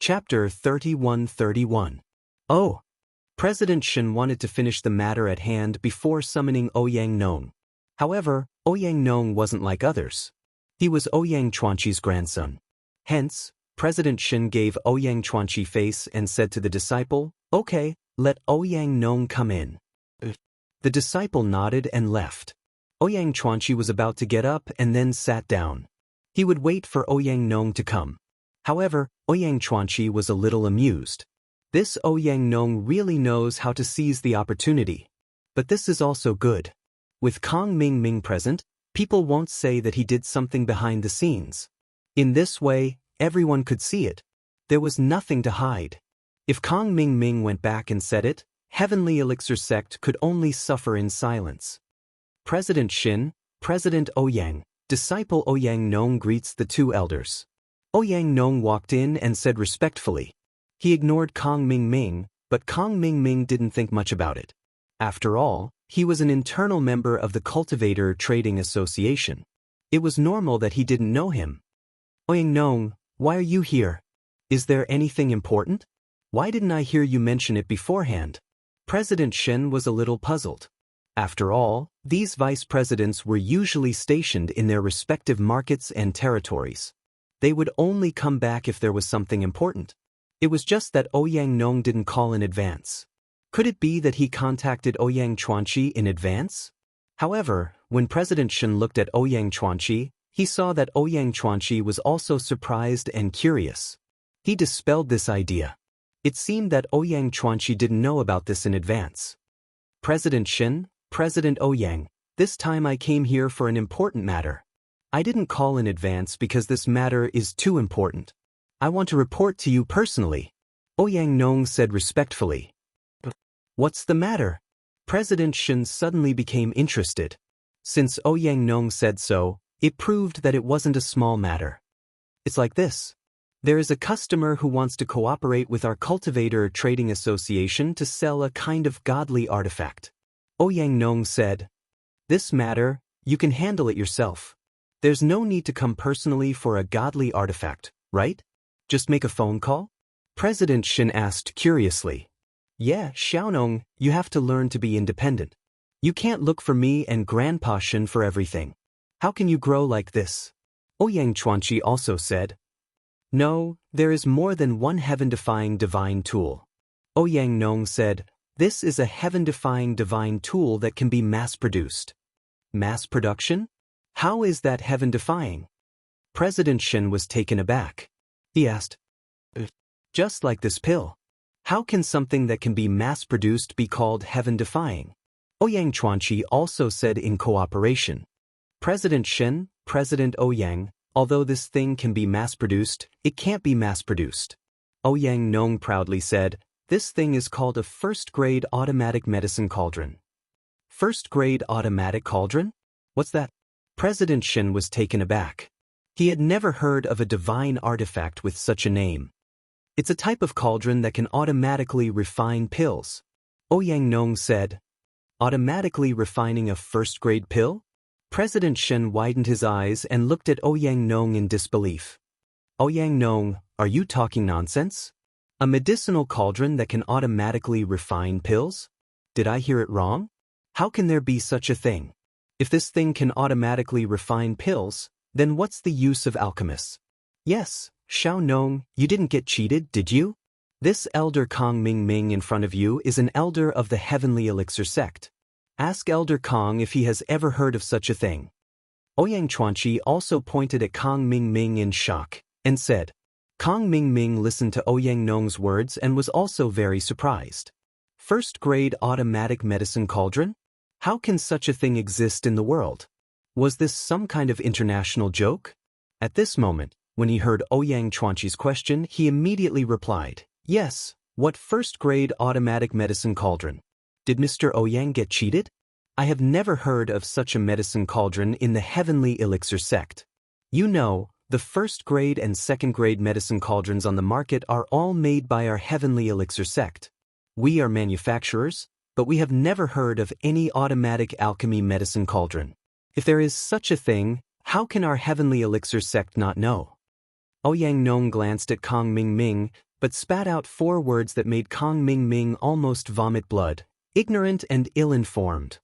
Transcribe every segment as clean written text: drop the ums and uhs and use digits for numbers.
Chapter 31:31. Oh! President Shen wanted to finish the matter at hand before summoning Ouyang Nong. However, Ouyang Nong wasn't like others. He was Ouyang Chuanqi's grandson. Hence, President Shen gave Ouyang Chuanqi face and said to the disciple, "Okay, let Ouyang Nong come in." The disciple nodded and left. Ouyang Chuanqi was about to get up and then sat down. He would wait for Ouyang Nong to come. However, Ouyang Chuanqi was a little amused. This Ouyang Nong really knows how to seize the opportunity. But this is also good. With Kong Ming Ming present, people won't say that he did something behind the scenes. In this way, everyone could see it. There was nothing to hide. If Kong Ming Ming went back and said it, Heavenly Elixir sect could only suffer in silence. President Shin, President Ouyang, disciple Ouyang Nong greets the two elders. Ouyang Nong walked in and said respectfully. He ignored Kong Ming Ming, but Kong Ming Ming didn't think much about it. After all, he was an internal member of the Cultivator Trading Association. It was normal that he didn't know him. Ouyang Nong, why are you here? Is there anything important? Why didn't I hear you mention it beforehand? President Shen was a little puzzled. After all, these vice presidents were usually stationed in their respective markets and territories. They would only come back if there was something important. It was just that Ouyang Nong didn't call in advance. Could it be that he contacted Ouyang Chuanqi in advance? However, when President Shen looked at Ouyang Chuanqi, he saw that Ouyang Chuanqi was also surprised and curious. He dispelled this idea. It seemed that Ouyang Chuanqi didn't know about this in advance. President Shen, President Ouyang, this time I came here for an important matter. I didn't call in advance because this matter is too important. I want to report to you personally, Ouyang Nong said respectfully. What's the matter? President Shen suddenly became interested. Since Ouyang Nong said so, it proved that it wasn't a small matter. It's like this. There is a customer who wants to cooperate with our Cultivator Trading Association to sell a kind of godly artifact. Ouyang Nong said, "This matter, you can handle it yourself. There's no need to come personally for a godly artifact, right? Just make a phone call?" President Shen asked curiously. "Yeah, Xiaonong, you have to learn to be independent. You can't look for me and Grandpa Shen for everything. How can you grow like this?" Ouyang Chuanqi also said, "No, there is more than one heaven-defying divine tool." Ouyang Nong said, "This is a heaven-defying divine tool that can be mass-produced." Mass production? How is that heaven-defying? President Shen was taken aback. He asked, "Just like this pill. How can something that can be mass-produced be called heaven-defying?" Ouyang Chuanqi also said in cooperation. President Shen, President Ouyang, although this thing can be mass-produced, it can't be mass-produced. Ouyang Nong proudly said, "This thing is called a first-grade automatic medicine cauldron." First-grade automatic cauldron? What's that? President Shen was taken aback. He had never heard of a divine artifact with such a name. It's a type of cauldron that can automatically refine pills. Ouyang Nong said, "Automatically refining a first-grade pill?" President Shen widened his eyes and looked at Ouyang Nong in disbelief. "Ouyang Nong, are you talking nonsense? A medicinal cauldron that can automatically refine pills? Did I hear it wrong? How can there be such a thing? If this thing can automatically refine pills, then what's the use of alchemists?" "Yes, Xiaonong, you didn't get cheated, did you? This elder Kong Ming Ming in front of you is an elder of the Heavenly Elixir sect. Ask Elder Kong if he has ever heard of such a thing." Ouyang Chuanqi also pointed at Kong Ming Ming in shock, and said. Kong Ming Ming listened to Ouyang Nong's words and was also very surprised. First-grade automatic medicine cauldron? How can such a thing exist in the world? Was this some kind of international joke? At this moment, when he heard Ouyang Chuanqi's question, he immediately replied, "Yes, what first-grade automatic medicine cauldron? Did Mr. Ouyang get cheated? I have never heard of such a medicine cauldron in the Heavenly Elixir sect. You know, the first-grade and second-grade medicine cauldrons on the market are all made by our Heavenly Elixir sect. We are manufacturers, but we have never heard of any automatic alchemy medicine cauldron. If there is such a thing, how can our Heavenly Elixir sect not know?" Ouyang Nong glanced at Kong Ming Ming, but spat out 4 words that made Kong Ming almost vomit blood. Ignorant and ill-informed.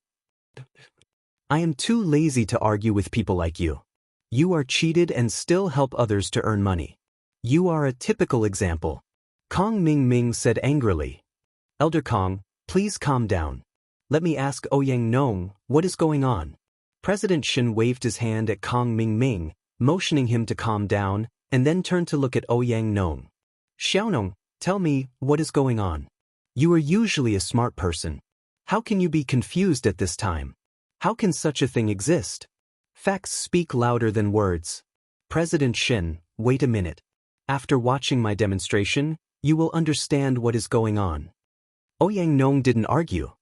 I am too lazy to argue with people like you. You are cheated and still help others to earn money. You are a typical example. Kong Ming said angrily. Elder Kong, please calm down. Let me ask Ouyang Nong, what is going on? President Shen waved his hand at Kong Ming, motioning him to calm down, and then turned to look at Ouyang Nong. Xiaonong, tell me, what is going on? You are usually a smart person. How can you be confused at this time? How can such a thing exist? Facts speak louder than words. President Shen, wait a minute. After watching my demonstration, you will understand what is going on. Ouyang Nong didn't argue.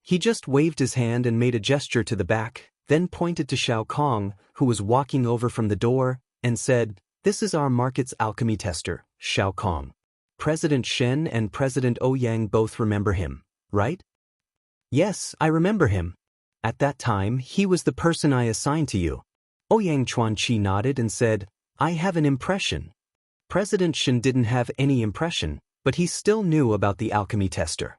He just waved his hand and made a gesture to the back, then pointed to Xiao Kong, who was walking over from the door, and said, "This is our market's alchemy tester, Xiao Kong." President Shen and President Ouyang both remember him, right? Yes, I remember him. At that time, he was the person I assigned to you. Ouyang Chuanqi nodded and said, I have an impression. President Shen didn't have any impression, but he still knew about the alchemy tester.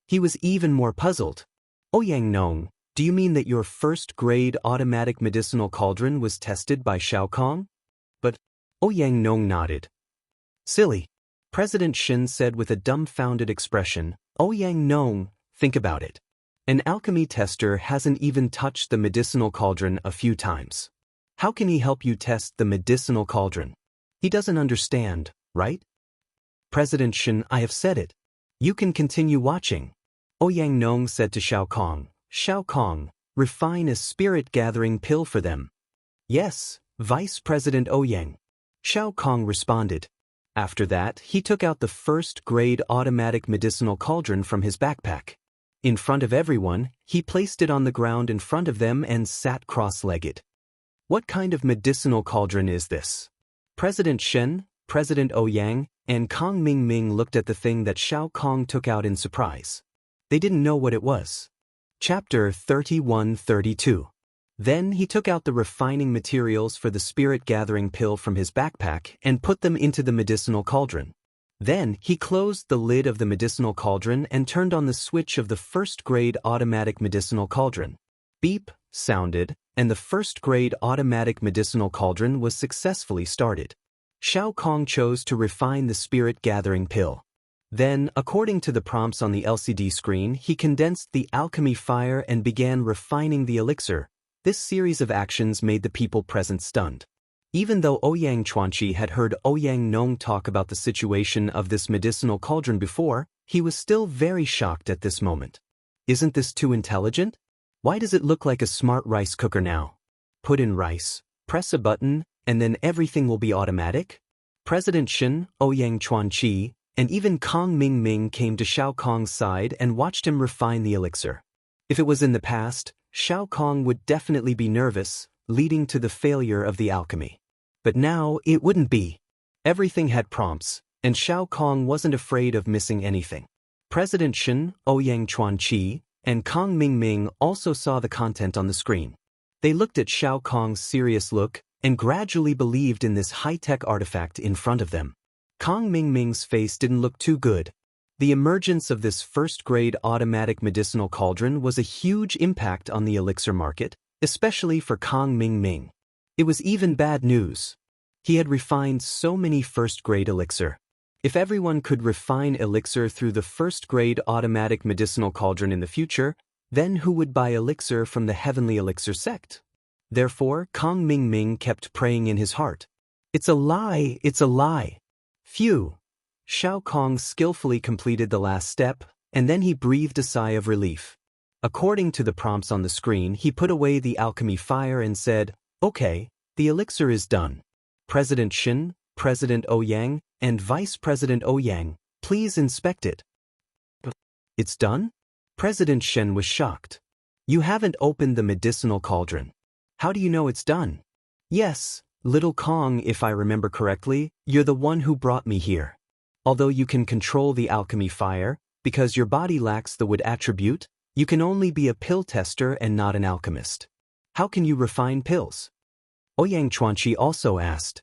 He was even more puzzled. Ouyang Nong, do you mean that your first-grade automatic medicinal cauldron was tested by Xiao Kong? But Ouyang Nong nodded. Silly. President Shen said with a dumbfounded expression, Ouyang Nong, think about it. An alchemy tester hasn't even touched the medicinal cauldron a few times. How can he help you test the medicinal cauldron? He doesn't understand, right? President Shen, I have said it. You can continue watching. Ouyang Nong said to Xiao Kong, refine a spirit-gathering pill for them. Yes, Vice President Ouyang. Xiao Kong responded. After that, he took out the first-grade automatic medicinal cauldron from his backpack. In front of everyone, he placed it on the ground in front of them and sat cross-legged. What kind of medicinal cauldron is this? President Shen, President Ouyang, and Kong Ming looked at the thing that Xiao Kong took out in surprise. They didn't know what it was. Chapter 31-32. Then he took out the refining materials for the spirit-gathering pill from his backpack and put them into the medicinal cauldron. Then he closed the lid of the medicinal cauldron and turned on the switch of the first-grade automatic medicinal cauldron. Beep sounded, and the first-grade automatic medicinal cauldron was successfully started. Xiao Kong chose to refine the spirit-gathering pill. Then, according to the prompts on the LCD screen, he condensed the alchemy fire and began refining the elixir. This series of actions made the people present stunned. Even though Ouyang Chuanqi had heard Ouyang Nong talk about the situation of this medicinal cauldron before, he was still very shocked at this moment. Isn't this too intelligent? Why does it look like a smart rice cooker now? Put in rice, press a button, and then everything will be automatic? President Shen, Ouyang Chuanqi, and even Kong Ming came to Xiao Kong's side and watched him refine the elixir. If it was in the past, Xiao Kong would definitely be nervous, leading to the failure of the alchemy. But now it wouldn't be. Everything had prompts, and Xiao Kong wasn't afraid of missing anything. President Shen, Ouyang Chuanqi, and Kong Ming also saw the content on the screen. They looked at Xiao Kong's serious look and gradually believed in this high-tech artifact in front of them. Kong Ming's face didn't look too good. The emergence of this first-grade automatic medicinal cauldron was a huge impact on the elixir market, especially for Kong Ming. It was even bad news. He had refined so many first-grade elixir. If everyone could refine elixir through the first-grade automatic medicinal cauldron in the future, then who would buy elixir from the Heavenly Elixir sect? Therefore, Kong Ming kept praying in his heart. It's a lie, it's a lie. Phew. Xiao Kong skillfully completed the last step, and then he breathed a sigh of relief. According to the prompts on the screen, he put away the alchemy fire and said, Okay, the elixir is done. President Shen, President Ouyang, and Vice President Ouyang, please inspect it. It's done? President Shen was shocked. You haven't opened the medicinal cauldron. How do you know it's done? Yes, little Kong, if I remember correctly, you're the one who brought me here. Although you can control the alchemy fire, because your body lacks the wood attribute, you can only be a pill tester and not an alchemist. How can you refine pills? Ouyang Chuanqi also asked.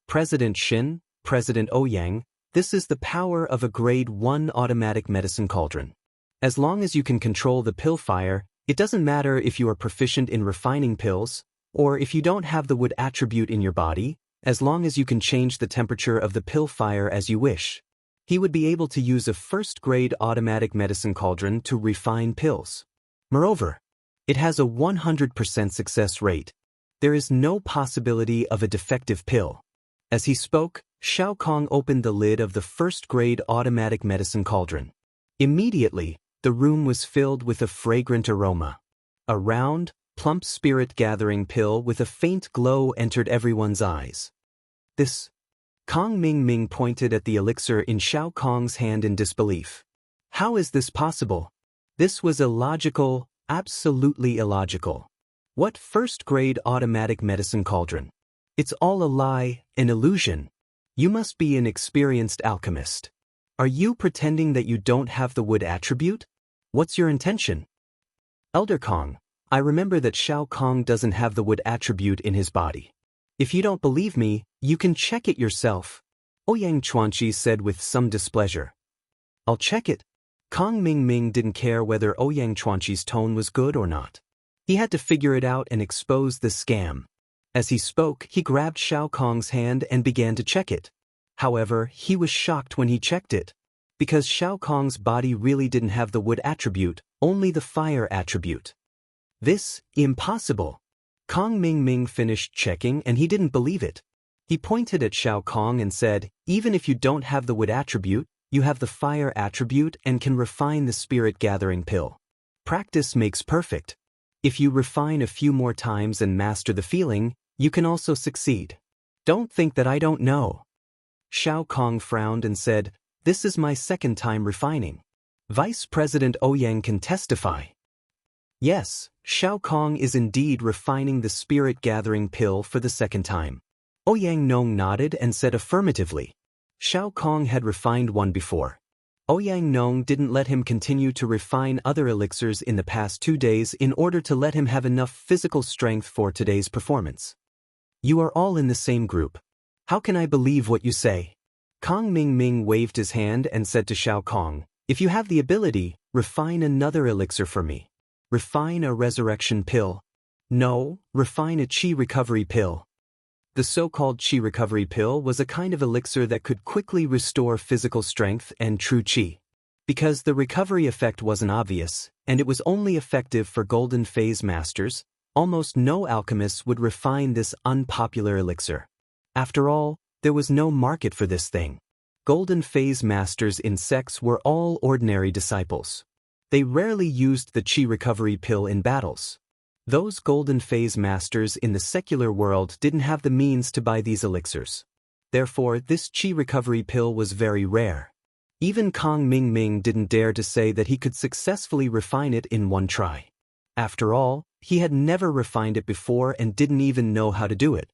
President Shen, President Ouyang, This is the power of a Grade 1 automatic medicine cauldron. As long as you can control the pill fire, it doesn't matter if you are proficient in refining pills, or if you don't have the wood attribute in your body, as long as you can change the temperature of the pill fire as you wish. He would be able to use a first-grade automatic medicine cauldron to refine pills. Moreover, it has a 100% success rate. There is no possibility of a defective pill. As he spoke, Xiao Kong opened the lid of the first-grade automatic medicine cauldron. Immediately, the room was filled with a fragrant aroma. A round, plump spirit-gathering pill with a faint glow entered everyone's eyes. This. Kong Ming pointed at the elixir in Xiao Kong's hand in disbelief. How is this possible? This was illogical, absolutely illogical. What first-grade automatic medicine cauldron? It's all a lie, an illusion. You must be an experienced alchemist. Are you pretending that you don't have the wood attribute? What's your intention? Elder Kong, I remember that Xiao Kong doesn't have the wood attribute in his body. If you don't believe me, you can check it yourself, Ouyang Xianxia said with some displeasure. I'll check it. Kong Ming didn't care whether Ouyang Xianxia's tone was good or not. He had to figure it out and expose the scam. As he spoke, he grabbed Xiao Kong's hand and began to check it. However, he was shocked when he checked it. Because Xiao Kong's body really didn't have the wood attribute, only the fire attribute. This, impossible. Kong Ming finished checking and he didn't believe it. He pointed at Xiao Kong and said, even if you don't have the wood attribute, you have the fire attribute and can refine the spirit-gathering pill. Practice makes perfect. If you refine a few more times and master the feeling, you can also succeed. Don't think that I don't know. Xiao Kong frowned and said, this is my second time refining. Vice President Ouyang can testify. Yes, Xiao Kong is indeed refining the spirit-gathering pill for the second time. Ouyang Nong nodded and said affirmatively. Xiao Kong had refined one before. Ouyang Nong didn't let him continue to refine other elixirs in the past 2 days in order to let him have enough physical strength for today's performance. You are all in the same group. How can I believe what you say? Kong Ming waved his hand and said to Xiao Kong, if you have the ability, refine another elixir for me. Refine a resurrection pill. No, refine a chi recovery pill. The so-called chi recovery pill was a kind of elixir that could quickly restore physical strength and true chi. Because the recovery effect wasn't obvious, and it was only effective for golden phase masters, almost no alchemists would refine this unpopular elixir. After all, there was no market for this thing. Golden phase masters in sects were all ordinary disciples. They rarely used the chi recovery pill in battles. Those golden phase masters in the secular world didn't have the means to buy these elixirs. Therefore, this chi recovery pill was very rare. Even Kong Ming didn't dare to say that he could successfully refine it in one try. After all, he had never refined it before and didn't even know how to do it.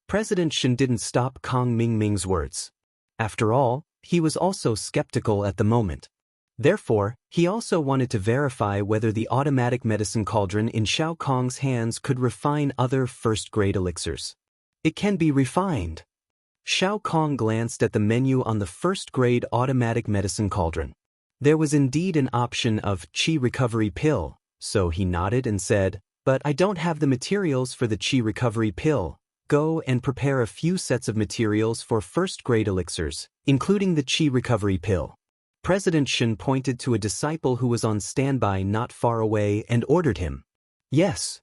President Shen didn't stop Kong Ming's words. After all, he was also skeptical at the moment. Therefore, he also wanted to verify whether the automatic medicine cauldron in Xiao Kong's hands could refine other first-grade elixirs. It can be refined. Xiao Kong glanced at the menu on the first-grade automatic medicine cauldron. There was indeed an option of chi recovery pill, so he nodded and said, but I don't have the materials for the chi recovery pill. Go and prepare a few sets of materials for first-grade elixirs, including the chi recovery pill. President Shen pointed to a disciple who was on standby not far away and ordered him. Yes.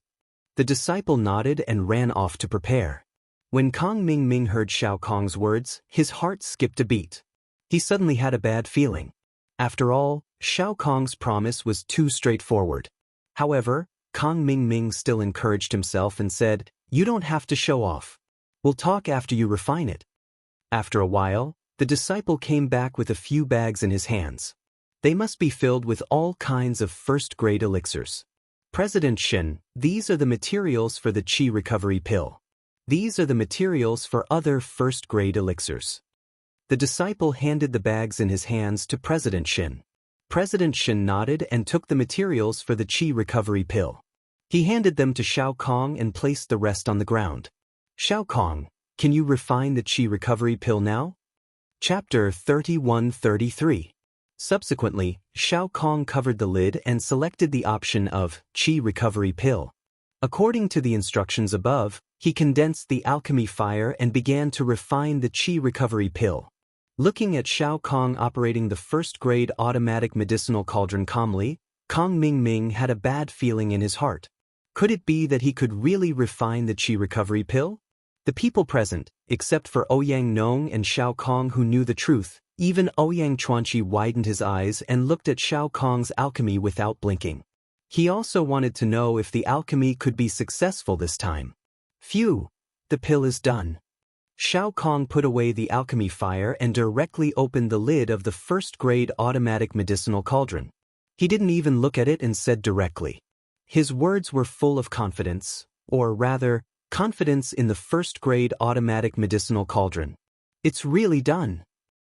The disciple nodded and ran off to prepare. When Kong Ming heard Xiao Kong's words, his heart skipped a beat. He suddenly had a bad feeling. After all, Xiao Kong's promise was too straightforward. However, Kong Ming still encouraged himself and said, you don't have to show off. We'll talk after you refine it. After a while, the disciple came back with a few bags in his hands. They must be filled with all kinds of first-grade elixirs. President Shen, these are the materials for the chi recovery pill. These are the materials for other first-grade elixirs. The disciple handed the bags in his hands to President Shen. President Shen nodded and took the materials for the chi recovery pill. He handed them to Xiao Kong and placed the rest on the ground. Xiao Kong, can you refine the chi recovery pill now? Chapter 31-33. Subsequently, Xiao Kong covered the lid and selected the option of Qi Recovery Pill. According to the instructions above, he condensed the alchemy fire and began to refine the Qi Recovery Pill. Looking at Xiao Kong operating the first-grade automatic medicinal cauldron calmly, Kong Ming had a bad feeling in his heart. Could it be that he could really refine the Qi Recovery Pill? The people present, except for Ouyang Nong and Xiao Kong who knew the truth, even Ouyang Chuanqi widened his eyes and looked at Xiao Kong's alchemy without blinking. He also wanted to know if the alchemy could be successful this time. Phew, the pill is done. Xiao Kong put away the alchemy fire and directly opened the lid of the first-grade automatic medicinal cauldron. He didn't even look at it and said directly. His words were full of confidence, or rather, confidence in the first-grade automatic medicinal cauldron. It's really done.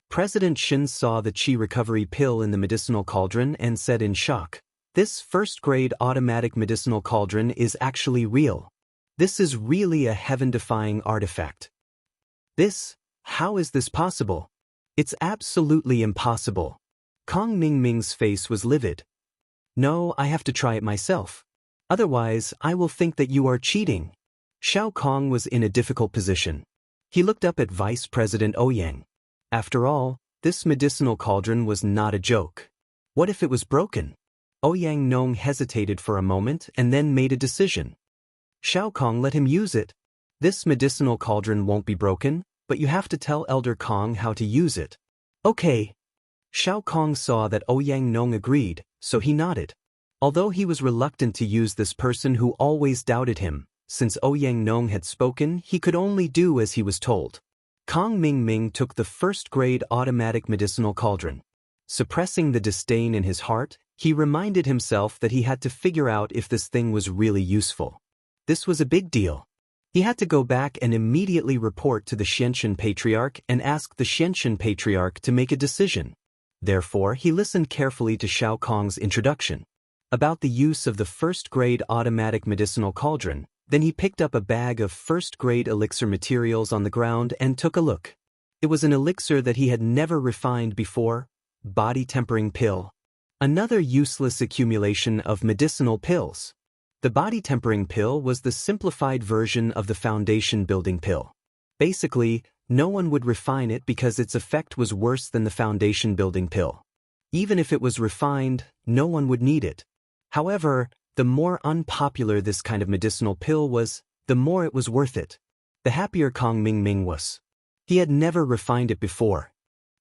President Shin saw the Qi Recovery Pill in the medicinal cauldron and said in shock, "This first-grade automatic medicinal cauldron is actually real. This is really a heaven-defying artifact." How is this possible? It's absolutely impossible. Kong Ming's face was livid. No, I have to try it myself. Otherwise, I will think that you are cheating. Xiao Kong was in a difficult position. He looked up at Vice President Ouyang. After all, this medicinal cauldron was not a joke. What if it was broken? Ouyang Nong hesitated for a moment and then made a decision. Xiao Kong, let him use it. This medicinal cauldron won't be broken, but you have to tell Elder Kong how to use it. Okay. Xiao Kong saw that Ouyang Nong agreed, so he nodded. Although he was reluctant to use this person who always doubted him, since Ouyang Nong had spoken, he could only do as he was told. Kong Ming took the first-grade automatic medicinal cauldron. Suppressing the disdain in his heart, he reminded himself that he had to figure out if this thing was really useful. This was a big deal. He had to go back and immediately report to the Xianxia Patriarch and ask the Xianxia Patriarch to make a decision. Therefore, he listened carefully to Xiao Kong's introduction about the use of the first-grade automatic medicinal cauldron. Then he picked up a bag of first-grade elixir materials on the ground and took a look. It was an elixir that he had never refined before, body-tempering pill. Another useless accumulation of medicinal pills. The body-tempering pill was the simplified version of the foundation-building pill. Basically, no one would refine it because its effect was worse than the foundation-building pill. Even if it was refined, no one would need it. However, the more unpopular this kind of medicinal pill was, the more it was worth it. The happier Kong Ming was. He had never refined it before.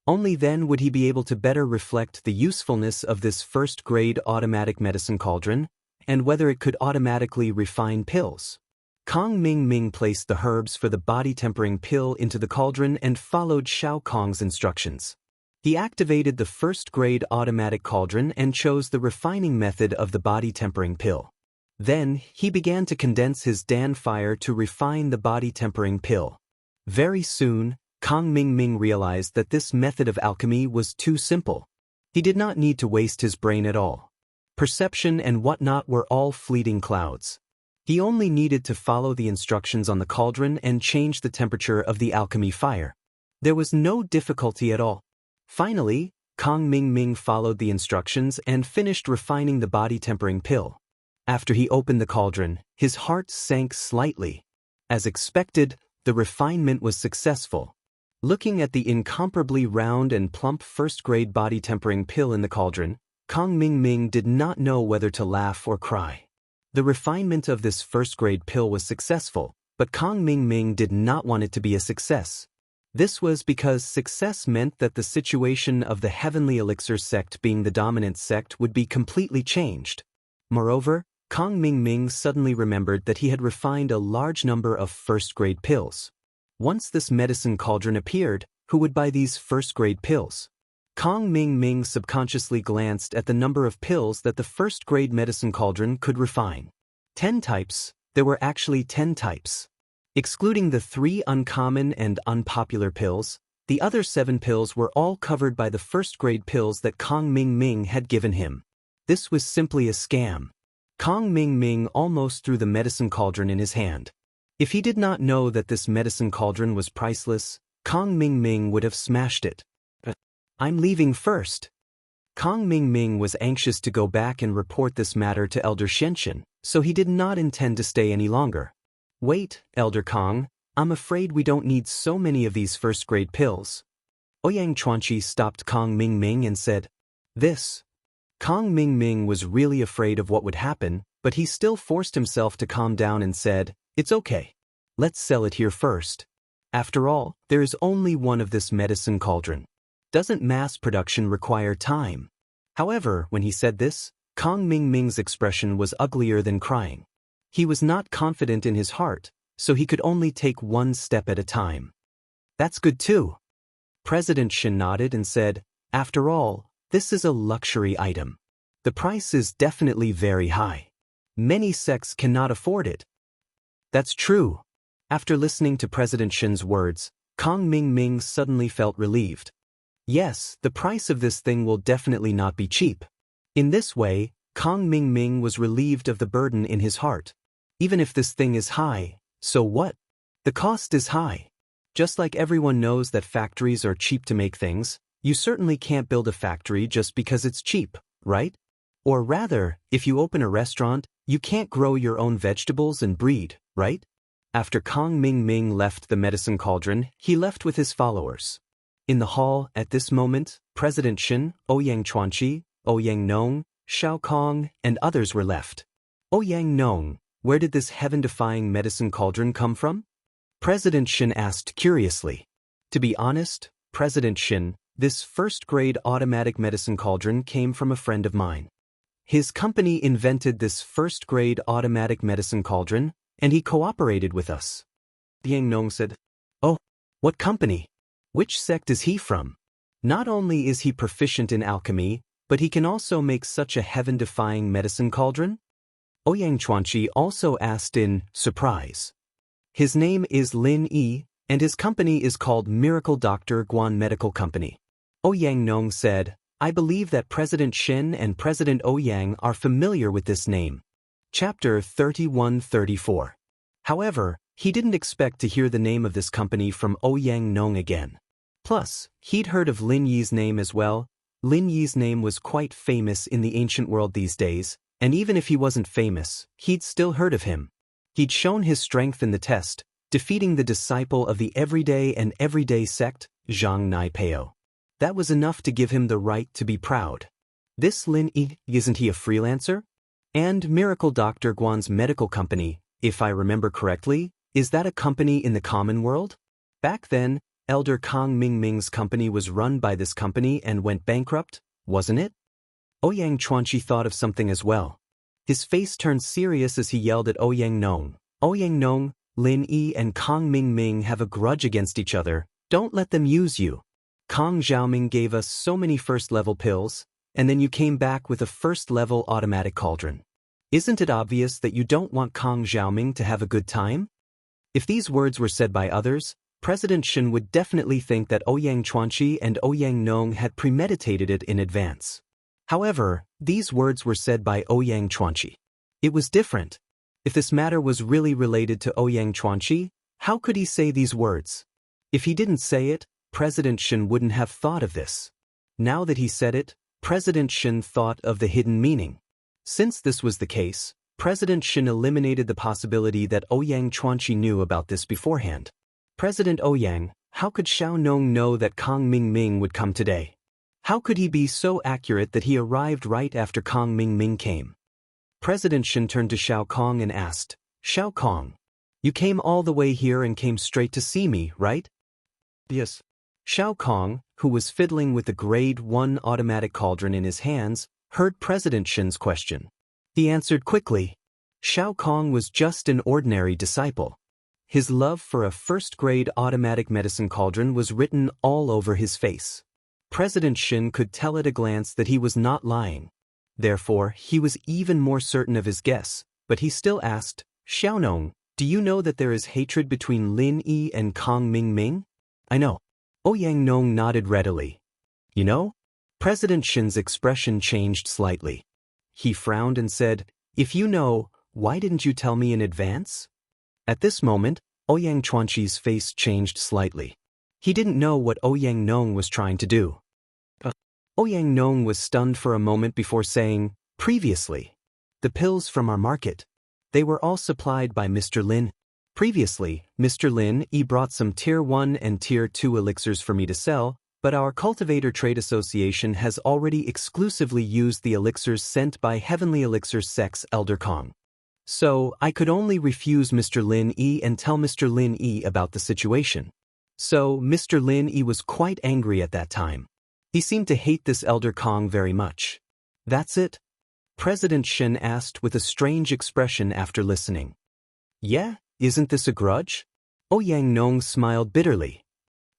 Only then would he be able to better reflect the usefulness of this first-grade automatic medicine cauldron, and whether it could automatically refine pills. Kong Ming placed the herbs for the body-tempering pill into the cauldron and followed Xiao Kong's instructions. He activated the first-grade automatic cauldron and chose the refining method of the body-tempering pill. Then, he began to condense his Dan fire to refine the body-tempering pill. Very soon, Kong Ming realized that this method of alchemy was too simple. He did not need to waste his brain at all. Perception and whatnot were all fleeting clouds. He only needed to follow the instructions on the cauldron and change the temperature of the alchemy fire. There was no difficulty at all. Finally, Kong Ming followed the instructions and finished refining the body-tempering pill. After he opened the cauldron, his heart sank slightly. As expected, the refinement was successful. Looking at the incomparably round and plump first-grade body-tempering pill in the cauldron, Kong Ming did not know whether to laugh or cry. The refinement of this first-grade pill was successful, but Kong Ming did not want it to be a success. This was because success meant that the situation of the Heavenly Elixir sect being the dominant sect would be completely changed. Moreover, Kong Ming suddenly remembered that he had refined a large number of first-grade pills. Once this medicine cauldron appeared, who would buy these first-grade pills? Kong Ming subconsciously glanced at the number of pills that the first-grade medicine cauldron could refine. 10 types. There were actually 10 types. Excluding the 3 uncommon and unpopular pills, the other 7 pills were all covered by the first-grade pills that Kong Ming had given him. This was simply a scam. Kong Ming almost threw the medicine cauldron in his hand. If he did not know that this medicine cauldron was priceless, Kong Ming would have smashed it. I'm leaving first. Kong Ming was anxious to go back and report this matter to Elder Xianxia, so he did not intend to stay any longer. Wait, Elder Kong, I'm afraid we don't need so many of these first-grade pills. Ouyang Xianxia stopped Kong Ming and said, "This." Kong Ming was really afraid of what would happen, but he still forced himself to calm down and said, "It's okay. Let's sell it here first. After all, there is only one of this medicine cauldron. Doesn't mass production require time?" However, when he said this, Kong Ming's expression was uglier than crying. He was not confident in his heart, so he could only take one step at a time. "That's good too." President Shen nodded and said, "After all, this is a luxury item. The price is definitely very high. Many sects cannot afford it." "That's true." After listening to President Shen's words, Kong Ming suddenly felt relieved. Yes, the price of this thing will definitely not be cheap. In this way, Kong Ming was relieved of the burden in his heart. Even if this thing is high, so what? The cost is high. Just like everyone knows that factories are cheap to make things, you certainly can't build a factory just because it's cheap, right? Or rather, if you open a restaurant, you can't grow your own vegetables and breed, right? After Kong Ming left the medicine cauldron, he left with his followers. In the hall, at this moment, President Shen, Ouyang Xianxia, Ouyang Nong, Xiao Kong, and others were left. "Ouyang Nong, where did this heaven-defying medicine cauldron come from?" President Shen asked curiously. To be honest, President Shen, this first-grade automatic medicine cauldron came from a friend of mine. His company invented this first-grade automatic medicine cauldron, and he cooperated with us. Yang Nong said, "Oh, what company? Which sect is he from? Not only is he proficient in alchemy, but he can also make such a heaven-defying medicine cauldron?" Ouyang Xianxia also asked in surprise. "His name is Lin Yi, and his company is called Miracle Dr. Guan Medical Company." Ouyang Nong said, "I believe that President Shen and President Ouyang are familiar with this name." Chapter 31-34. However, he didn't expect to hear the name of this company from Ouyang Nong again. Plus, he'd heard of Lin Yi's name as well. Lin Yi's name was quite famous in the ancient world these days, and even if he wasn't famous, he'd still heard of him. He'd shown his strength in the test, defeating the disciple of the everyday sect, Zhang Nai Peo. That was enough to give him the right to be proud. This Lin Yi, isn't he a freelancer? And Miracle Dr. Guan's medical company, if I remember correctly, is that a company in the common world? Back then, Elder Kong Ming's company was run by this company and went bankrupt, wasn't it? Ouyang Xianxia thought of something as well. His face turned serious as he yelled at Ouyang Nong. "Ouyang Nong, Lin Yi and Kong Ming have a grudge against each other. Don't let them use you. Kong Xiaoming gave us so many first-level pills, and then you came back with a first-level automatic cauldron. Isn't it obvious that you don't want Kong Xiaoming to have a good time?" If these words were said by others, President Shen would definitely think that Ouyang Xianxia and Ouyang Nong had premeditated it in advance. However, these words were said by Ouyang Xianxia. It was different. If this matter was really related to Ouyang Xianxia, how could he say these words? If he didn't say it, President Shen wouldn't have thought of this. Now that he said it, President Shen thought of the hidden meaning. Since this was the case, President Shen eliminated the possibility that Ouyang Xianxia knew about this beforehand. "President Ouyang, how could Xiao Nong know that Kong Ming would come today? How could he be so accurate that he arrived right after Kong Ming came?" President Shen turned to Xiao Kong and asked, "Xiao Kong, you came all the way here and came straight to see me, right?" "Yes." Xiao Kong, who was fiddling with the Grade 1 automatic cauldron in his hands, heard President Shen's question. He answered quickly. Xiao Kong was just an ordinary disciple. His love for a first-grade automatic medicine cauldron was written all over his face. President Shen could tell at a glance that he was not lying. Therefore, he was even more certain of his guess, but he still asked, "Xiao Nong, do you know that there is hatred between Lin Yi and Kong Ming?" "I know." Ouyang Nong nodded readily. "You know?" President Shen's expression changed slightly. He frowned and said, "If you know, why didn't you tell me in advance?" At this moment, Ouyang Xianxia's face changed slightly. He didn't know what Ouyang Nong was trying to do. Ouyang Nong was stunned for a moment before saying, "Previously. The pills from our market. They were all supplied by Mr. Lin. Previously, Mr. Lin brought some Tier 1 and Tier 2 elixirs for me to sell, but our Cultivator Trade Association has already exclusively used the elixirs sent by Heavenly Elixir Sex Elder Kong. So, I could only refuse Mr. Lin and tell Mr. Lin about the situation. So, Mr. Lin was quite angry at that time. He seemed to hate this Elder Kong very much." "That's it?" President Shen asked with a strange expression after listening. "Yeah, isn't this a grudge?" Ouyang Nong smiled bitterly.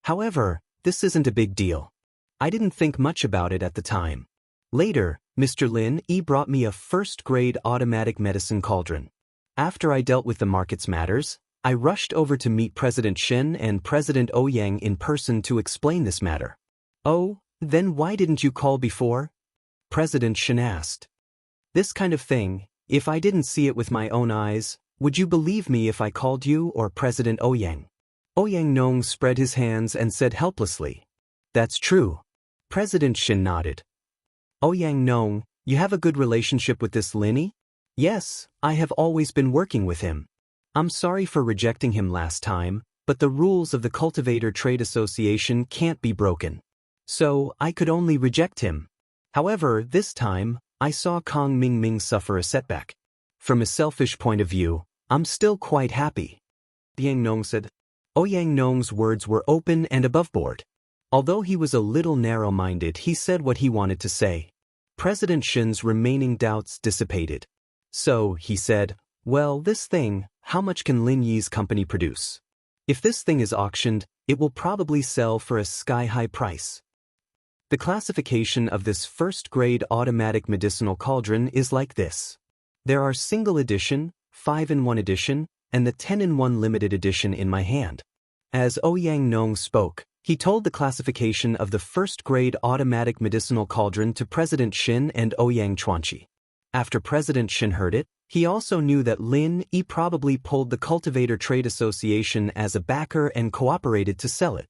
"However, this isn't a big deal. I didn't think much about it at the time. Later, Mr. Lin brought me a first-grade automatic medicine cauldron. After I dealt with the market's matters, I rushed over to meet President Shen and President Ouyang in person to explain this matter." "Oh, then why didn't you call before?" President Shen asked. "This kind of thing, if I didn't see it with my own eyes, would you believe me if I called you or President Ouyang?" Ouyang Nong spread his hands and said helplessly, "That's true." President Shen nodded. "Ouyang Nong, you have a good relationship with this Lin? "Yes, I have always been working with him. I'm sorry for rejecting him last time, but the rules of the Cultivator Trade Association can't be broken. So, I could only reject him. However, this time, I saw Kong Mingming suffer a setback. From a selfish point of view, I'm still quite happy." Ouyang Nong said. Ouyang Nong's words were open and aboveboard. Although he was a little narrow-minded, he said what he wanted to say. President Shen's remaining doubts dissipated. So, he said, "Well, this thing, how much can Lin Yi's company produce? If this thing is auctioned, it will probably sell for a sky-high price." The classification of this first-grade automatic medicinal cauldron is like this. There are single edition, 5-in-1 edition, and the 10-in-1 limited edition in my hand. As Ouyang Nong spoke, he told the classification of the first-grade automatic medicinal cauldron to President Shen and Ouyang Chuanqi. After President Shen heard it, he also knew that Lin probably pulled the Cultivator Trade Association as a backer and cooperated to sell it.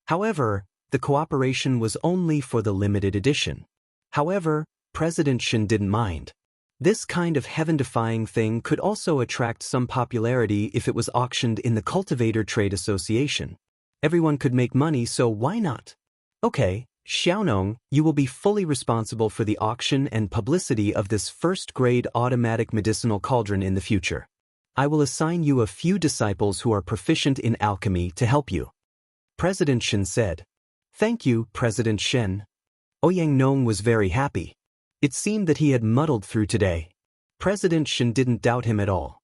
However, the cooperation was only for the limited edition. However, President Shen didn't mind. This kind of heaven-defying thing could also attract some popularity if it was auctioned in the Cultivator Trade Association. Everyone could make money, so why not? "Okay, Xiaonong, you will be fully responsible for the auction and publicity of this first-grade automatic medicinal cauldron in the future. I will assign you a few disciples who are proficient in alchemy to help you." President Shen said. "Thank you, President Shen." Ouyang Nong was very happy. It seemed that he had muddled through today. President Shen didn't doubt him at all.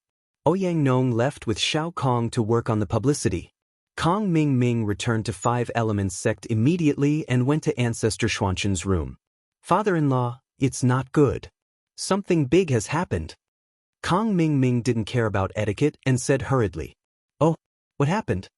Ouyang Nong left with Xiao Kong to work on the publicity. Kong Mingming returned to 5 Elements sect immediately and went to Ancestor Xuanqin's room. "Father-in-law, it's not good. Something big has happened." Kong Mingming didn't care about etiquette and said hurriedly, "Oh, what happened?"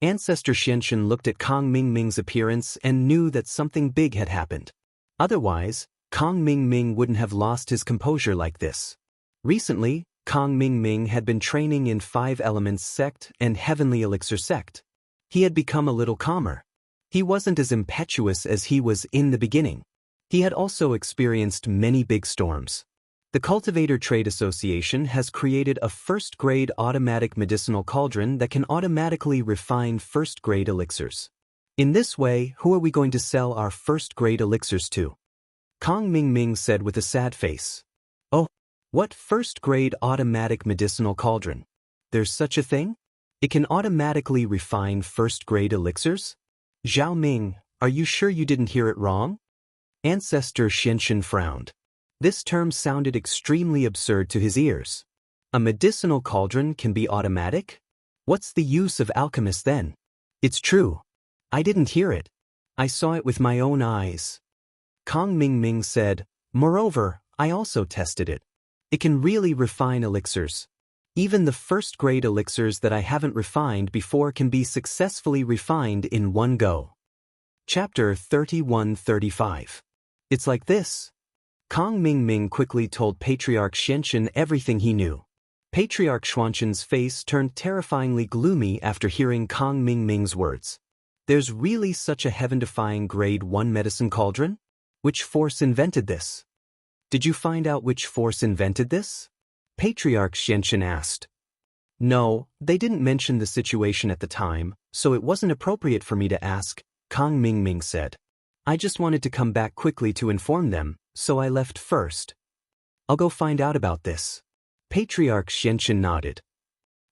Ancestor Xianxia looked at Kong Mingming's appearance and knew that something big had happened. Otherwise, Kong Mingming wouldn't have lost his composure like this. Recently, Kong Mingming had been training in 5 Elements sect and Heavenly Elixir sect. He had become a little calmer. He wasn't as impetuous as he was in the beginning. He had also experienced many big storms. The Cultivator Trade Association has created a first-grade automatic medicinal cauldron that can automatically refine first-grade elixirs. In this way, who are we going to sell our first-grade elixirs to? Kong Mingming said with a sad face. "Oh, what first-grade automatic medicinal cauldron? There's such a thing? It can automatically refine first-grade elixirs? Zhao Ming, are you sure you didn't hear it wrong?" Ancestor Xianxia frowned. This term sounded extremely absurd to his ears. A medicinal cauldron can be automatic? What's the use of alchemists then? "It's true. I didn't hear it. I saw it with my own eyes." Kong Mingming said, "Moreover, I also tested it. It can really refine elixirs. Even the first-grade elixirs that I haven't refined before can be successfully refined in one go." Chapter 31-35. It's like this. Kong Mingming quickly told Patriarch Xianxia everything he knew. Patriarch Xuanqin's face turned terrifyingly gloomy after hearing Kong Mingming's words. There's really such a heaven-defying grade 1 medicine cauldron? Which force invented this? Did you find out which force invented this? Patriarch Xianxia asked. No, they didn't mention the situation at the time, so it wasn't appropriate for me to ask, Kang Mingming said. I just wanted to come back quickly to inform them, so I left first. I'll go find out about this. Patriarch Xianxia nodded.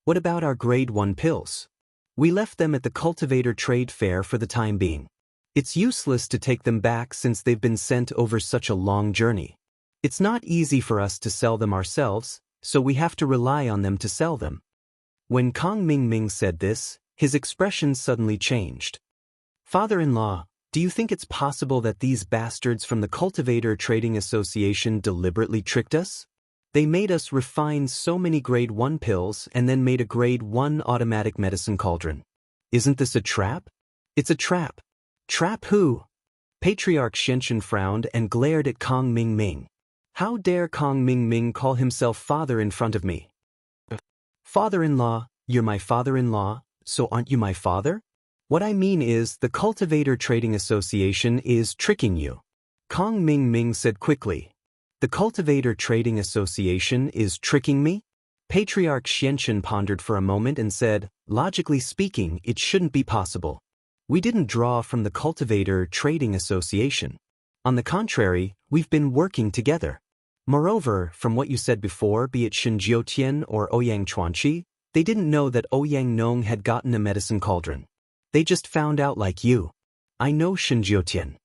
What about our grade 1 pills? We left them at the cultivator trade fair for the time being. It's useless to take them back since they've been sent over such a long journey. It's not easy for us to sell them ourselves, so we have to rely on them to sell them. When Kang Mingming said this, his expression suddenly changed. Father-in-law, do you think it's possible that these bastards from the Cultivator Trading Association deliberately tricked us? They made us refine so many grade 1 pills and then made a grade 1 automatic medicine cauldron. Isn't this a trap? It's a trap. Trap who? Patriarch Xianxia frowned and glared at Kang Mingming. How dare Kang Mingming call himself father in front of me? Father-in-law, you're my father-in-law, so aren't you my father? What I mean is the Cultivator Trading Association is tricking you. Kang Mingming said quickly. The Cultivator Trading Association is tricking me? Patriarch Xianxia pondered for a moment and said, logically speaking, it shouldn't be possible. We didn't draw from the Cultivator Trading Association. On the contrary, we've been working together. Moreover, from what you said before, be it Xinjiutian or Ouyang Chuanqi, they didn't know that Ouyang Nong had gotten a medicine cauldron. They just found out like you. I know Xinjiutian.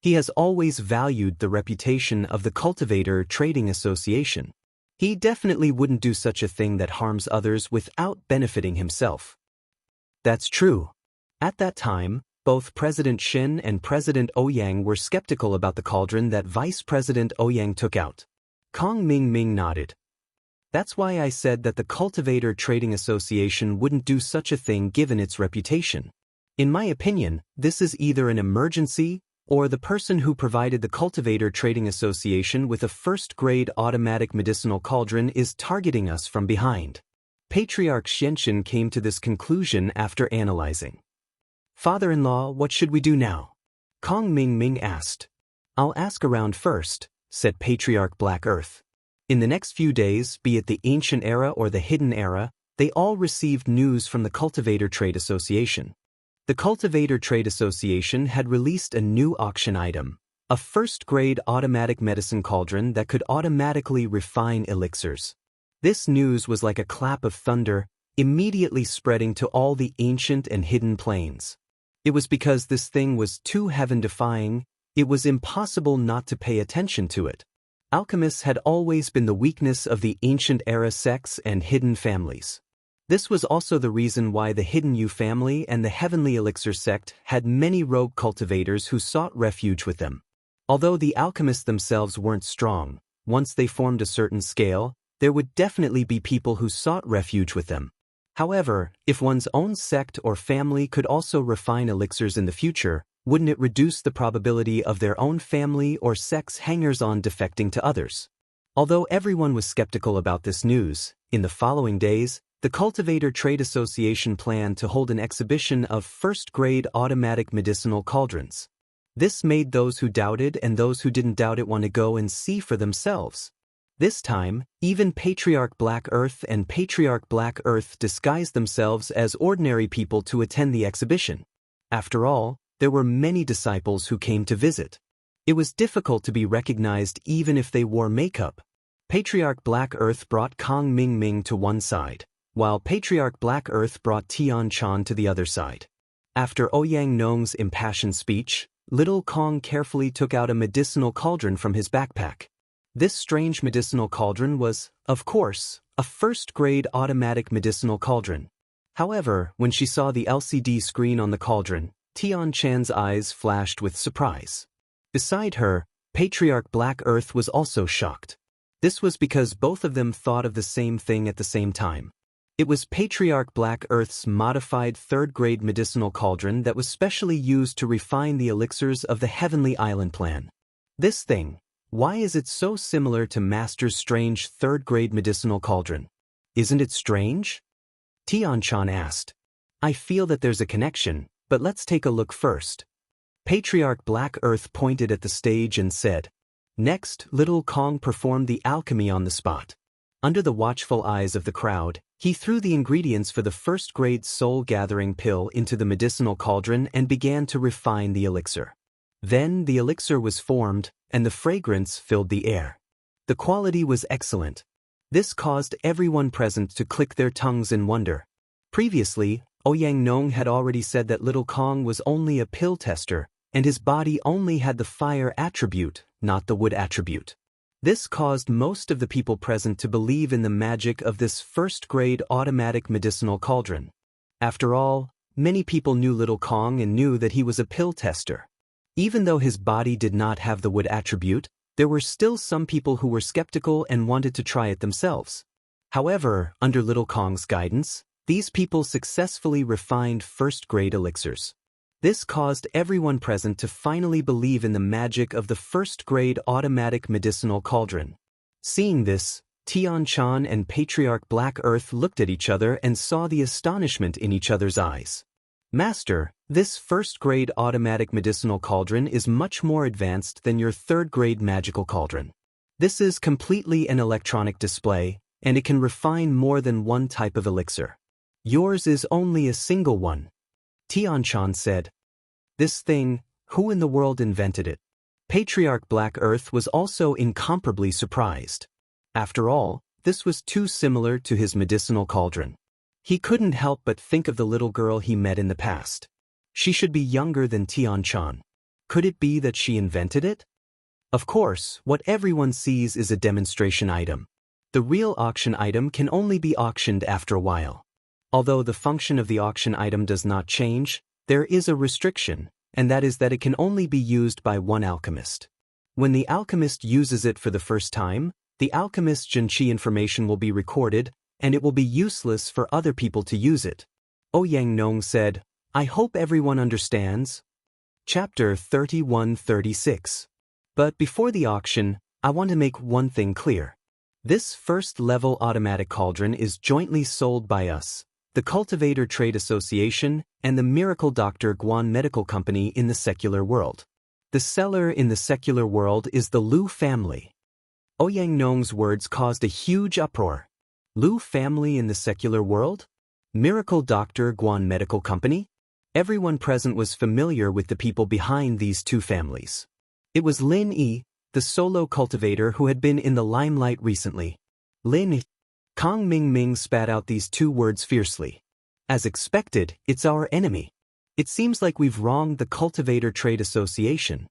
He has always valued the reputation of the Cultivator Trading Association. He definitely wouldn't do such a thing that harms others without benefiting himself. That's true. At that time, both President Xin and President Ouyang were skeptical about the cauldron that Vice President Ouyang took out. Kang Mingming nodded. That's why I said that the Cultivator Trading Association wouldn't do such a thing given its reputation. In my opinion, this is either an emergency or the person who provided the Cultivator Trading Association with a first-grade automatic medicinal cauldron is targeting us from behind. Patriarch Xianxia came to this conclusion after analyzing. Father-in-law, what should we do now? Kang Mingming asked. I'll ask around first, said Patriarch Black Earth. In the next few days, be it the ancient era or the hidden era, they all received news from the Cultivator Trade Association. The Cultivator Trade Association had released a new auction item, a first-grade automatic medicine cauldron that could automatically refine elixirs. This news was like a clap of thunder, immediately spreading to all the ancient and hidden planes. It was because this thing was too heaven-defying, it was impossible not to pay attention to it. Alchemists had always been the weakness of the ancient era sects and hidden families. This was also the reason why the Hidden Yu family and the Heavenly Elixir sect had many rogue cultivators who sought refuge with them. Although the alchemists themselves weren't strong, once they formed a certain scale, there would definitely be people who sought refuge with them. However, if one's own sect or family could also refine elixirs in the future, wouldn't it reduce the probability of their own family or sect's hangers-on defecting to others? Although everyone was skeptical about this news, in the following days, the Cultivator Trade Association planned to hold an exhibition of first-grade automatic medicinal cauldrons. This made those who doubted and those who didn't doubt it want to go and see for themselves. This time, even Patriarch Black Earth and Patriarch Black Earth disguised themselves as ordinary people to attend the exhibition. After all, there were many disciples who came to visit. It was difficult to be recognized even if they wore makeup. Patriarch Black Earth brought Kang Mingming to one side, while Patriarch Black Earth brought Tian Chan to the other side. After Ouyang Nong's impassioned speech, little Kong carefully took out a medicinal cauldron from his backpack. This strange medicinal cauldron was, of course, a first-grade automatic medicinal cauldron. However, when she saw the LCD screen on the cauldron, Tian Chan's eyes flashed with surprise. Beside her, Patriarch Black Earth was also shocked. This was because both of them thought of the same thing at the same time. It was Patriarch Black Earth's modified third-grade medicinal cauldron that was specially used to refine the elixirs of the Heavenly Island plan. This thing, why is it so similar to Master's strange third-grade medicinal cauldron? Isn't it strange? Tian Chan asked. I feel that there's a connection, But let's take a look first. Patriarch Black Earth pointed at the stage and said, "Next, Little Kong performed the alchemy on the spot." Under the watchful eyes of the crowd, he threw the ingredients for the first-grade soul-gathering pill into the medicinal cauldron and began to refine the elixir. Then the elixir was formed, and the fragrance filled the air. The quality was excellent. This caused everyone present to click their tongues in wonder. Previously, Ouyang Nong had already said that Little Kong was only a pill tester, and his body only had the fire attribute, not the wood attribute. This caused most of the people present to believe in the magic of this first-grade automatic medicinal cauldron. After all, many people knew Little Kong and knew that he was a pill tester. Even though his body did not have the wood attribute, there were still some people who were skeptical and wanted to try it themselves. However, under Little Kong's guidance, these people successfully refined first-grade elixirs. This caused everyone present to finally believe in the magic of the first-grade automatic medicinal cauldron. Seeing this, Tian Chan and Patriarch Black Earth looked at each other and saw the astonishment in each other's eyes. "Master, this first-grade automatic medicinal cauldron is much more advanced than your third-grade magical cauldron. This is completely an electronic display, and it can refine more than one type of elixir. Yours is only a single one." Tianchan said, "This thing, who in the world invented it?" Patriarch Black Earth was also incomparably surprised. After all, this was too similar to his medicinal cauldron. He couldn't help but think of the little girl he met in the past. She should be younger than Tianchan. Could it be that she invented it? Of course, what everyone sees is a demonstration item. The real auction item can only be auctioned after a while. Although the function of the auction item does not change, there is a restriction, and that is that it can only be used by one alchemist. When the alchemist uses it for the first time, the alchemist's Jinqi information will be recorded, and it will be useless for other people to use it. Ouyang Nong said, "I hope everyone understands." Chapter 31-36. But before the auction, I want to make one thing clear. This first-level automatic cauldron is jointly sold by us, the Cultivator Trade Association, and the Miracle Dr. Guan Medical Company in the secular world. The seller in the secular world is the Lu family. Ouyang Nong's words caused a huge uproar. Lu family in the secular world? Miracle Dr. Guan Medical Company? Everyone present was familiar with the people behind these two families. It was Lin Yi, the solo cultivator who had been in the limelight recently. Lin Kong Ming Ming spat out these two words fiercely. "As expected, it's our enemy. It seems like we've wronged the Cultivator Trade Association."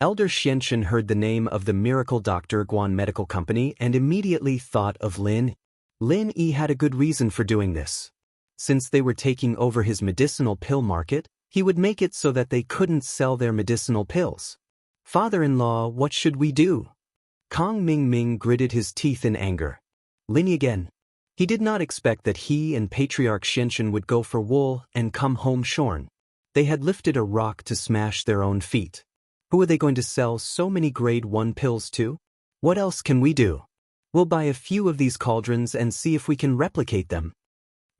Elder Xianxia heard the name of the Miracle Dr. Guan Medical Company and immediately thought of Lin. Lin Yi had a good reason for doing this. Since they were taking over his medicinal pill market, he would make it so that they couldn't sell their medicinal pills. "Father-in-law, what should we do?" Kong Ming Ming gritted his teeth in anger. Lin Yi again. He did not expect that he and Patriarch Xianxia would go for wool and come home shorn. They had lifted a rock to smash their own feet. Who are they going to sell so many grade 1 pills to? What else can we do? We'll buy a few of these cauldrons and see if we can replicate them.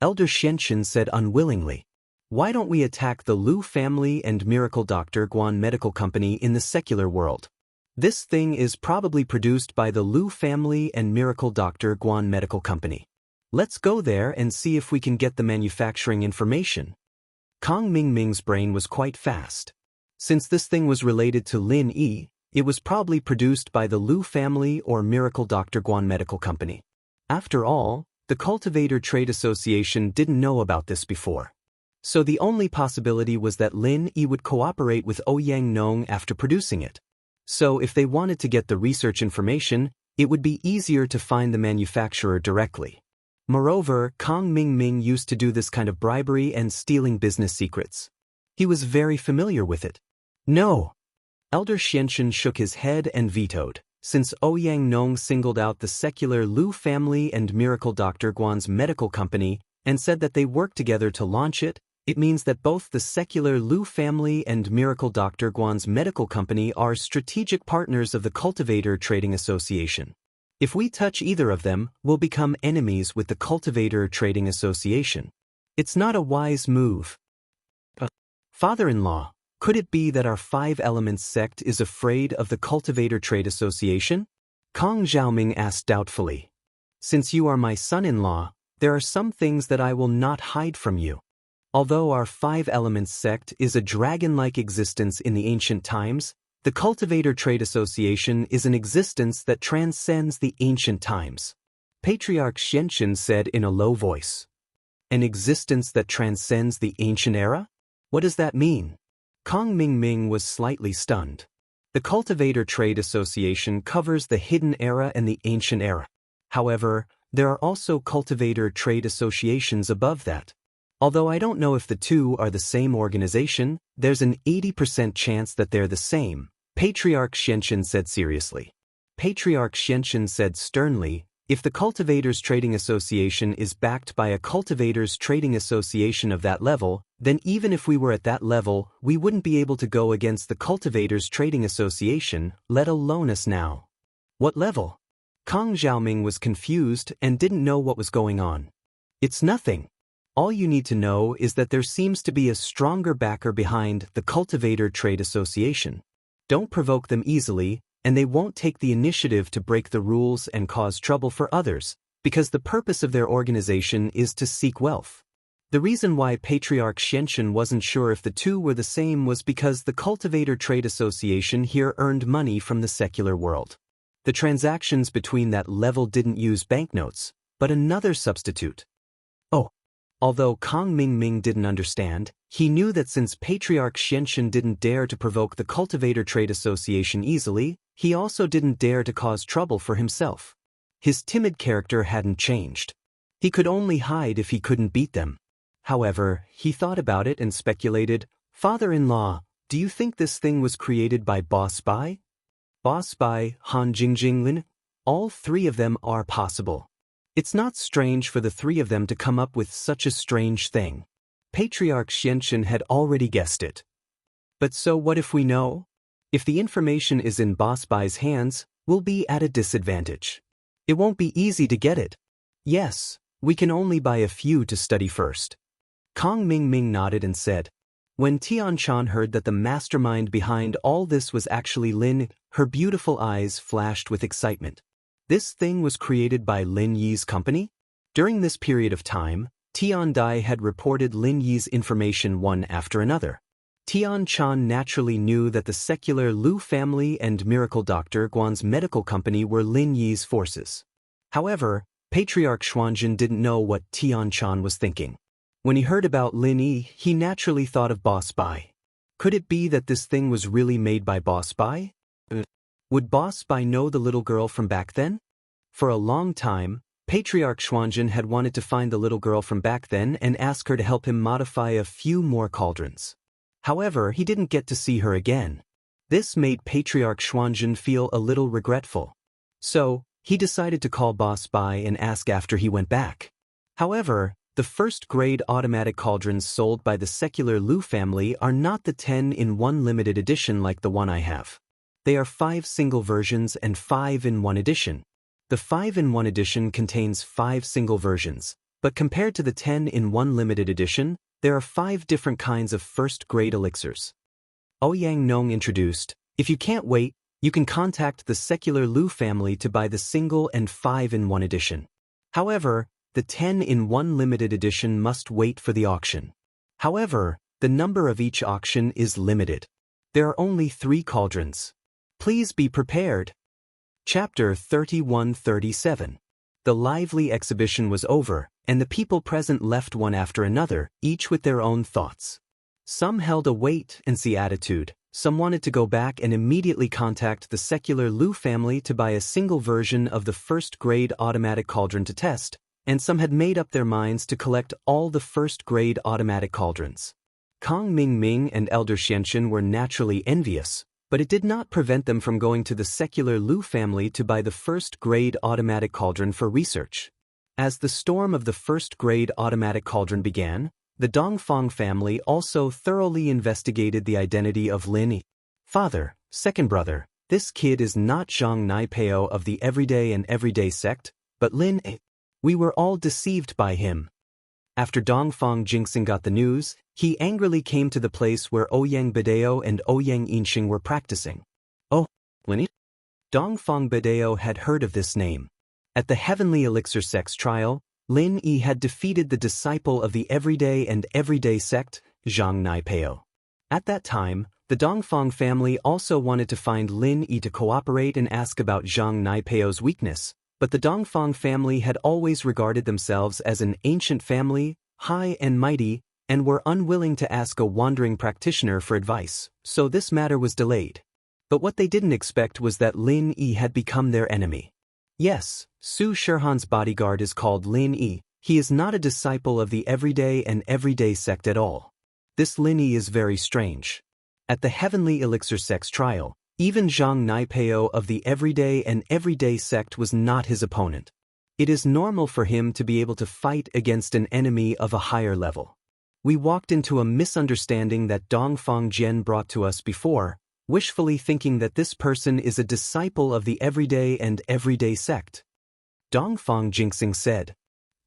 Elder Xianxia said unwillingly. Why don't we attack the Lu family and Miracle Dr. Guan Medical Company in the secular world? This thing is probably produced by the Lu family and Miracle Dr. Guan Medical Company. Let's go there and see if we can get the manufacturing information. Kong Ming Ming's brain was quite fast. Since this thing was related to Lin Yi, it was probably produced by the Lu family or Miracle Dr. Guan Medical Company. After all, the Cultivator Trade Association didn't know about this before. So the only possibility was that Lin Yi would cooperate with Ouyang Nong after producing it. So if they wanted to get the research information, it would be easier to find the manufacturer directly. Moreover, Kong Ming Ming used to do this kind of bribery and stealing business secrets. He was very familiar with it. No. Elder Xianxia shook his head and vetoed. Since Ouyang Nong singled out the secular Lu family and Miracle Dr. Guan's medical company and said that they worked together to launch it, it means that both the secular Lu family and Miracle Dr. Guan's medical company are strategic partners of the Cultivator Trading Association. If we touch either of them, we'll become enemies with the Cultivator Trading Association. It's not a wise move. Father-in-law, could it be that our Five Elements sect is afraid of the Cultivator Trade Association? Kong Xiaoming asked doubtfully. Since you are my son-in-law, there are some things that I will not hide from you. Although our Five Elements sect is a dragon-like existence in the ancient times, the Cultivator Trade Association is an existence that transcends the ancient times. Patriarch Xianxia said in a low voice. An existence that transcends the ancient era? What does that mean? Kong Mingming was slightly stunned. The Cultivator Trade Association covers the hidden era and the ancient era. However, there are also cultivator trade associations above that. Although I don't know if the two are the same organization, there's an 80% chance that they're the same, Patriarch Xianxia said seriously. Patriarch Xianxia said sternly, if the Cultivators Trading Association is backed by a Cultivators Trading Association of that level, then even if we were at that level, we wouldn't be able to go against the Cultivators Trading Association, let alone us now. What level? Kong Xiaoming was confused and didn't know what was going on. It's nothing. All you need to know is that there seems to be a stronger backer behind the Cultivator Trade Association. Don't provoke them easily, and they won't take the initiative to break the rules and cause trouble for others, because the purpose of their organization is to seek wealth. The reason why Patriarch Xianxia wasn't sure if the two were the same was because the Cultivator Trade Association here earned money from the secular world. The transactions between that level didn't use banknotes, but another substitute. Oh. Although Kong Mingming didn't understand, he knew that since Patriarch Xianxia didn't dare to provoke the Cultivator Trade Association easily, he also didn't dare to cause trouble for himself. His timid character hadn't changed. He could only hide if he couldn't beat them. However, he thought about it and speculated, Father-in-law, do you think this thing was created by Boss Spy? Boss Spy, Han Jingjinglin? All three of them are possible. It's not strange for the three of them to come up with such a strange thing. Patriarch Xianxia had already guessed it. But so what if we know? If the information is in Boss Spy's hands, we'll be at a disadvantage. It won't be easy to get it. Yes, we can only buy a few to study first. Kong Mingming nodded and said. When Tianchan heard that the mastermind behind all this was actually Lin, her beautiful eyes flashed with excitement. This thing was created by Lin Yi's company? During this period of time, Tian Dai had reported Lin Yi's information one after another. Tian Chan naturally knew that the secular Lu family and Miracle Dr. Guan's medical company were Lin Yi's forces. However, Patriarch Xuanjin didn't know what Tian Chan was thinking. When he heard about Lin Yi, he naturally thought of Boss Spy. Could it be that this thing was really made by Boss Spy? Would Boss Spy know the little girl from back then? For a long time, Patriarch Xuanjin had wanted to find the little girl from back then and ask her to help him modify a few more cauldrons. However, he didn't get to see her again. This made Patriarch Xuanjin feel a little regretful. So, he decided to call Boss Spy and ask after he went back. However, the first-grade automatic cauldrons sold by the secular Lu family are not the 10-in-1 limited edition like the one I have. They are 5 single versions and 5-in-1 edition. The 5-in-1 edition contains 5 single versions, but compared to the 10-in-1 limited edition, there are 5 different kinds of first-grade elixirs. Ouyang Nong introduced, if you can't wait, you can contact the secular Lu family to buy the single and 5-in-1 edition. However, the 10-in-1 limited edition must wait for the auction. However, the number of each auction is limited. There are only 3 cauldrons. Please be prepared. Chapter 31-37. The lively exhibition was over, and the people present left one after another, each with their own thoughts. Some held a wait-and-see attitude, some wanted to go back and immediately contact the secular Lu family to buy a single version of the first-grade automatic cauldron to test, and some had made up their minds to collect all the first-grade automatic cauldrons. Kong Mingming and Elder Xianxia were naturally envious, but it did not prevent them from going to the secular Lu family to buy the first-grade automatic cauldron for research. As the storm of the first-grade automatic cauldron began, the Dongfang family also thoroughly investigated the identity of Lin Yi. Father, second brother, this kid is not Zhang Naipeo of the Everyday and Everyday sect, but Lin Yi. We were all deceived by him. After Dongfang Jingxing got the news, He angrily came to the place where Ouyang Badeo and Ouyang Xianxia were practicing. Oh, Lin? Dongfang Badeo had heard of this name. At the Heavenly Elixir Sect's trial, Lin Yi had defeated the disciple of the Everyday and Everyday Sect, Zhang Naipeo. At that time, the Dongfang family also wanted to find Lin Yi to cooperate and ask about Zhang Naipeo's weakness, but the Dongfang family had always regarded themselves as an ancient family, high and mighty, and were unwilling to ask a wandering practitioner for advice, so this matter was delayed. But what they didn't expect was that Lin Yi had become their enemy. Yes, Su Shihan's bodyguard is called Lin Yi. He is not a disciple of the Everyday and Everyday Sect at all. This Lin Yi is very strange. At the Heavenly Elixir Sect's trial, even Zhang Naipeo of the Everyday and Everyday Sect was not his opponent. It is normal for him to be able to fight against an enemy of a higher level. We walked into a misunderstanding that Dongfang Jian brought to us before, wishfully thinking that this person is a disciple of the Everyday and Everyday Sect. Dongfang Jinxing said.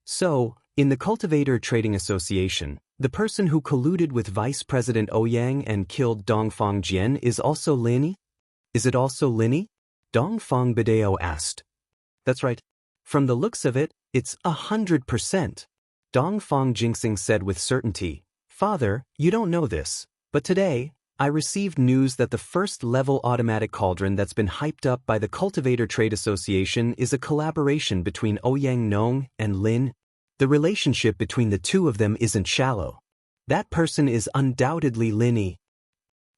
So, in the Cultivator Trading Association, the person who colluded with Vice President Ouyang and killed Dongfang Jian is also Lin Yi? Is it also Lin Yi? Dongfang Badeo asked. That's right. From the looks of it, it's 100%. Dongfang Jinxing said with certainty. Father, you don't know this, but today, I received news that the first-level automatic cauldron that's been hyped up by the Cultivator Trade Association is a collaboration between Ouyang Nong and Lin. The relationship between the two of them isn't shallow. That person is undoubtedly Lin Yi.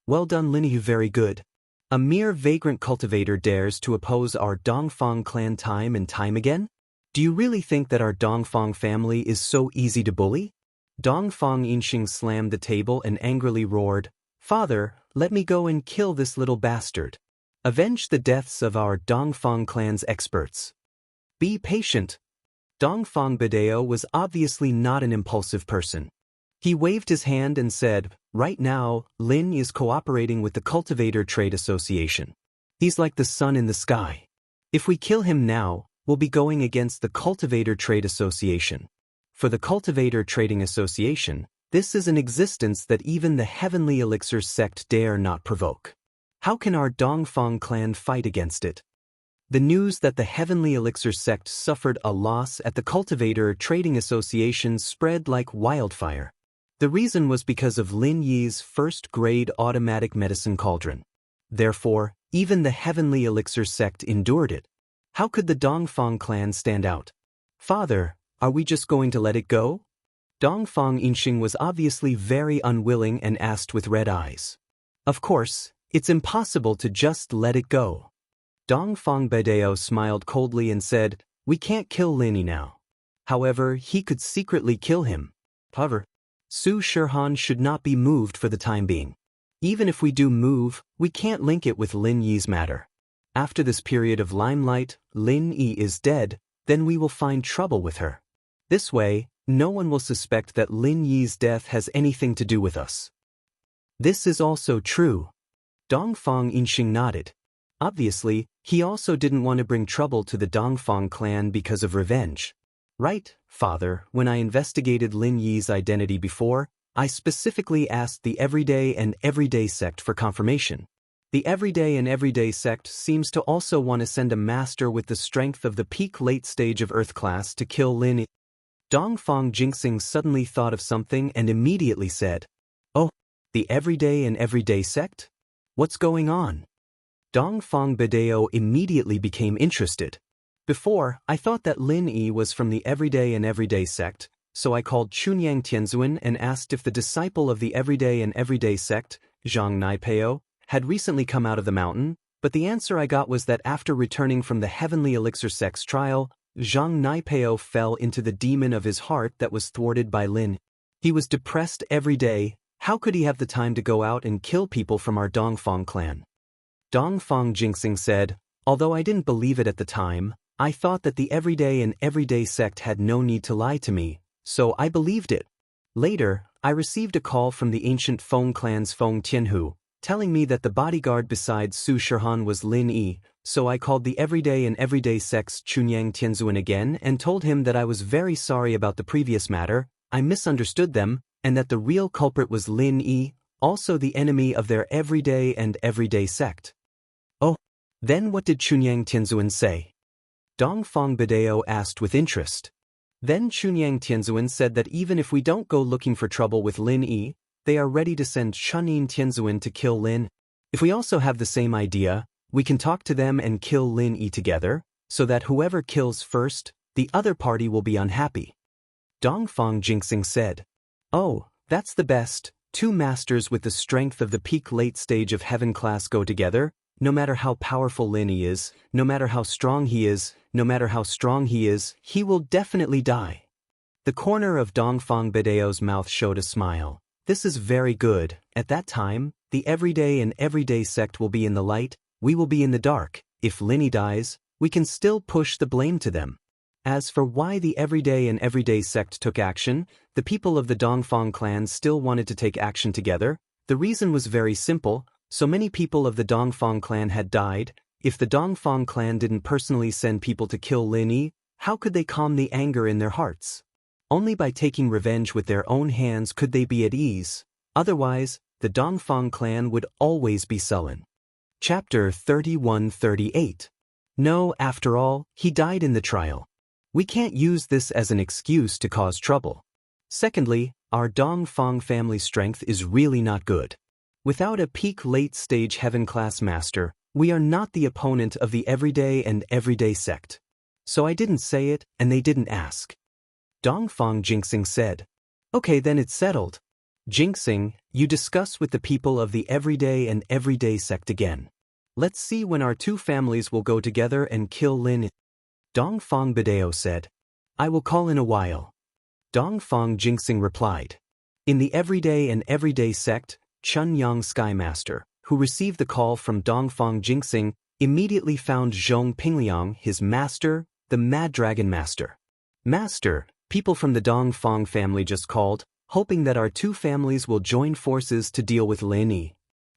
Well done, Lin Yi, very good. A mere vagrant cultivator dares to oppose our Dongfang clan time and time again? Do you really think that our Dongfang family is so easy to bully? Dongfang Xianxia slammed the table and angrily roared, Father, let me go and kill this little bastard. Avenge the deaths of our Dongfang clan's experts. Be patient. Dongfang Badeo was obviously not an impulsive person. He waved his hand and said, right now, Lin is cooperating with the Cultivator Trade Association. He's like the sun in the sky. If we kill him now, we'll be going against the Cultivator Trade Association. For the Cultivator Trading Association, this is an existence that even the Heavenly Elixir Sect dare not provoke. How can our Dongfang clan fight against it? The news that the Heavenly Elixir Sect suffered a loss at the Cultivator Trading Association spread like wildfire. The reason was because of Lin Yi's first-grade automatic medicine cauldron. Therefore, even the Heavenly Elixir Sect endured it. How could the Dongfang clan stand out? Father, are we just going to let it go? Dongfang Xianxia was obviously very unwilling and asked with red eyes. Of course, it's impossible to just let it go. Dongfang Badeo smiled coldly and said, we can't kill Lin Yi now. However, he could secretly kill him. However, Su Shihan should not be moved for the time being. Even if we do move, we can't link it with Lin Yi's matter. After this period of limelight, Lin Yi is dead, then we will find trouble with her. This way, no one will suspect that Lin Yi's death has anything to do with us. This is also true. Dongfang Xianxia nodded. Obviously, he also didn't want to bring trouble to the Dongfang clan because of revenge. Right, Father, when I investigated Lin Yi's identity before, I specifically asked the Everyday and Everyday Sect for confirmation. The Everyday and Everyday Sect seems to also want to send a master with the strength of the peak late stage of Earth class to kill Lin Yi. Dongfang Jinxing suddenly thought of something and immediately said, oh, the Everyday and Everyday Sect? What's going on? Dongfang Badeo immediately became interested. Before, I thought that Lin Yi was from the Everyday and Everyday Sect, so I called Chunyang Tianzuan and asked if the disciple of the Everyday and Everyday Sect, Zhang Naipeo, had recently come out of the mountain, but the answer I got was that after returning from the Heavenly Elixir Sect's trial, Zhang Naipeo fell into the demon of his heart that was thwarted by Lin. He was depressed every day. How could he have the time to go out and kill people from our Dongfang clan? Dongfang Jinxing said, although I didn't believe it at the time, I thought that the Everyday and Everyday Sect had no need to lie to me, so I believed it. Later, I received a call from the ancient Feng clan's Feng Tianhu, telling me that the bodyguard besides Su Shihan was Lin Yi, so I called the Everyday and Everyday Sect's Chunyang Tianzuan again and told him that I was very sorry about the previous matter. I misunderstood them, and that the real culprit was Lin Yi, also the enemy of their everyday sect. Oh, then what did Chunyang Tianzuan say? Dongfang Bidao asked with interest. Then Chunyang Tianzuan said that even if we don't go looking for trouble with Lin Yi, they are ready to send Chunin Tianzuan to kill Lin. If we also have the same idea, we can talk to them and kill Lin Yi together, so that whoever kills first, the other party will be unhappy. Dongfang Jinxing said. Oh, that's the best. Two masters with the strength of the peak late stage of heaven class go together. No matter how powerful Lin Yi is, no matter how strong he is, he will definitely die. The corner of Dongfang Bidao's mouth showed a smile. This is very good. At that time, the everyday sect will be in the light, we will be in the dark. If Lin Yi dies, we can still push the blame to them. As for why the everyday sect took action, the people of the Dongfang clan still wanted to take action together. The reason was very simple. So many people of the Dongfang clan had died. If the Dongfang clan didn't personally send people to kill Lin Yi, how could they calm the anger in their hearts? Only by taking revenge with their own hands could they be at ease. Otherwise, the Dongfang clan would always be sullen. Chapter 31-38. No, after all, he died in the trial. We can't use this as an excuse to cause trouble. Secondly, our Dongfang family strength is really not good. Without a peak late-stage heaven-class master, we are not the opponent of the everyday sect. So I didn't say it, and they didn't ask. Dongfang Jinxing said. Okay, then it's settled. Jinxing, you discuss with the people of the everyday sect again. Let's see when our two families will go together and kill Lin Yi. Dongfang Bidao said. I will call in a while. Dongfang Jinxing replied. In the everyday sect, Chunyang Sky Master, who received the call from Dongfang Jinxing, immediately found Zhong Pingliang, his master, the Mad Dragon Master. Master, people from the Dongfang family just called, hoping that our two families will join forces to deal with Lin Yi.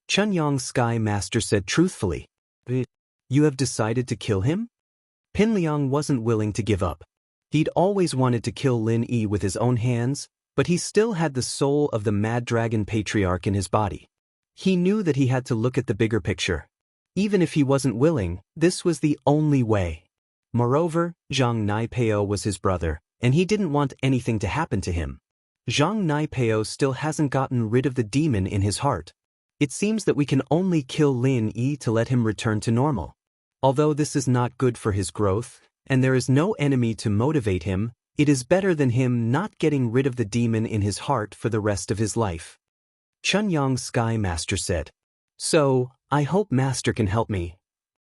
Chunyang Sky Master said truthfully. You have decided to kill him? Pinliang wasn't willing to give up. He'd always wanted to kill Lin Yi with his own hands, but he still had the soul of the Mad Dragon Patriarch in his body. He knew that he had to look at the bigger picture. Even if he wasn't willing, this was the only way. Moreover, Zhang Naipeo was his brother, and he didn't want anything to happen to him. Zhang Naipeo still hasn't gotten rid of the demon in his heart. It seems that we can only kill Lin Yi to let him return to normal. Although this is not good for his growth, and there is no enemy to motivate him, it is better than him not getting rid of the demon in his heart for the rest of his life. Chunyang Sky Master said. So, I hope Master can help me.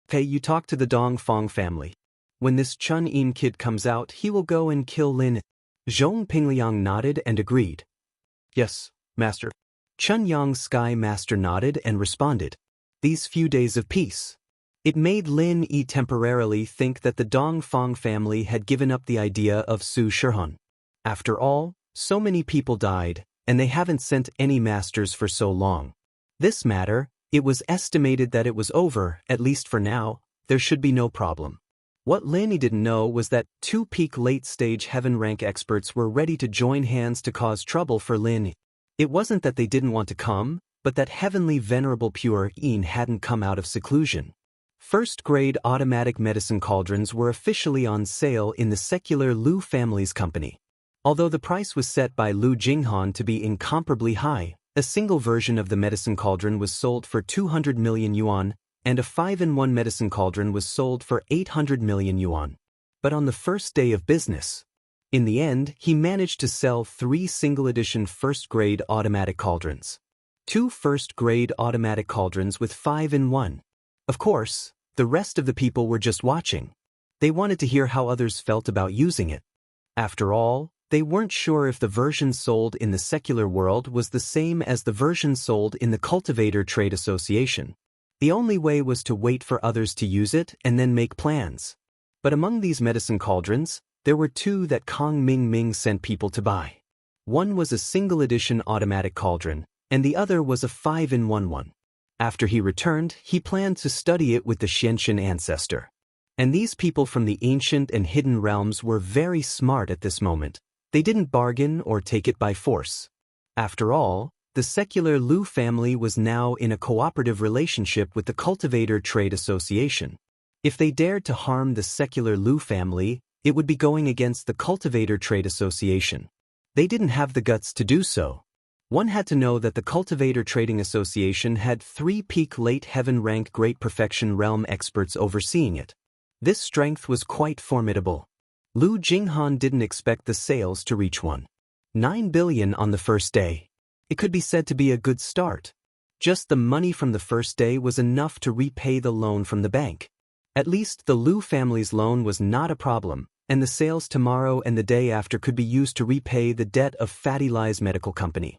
Okay, you talk to the Dongfang family. When this Chun Yin kid comes out, he will go and kill Lin. Zhong Pingliang nodded and agreed. Yes, Master. Chunyang Sky Master nodded and responded. These few days of peace. It made Lin Yi temporarily think that the Dongfang family had given up the idea of Su Shihun. After all, so many people died, and they haven't sent any masters for so long. This matter, it was estimated that it was over, at least for now, there should be no problem. What Lin Yi didn't know was that two peak late-stage heaven rank experts were ready to join hands to cause trouble for Lin Yi. It wasn't that they didn't want to come, but that heavenly venerable pure Yin hadn't come out of seclusion. First-grade automatic medicine cauldrons were officially on sale in the secular Lu family's company. Although the price was set by Lu Jinghan to be incomparably high, a single version of the medicine cauldron was sold for 200 million yuan, and a 5-in-1 medicine cauldron was sold for 800 million yuan. But on the first day of business, in the end, he managed to sell 3 single-edition first-grade automatic cauldrons. 2 first-grade automatic cauldrons with 5-in-1. Of course, the rest of the people were just watching. They wanted to hear how others felt about using it. After all, they weren't sure if the version sold in the secular world was the same as the version sold in the Cultivator Trade Association. The only way was to wait for others to use it and then make plans. But among these medicine cauldrons, there were 2 that Kong Ming sent people to buy. One was a single-edition automatic cauldron, and the other was a 5-in-1 one. After he returned, he planned to study it with the Xianxian ancestor. And these people from the ancient and hidden realms were very smart at this moment. They didn't bargain or take it by force. After all, the secular Lu family was now in a cooperative relationship with the Cultivator Trade Association. If they dared to harm the secular Lu family, it would be going against the Cultivator Trade Association. They didn't have the guts to do so. One had to know that the Cultivator Trading Association had 3 peak late heaven rank Great Perfection Realm experts overseeing it. This strength was quite formidable. Lu Jinghan didn't expect the sales to reach 1.9 billion on the first day. It could be said to be a good start. Just the money from the first day was enough to repay the loan from the bank. At least the Lu family's loan was not a problem, and the sales tomorrow and the day after could be used to repay the debt of Fatty Lie's medical company.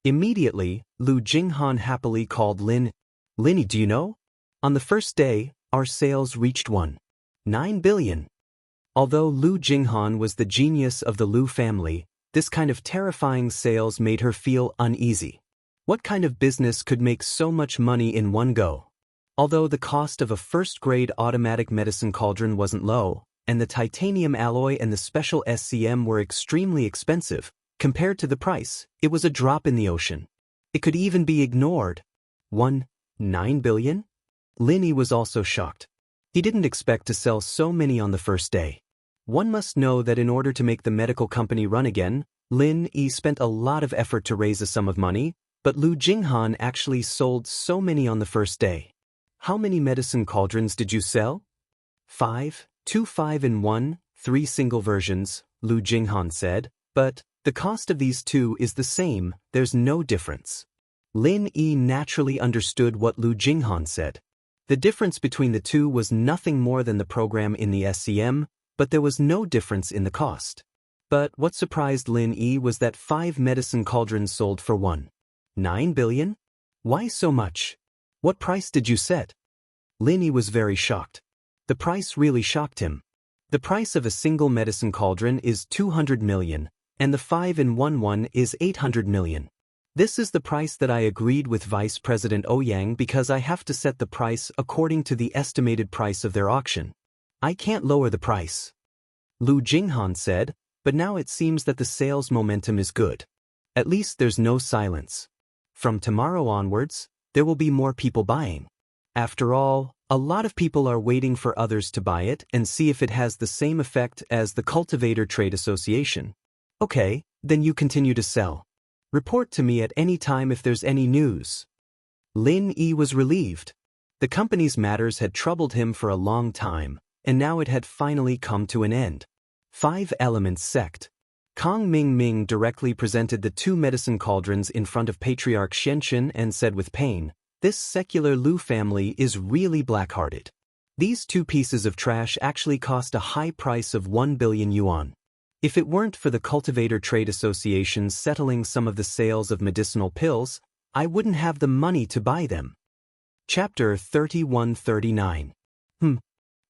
Immediately, Lu Jinghan happily called Lin. Linny, do you know? On the first day, our sales reached 1.9 billion. Although Lu Jinghan was the genius of the Lu family, this kind of terrifying sales made her feel uneasy. What kind of business could make so much money in one go? Although the cost of a first-grade automatic medicine cauldron wasn't low, and the titanium alloy and the special SCM were extremely expensive, compared to the price, it was a drop in the ocean. It could even be ignored. 1.9 billion? Linny was also shocked. He didn't expect to sell so many on the first day. One must know that in order to make the medical company run again, Lin Yi spent a lot of effort to raise a sum of money, but Lu Jinghan actually sold so many on the first day. How many medicine cauldrons did you sell? 5, 2 5-in-1, 3 single versions, Lu Jinghan said, but the cost of these 2 is the same, there's no difference. Lin Yi naturally understood what Lu Jinghan said. The difference between the 2 was nothing more than the program in the SCM, but there was no difference in the cost. But what surprised Lin Yi was that 5 medicine cauldrons sold for 1.9 billion? Why so much? What price did you set? Lin Yi was very shocked. The price really shocked him. The price of a single medicine cauldron is 200 million, and the 5-in-1 one is 800 million. This is the price that I agreed with Vice President Ouyang because I have to set the price according to the estimated price of their auction. I can't lower the price. Lu Jinghan said, but now it seems that the sales momentum is good. At least there's no silence. From tomorrow onwards, there will be more people buying. After all, a lot of people are waiting for others to buy it and see if it has the same effect as the Cultivator Trade Association. Okay, then you continue to sell. Report to me at any time if there's any news. Lin Yi was relieved. The company's matters had troubled him for a long time, and now it had finally come to an end. 5 Elements Sect. Kong Ming directly presented the 2 medicine cauldrons in front of Patriarch Xianxia and said with pain, "This secular Lu family is really black-hearted. These 2 pieces of trash actually cost a high price of 1 billion yuan. If it weren't for the Cultivator Trade Association settling some of the sales of medicinal pills, I wouldn't have the money to buy them." Chapter 3139.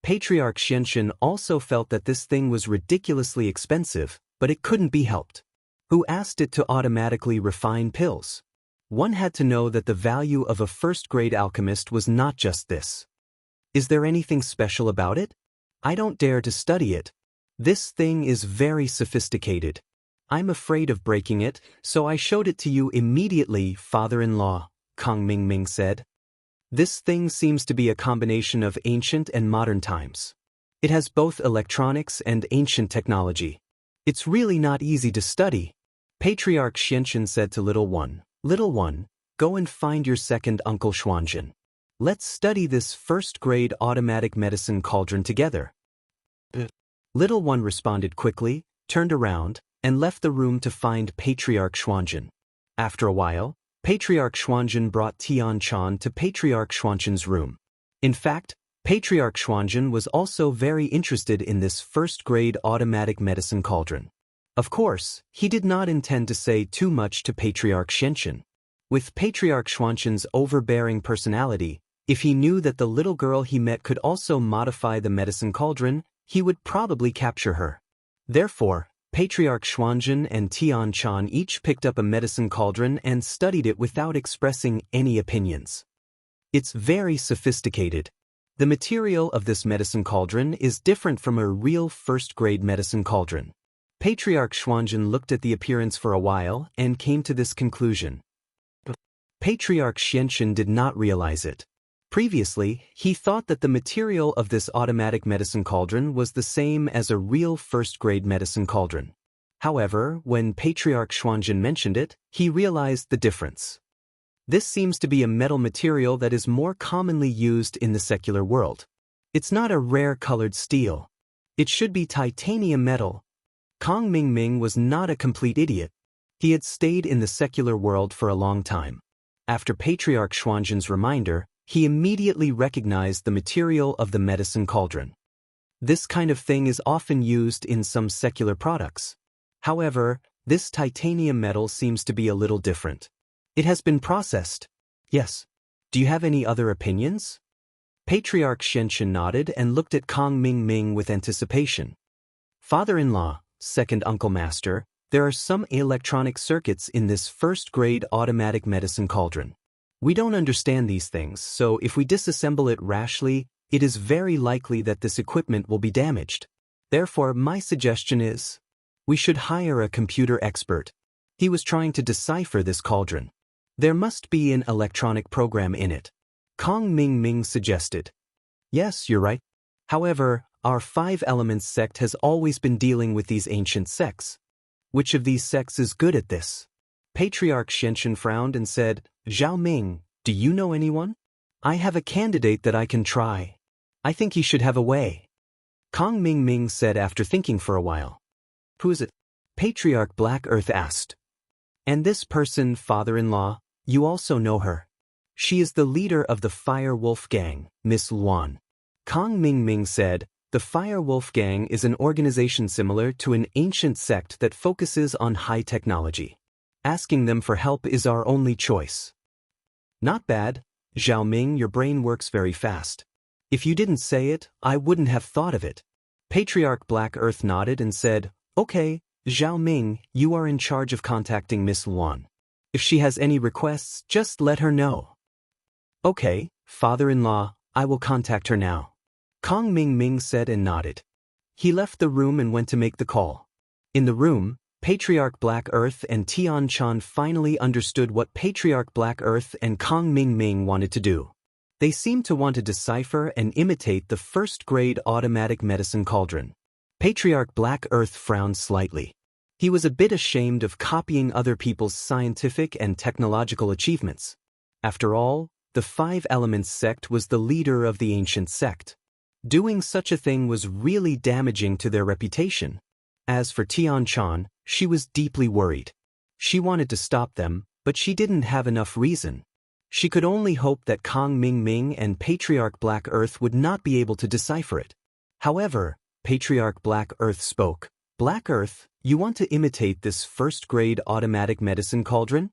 Patriarch Xianxia also felt that this thing was ridiculously expensive, but it couldn't be helped. Who asked it to automatically refine pills? One had to know that the value of a first-grade alchemist was not just this. Is there anything special about it? I don't dare to study it. This thing is very sophisticated. I'm afraid of breaking it, so I showed it to you immediately, father-in-law, Kong Ming said. This thing seems to be a combination of ancient and modern times. It has both electronics and ancient technology. It's really not easy to study. Patriarch Xianxia said to Little One, "Little One, go and find your second Uncle Xuanjin. Let's study this first-grade automatic medicine cauldron together." Little One responded quickly, turned around, and left the room to find Patriarch Xuanjin. After a while, Patriarch Xuanjin brought Tian-chan to Patriarch Xuanjin's room. In fact, Patriarch Xuanjin was also very interested in this first-grade automatic medicine cauldron. Of course, he did not intend to say too much to Patriarch Xianxia. With Patriarch Xuanjin's overbearing personality, if he knew that the little girl he met could also modify the medicine cauldron, he would probably capture her. Therefore, Patriarch Xuanjin and Tian-chan each picked up a medicine cauldron and studied it without expressing any opinions. It's very sophisticated. The material of this medicine cauldron is different from a real first-grade medicine cauldron. Patriarch Xuanzhen looked at the appearance for a while and came to this conclusion. Patriarch Xianxia did not realize it. Previously, he thought that the material of this automatic medicine cauldron was the same as a real first-grade medicine cauldron. However, when Patriarch Xuanzhen mentioned it, he realized the difference. This seems to be a metal material that is more commonly used in the secular world. It's not a rare colored steel. It should be titanium metal. Kong Mingming was not a complete idiot. He had stayed in the secular world for a long time. After Patriarch Xuanzhen's reminder, he immediately recognized the material of the medicine cauldron. This kind of thing is often used in some secular products. However, this titanium metal seems to be a little different. It has been processed. Yes. Do you have any other opinions? Patriarch Xianxia nodded and looked at Kong Mingming with anticipation. Father-in-law, second uncle master, there are some electronic circuits in this first-grade automatic medicine cauldron. We don't understand these things, so if we disassemble it rashly, it is very likely that this equipment will be damaged. Therefore, my suggestion is, we should hire a computer expert. He was trying to decipher this cauldron. There must be an electronic program in it. Kong Mingming suggested. Yes, you're right. However, our Five Elements sect has always been dealing with these ancient sects. Which of these sects is good at this? Patriarch Xianxia frowned and said, Zhao Ming, do you know anyone? I have a candidate that I can try. I think he should have a way. Kong Mingming said after thinking for a while. Who is it? Patriarch Black Earth asked. And this person, father-in-law, you also know her. She is the leader of the Fire Wolf Gang, Miss Luan. Kong Mingming said, the Fire Wolf Gang is an organization similar to an ancient sect that focuses on high technology. Asking them for help is our only choice. Not bad, Zhao Ming, your brain works very fast. If you didn't say it, I wouldn't have thought of it. Patriarch Black Earth nodded and said, okay, Zhao Ming, you are in charge of contacting Miss Luan. If she has any requests, just let her know. Okay, father-in-law, I will contact her now. Kong Mingming said and nodded. He left the room and went to make the call. In the room, Patriarch Black Earth and Tian Chan finally understood what Patriarch Black Earth and Kong Mingming wanted to do. They seemed to want to decipher and imitate the first-grade automatic medicine cauldron. Patriarch Black Earth frowned slightly. He was a bit ashamed of copying other people's scientific and technological achievements. After all, the Five Elements sect was the leader of the ancient sect. Doing such a thing was really damaging to their reputation. As for Tian Chan, she was deeply worried. She wanted to stop them, but she didn't have enough reason. She could only hope that Kong Mingming and Patriarch Black Earth would not be able to decipher it. However, Patriarch Black Earth spoke. Black Earth, you want to imitate this first-grade automatic medicine cauldron?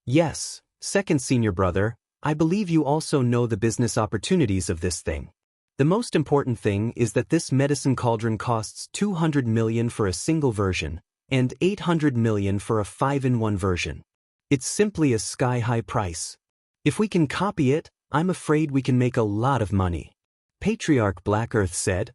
Yes, second senior brother, I believe you also know the business opportunities of this thing. The most important thing is that this medicine cauldron costs 200 million for a single version, and 800 million for a 5-in-1 version. It's simply a sky-high price. If we can copy it, I'm afraid we can make a lot of money. Patriarch Black Earth said.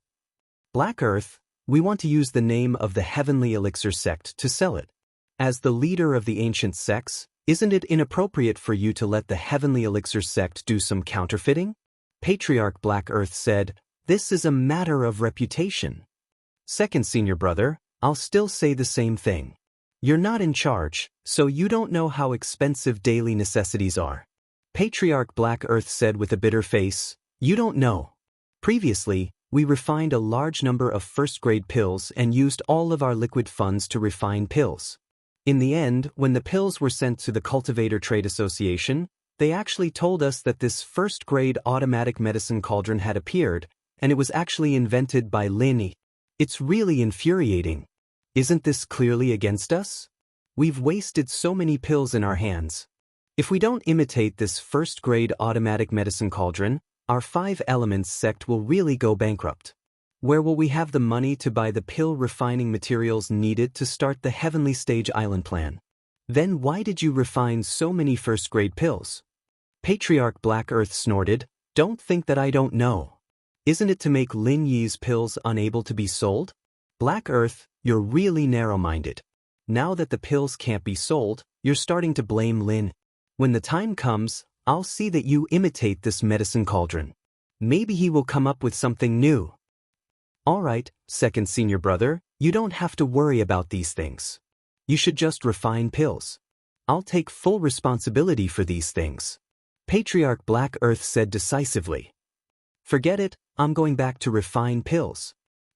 Black Earth, we want to use the name of the Heavenly Elixir sect to sell it. As the leader of the ancient sects, isn't it inappropriate for you to let the Heavenly Elixir sect do some counterfeiting? Patriarch Black Earth said, this is a matter of reputation. Second senior brother, I'll still say the same thing. You're not in charge, so you don't know how expensive daily necessities are. Patriarch Black Earth said with a bitter face, you don't know. Previously, we refined a large number of first-grade pills and used all of our liquid funds to refine pills. In the end, when the pills were sent to the Cultivator Trade Association, they actually told us that this first-grade automatic medicine cauldron had appeared, and it was actually invented by Lin. It's really infuriating. Isn't this clearly against us? We've wasted so many pills in our hands. If we don't imitate this first-grade automatic medicine cauldron, our Five Elements sect will really go bankrupt. Where will we have the money to buy the pill refining materials needed to start the Heavenly Stage Island plan? Then why did you refine so many first-grade pills? Patriarch Black Earth snorted, don't think that I don't know. Isn't it to make Lin Yi's pills unable to be sold? Black Earth, you're really narrow-minded. Now that the pills can't be sold, you're starting to blame Lin. When the time comes, I'll see that you imitate this medicine cauldron. Maybe he will come up with something new. Alright, second senior brother, you don't have to worry about these things. You should just refine pills. I'll take full responsibility for these things. Patriarch Black Earth said decisively. Forget it, I'm going back to refine pills.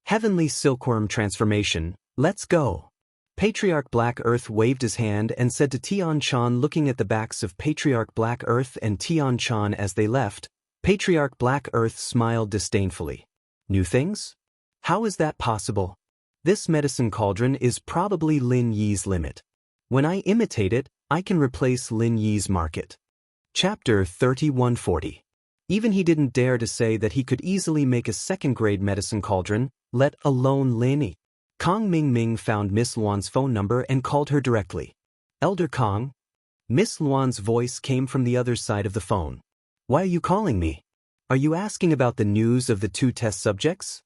Heavenly Silkworm Transformation, let's go. Patriarch Black Earth waved his hand and said to Tian-chan, looking at the backs of Patriarch Black Earth and Tian-chan as they left. Patriarch Black Earth smiled disdainfully. New things? How is that possible? This medicine cauldron is probably Lin Yi's limit. When I imitate it, I can replace Lin Yi's market. Chapter 3140. Even he didn't dare to say that he could easily make a second-grade medicine cauldron, let alone Lin Yi. Kong Ming found Miss Luan's phone number and called her directly. Elder Kong? Miss Luan's voice came from the other side of the phone. Why are you calling me? Are you asking about the news of the 2 test subjects?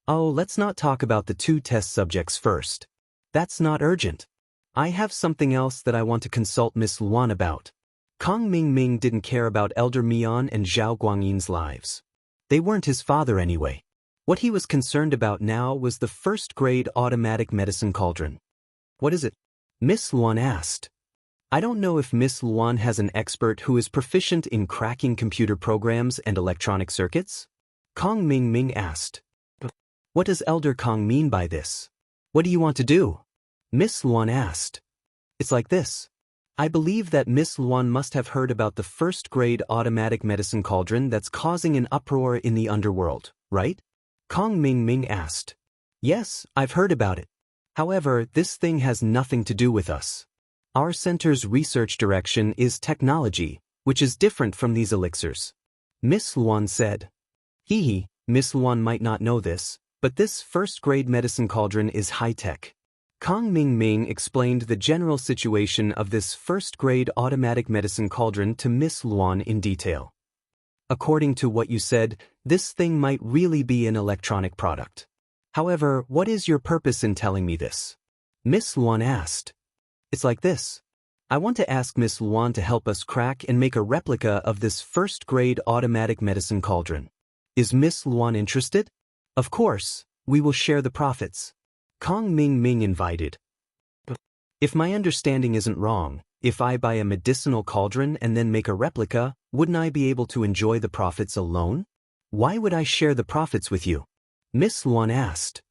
Oh, let's not talk about the 2 test subjects first. That's not urgent. I have something else that I want to consult Miss Luan about. Kong Ming didn't care about Elder Mian and Zhao Guangyin's lives. They weren't his father anyway. What he was concerned about now was the first-grade automatic medicine cauldron. What is it? Miss Luan asked. I don't know if Miss Luan has an expert who is proficient in cracking computer programs and electronic circuits? Kong Ming asked. What does Elder Kong mean by this? What do you want to do? Miss Luan asked. It's like this. I believe that Miss Luan must have heard about the first-grade automatic medicine cauldron that's causing an uproar in the underworld, right? Kong Ming asked. Yes, I've heard about it. However, this thing has nothing to do with us. Our center's research direction is technology, which is different from these elixirs. Miss Luan said. Miss Luan might not know this, but this first-grade medicine cauldron is high-tech. Kong Ming explained the general situation of this first-grade automatic medicine cauldron to Miss Luan in detail. According to what you said, this thing might really be an electronic product. However, what is your purpose in telling me this? Miss Luan asked. It's like this. I want to ask Miss Luan to help us crack and make a replica of this first-grade automatic medicine cauldron. Is Miss Luan interested? Of course, we will share the profits. Kong Ming invited. If my understanding isn't wrong, if I buy a medicinal cauldron and then make a replica, wouldn't I be able to enjoy the profits alone? Why would I share the profits with you? Miss Luan asked.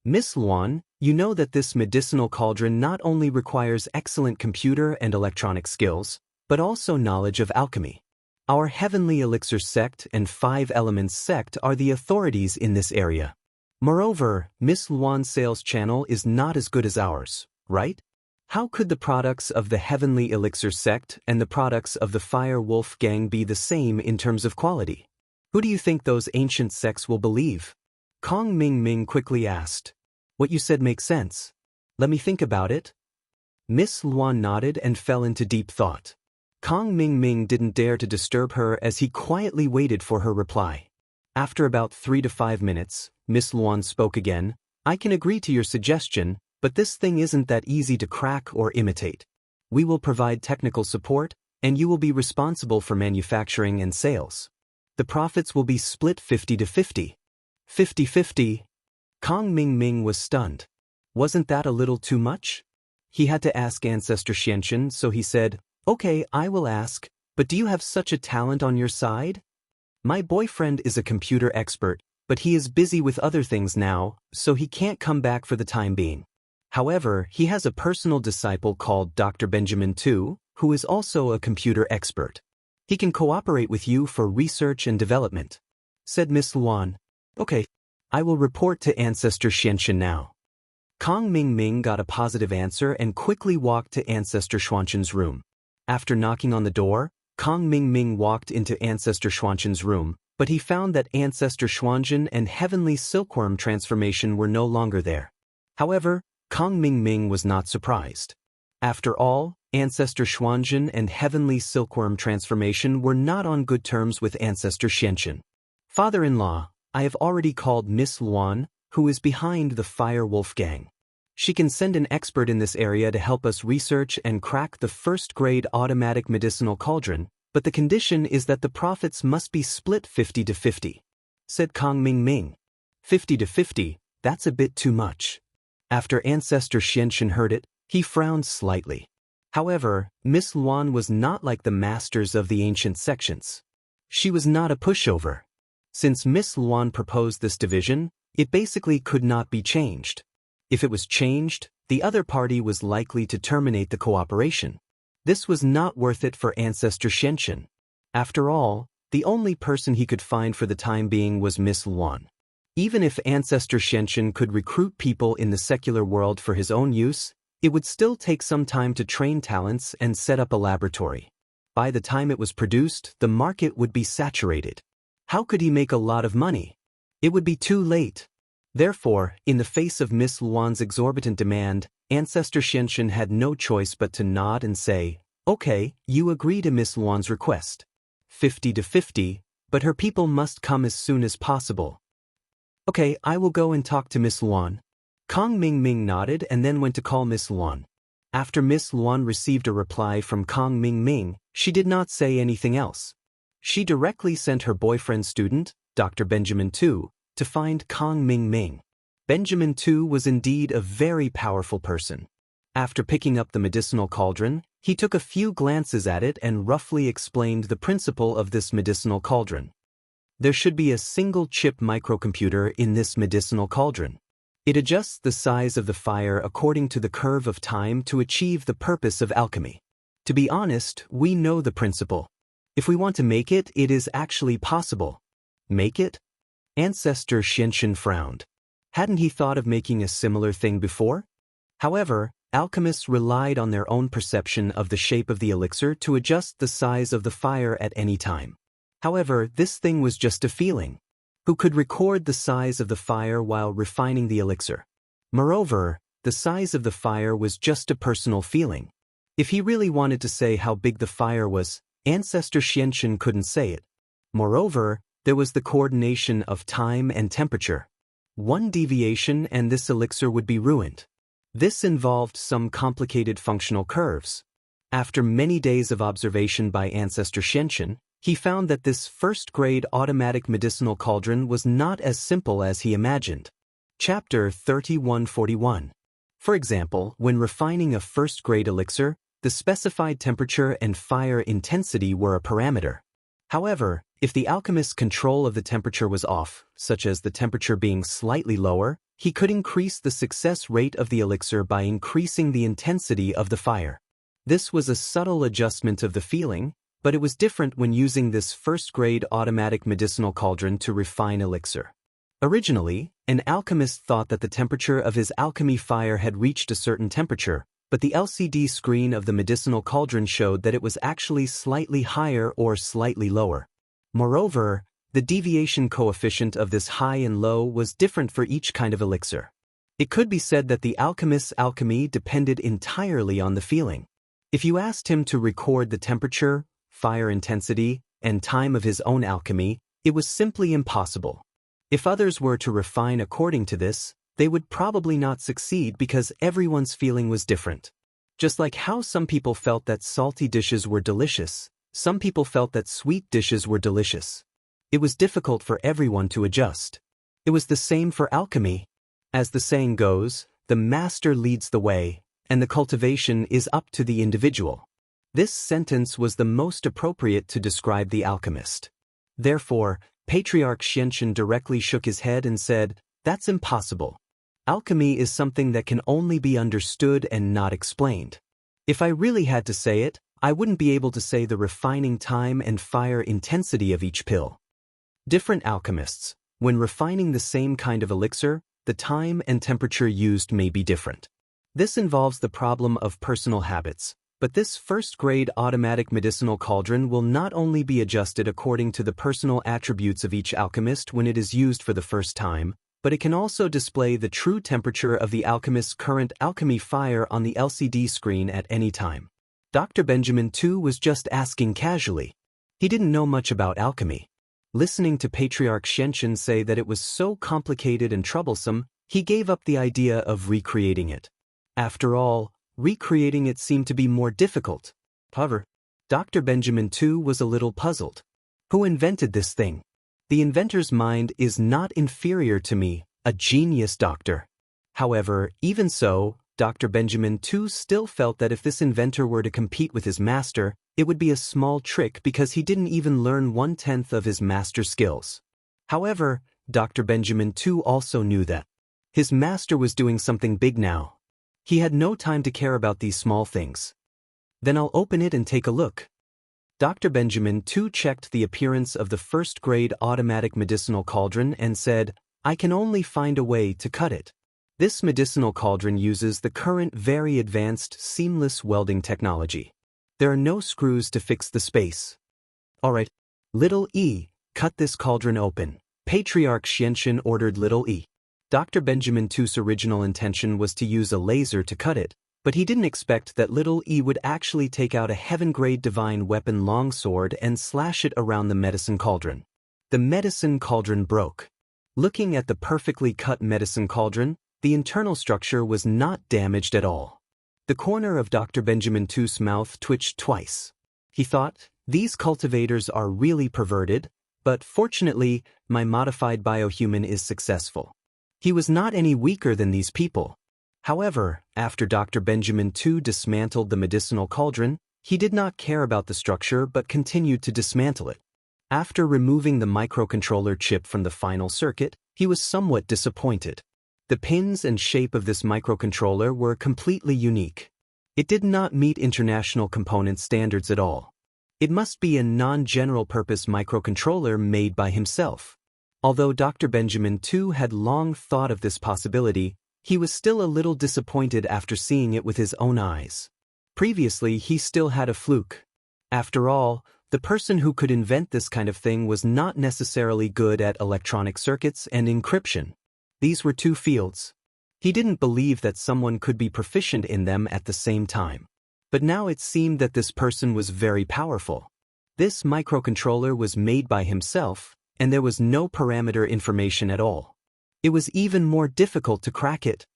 Miss Luan, you know that this medicinal cauldron not only requires excellent computer and electronic skills, but also knowledge of alchemy. Our Heavenly Elixir sect and 5 Elements sect are the authorities in this area. Moreover, Miss Luan's sales channel is not as good as ours, right? How could the products of the Heavenly Elixir sect and the products of the Fire Wolf gang be the same in terms of quality? Who do you think those ancient sects will believe? Kong Ming quickly asked. What you said makes sense. Let me think about it. Miss Luan nodded and fell into deep thought. Kong Ming didn't dare to disturb her as he quietly waited for her reply. After about 3 to 5 minutes, Miss Luan spoke again. I can agree to your suggestion, but this thing isn't that easy to crack or imitate. We will provide technical support, and you will be responsible for manufacturing and sales. The profits will be split 50 to 50. 50-50. Kong Ming was stunned. Wasn't that a little too much? He had to ask Ancestor Xianxia, so he said, Okay, I will ask, but do you have such a talent on your side? My boyfriend is a computer expert, but he is busy with other things now, so he can't come back for the time being. However, he has a personal disciple called Dr. Benjamin too, who is also a computer expert. He can cooperate with you for research and development, said Miss Luan. Okay, I will report to Ancestor Xianxia now. Kong Ming got a positive answer and quickly walked to Ancestor Xuanqian's room. After knocking on the door, Kong Ming walked into Ancestor Xuanqian's room, but he found that Ancestor Xuanqian and Heavenly Silkworm Transformation were no longer there. However, Kong Ming was not surprised. After all, Ancestor Xuanqian and Heavenly Silkworm Transformation were not on good terms with Ancestor Xianxia. Father-in-law, I have already called Miss Luan, who is behind the Fire Wolf Gang. She can send an expert in this area to help us research and crack the first-grade automatic medicinal cauldron, but the condition is that the profits must be split 50 to 50, said Kang Ming. 50 to 50, that's a bit too much. After Ancestor Xianxia heard it, he frowned slightly. However, Miss Luan was not like the masters of the ancient sections. She was not a pushover. Since Miss Luan proposed this division, it basically could not be changed. If it was changed, the other party was likely to terminate the cooperation. This was not worth it for Ancestor Xianxia. After all, the only person he could find for the time being was Miss Luan. Even if Ancestor Xianxia could recruit people in the secular world for his own use, it would still take some time to train talents and set up a laboratory. By the time it was produced, the market would be saturated. How could he make a lot of money? It would be too late. Therefore, in the face of Miss Luan's exorbitant demand, Ancestor Xianxia had no choice but to nod and say, "Okay, you agree to Miss Luan's request. 50 to 50, but her people must come as soon as possible." "Okay, I will go and talk to Miss Luan." Kang Ming nodded and then went to call Miss Luan. After Miss Luan received a reply from Kang Ming, she did not say anything else. She directly sent her boyfriend student, Dr. Benjamin Tu, to find Kang Ming. Benjamin Tu was indeed a very powerful person. After picking up the medicinal cauldron, he took a few glances at it and roughly explained the principle of this medicinal cauldron. There should be a single-chip microcomputer in this medicinal cauldron. It adjusts the size of the fire according to the curve of time to achieve the purpose of alchemy. To be honest, we know the principle. If we want to make it, it is actually possible. Make it? Ancestor Xianxia frowned. Hadn't he thought of making a similar thing before? However, alchemists relied on their own perception of the shape of the elixir to adjust the size of the fire at any time. However, this thing was just a feeling. Who could record the size of the fire while refining the elixir? Moreover, the size of the fire was just a personal feeling. If he really wanted to say how big the fire was, Ancestor Xianxia couldn't say it. Moreover, there was the coordination of time and temperature. One deviation and this elixir would be ruined. This involved some complicated functional curves. After many days of observation by Ancestor Xianxia, he found that this first-grade automatic medicinal cauldron was not as simple as he imagined. Chapter 3141. For example, when refining a first-grade elixir, the specified temperature and fire intensity were a parameter. However, if the alchemist's control of the temperature was off, such as the temperature being slightly lower, he could increase the success rate of the elixir by increasing the intensity of the fire. This was a subtle adjustment of the feeling, but it was different when using this first-grade automatic medicinal cauldron to refine elixir. Originally, an alchemist thought that the temperature of his alchemy fire had reached a certain temperature, but the LCD screen of the medicinal cauldron showed that it was actually slightly higher or slightly lower. Moreover, the deviation coefficient of this high and low was different for each kind of elixir. It could be said that the alchemist's alchemy depended entirely on the feeling. If you asked him to record the temperature, fire intensity, and time of his own alchemy, it was simply impossible. If others were to refine according to this, they would probably not succeed because everyone's feeling was different. Just like how some people felt that salty dishes were delicious, some people felt that sweet dishes were delicious. It was difficult for everyone to adjust. It was the same for alchemy. As the saying goes, the master leads the way, and the cultivation is up to the individual. This sentence was the most appropriate to describe the alchemist. Therefore, Patriarch Xianxia directly shook his head and said, "That's impossible. Alchemy is something that can only be understood and not explained. If I really had to say it, I wouldn't be able to say the refining time and fire intensity of each pill." Different alchemists, when refining the same kind of elixir, the time and temperature used may be different. This involves the problem of personal habits, but this first-grade automatic medicinal cauldron will not only be adjusted according to the personal attributes of each alchemist when it is used for the first time, but it can also display the true temperature of the alchemist's current alchemy fire on the LCD screen at any time. Dr. Benjamin Tu was just asking casually. He didn't know much about alchemy. Listening to Patriarch Xianxia say that it was so complicated and troublesome, he gave up the idea of recreating it. After all, recreating it seemed to be more difficult. However, Dr. Benjamin too was a little puzzled. Who invented this thing? The inventor's mind is not inferior to me, a genius doctor. However, even so, Dr. Benjamin too still felt that if this inventor were to compete with his master, it would be a small trick because he didn't even learn 1/10 of his master's skills. However, Dr. Benjamin too also knew that his master was doing something big now. He had no time to care about these small things. Then I'll open it and take a look. Dr. Benjamin too checked the appearance of the first-grade automatic medicinal cauldron and said, I can only find a way to cut it. This medicinal cauldron uses the current very advanced seamless welding technology. There are no screws to fix the space. Alright, little E, cut this cauldron open. Patriarch Xianxia ordered little E. Dr. Benjamin too's original intention was to use a laser to cut it, but he didn't expect that little E would actually take out a heaven-grade divine weapon longsword and slash it around the medicine cauldron. The medicine cauldron broke. Looking at the perfectly cut medicine cauldron, the internal structure was not damaged at all. The corner of Dr. Benjamin too's mouth twitched twice. He thought, these cultivators are really perverted, but fortunately, my modified biohuman is successful. He was not any weaker than these people. However, after Dr. Benjamin too dismantled the medicinal cauldron, he did not care about the structure but continued to dismantle it. After removing the microcontroller chip from the final circuit, he was somewhat disappointed. The pins and shape of this microcontroller were completely unique. It did not meet international component standards at all. It must be a non-general purpose microcontroller made by himself. Although Dr. Benjamin too had long thought of this possibility, he was still a little disappointed after seeing it with his own eyes. Previously, he still had a fluke. After all, the person who could invent this kind of thing was not necessarily good at electronic circuits and encryption. These were two fields. He didn't believe that someone could be proficient in them at the same time. But now it seemed that this person was very powerful. This microcontroller was made by himself, and there was no parameter information at all. It was even more difficult to crack it.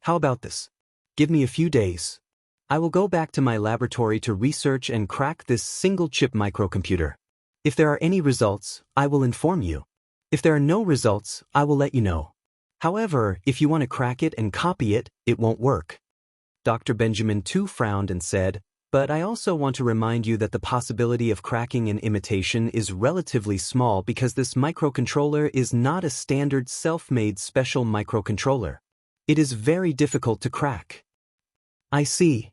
How about this? Give me a few days. I will go back to my laboratory to research and crack this single-chip microcomputer. If there are any results, I will inform you. If there are no results, I will let you know. However, if you want to crack it and copy it, it won't work. Dr. Benjamin too frowned and said, but I also want to remind you that the possibility of cracking an imitation is relatively small because this microcontroller is not a standard self-made special microcontroller. It is very difficult to crack. I see.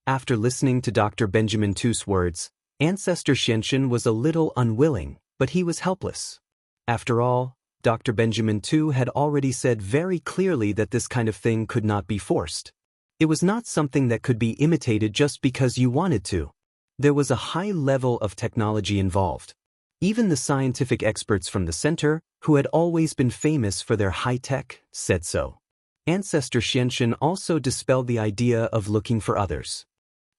After listening to Dr. Benjamin too's words, Ancestor Xianxia was a little unwilling, but he was helpless. After all, Dr. Benjamin too had already said very clearly that this kind of thing could not be forced. It was not something that could be imitated just because you wanted to. There was a high level of technology involved. Even the scientific experts from the center, who had always been famous for their high-tech, said so. Ancestor Xianxia also dispelled the idea of looking for others.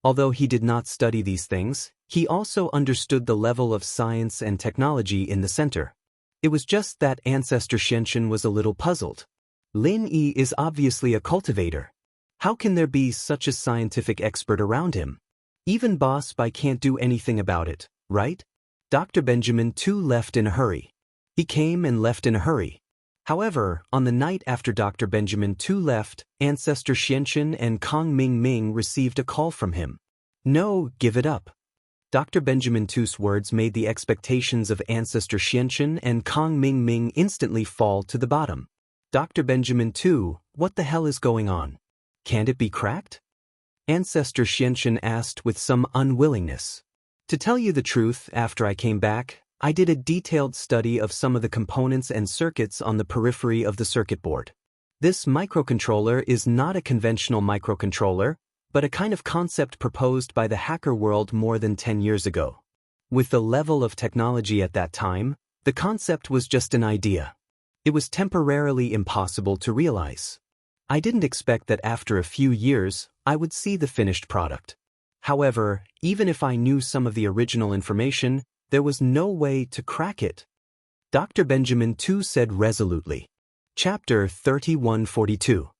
Although he did not study these things, he also understood the level of science and technology in the center. It was just that Ancestor Xianxia was a little puzzled. Lin Yi is obviously a cultivator. How can there be such a scientific expert around him? Even Boss Bai can't do anything about it, right? Dr. Benjamin too left in a hurry. He came and left in a hurry. However, on the night after Dr. Benjamin too left, Ancestor Xianxia and Kong Ming received a call from him. No, give it up. Dr. Benjamin too's words made the expectations of Ancestor Xianxia and Kong Ming instantly fall to the bottom. Dr. Benjamin too, what the hell is going on? Can't it be cracked? Ancestor Xianxia asked with some unwillingness. To tell you the truth, after I came back, I did a detailed study of some of the components and circuits on the periphery of the circuit board. This microcontroller is not a conventional microcontroller, but a kind of concept proposed by the hacker world more than 10 years ago. With the level of technology at that time, the concept was just an idea. It was temporarily impossible to realize. I didn't expect that after a few years, I would see the finished product. However, even if I knew some of the original information, there was no way to crack it. Dr. Benjamin Tu said resolutely. Chapter 3142.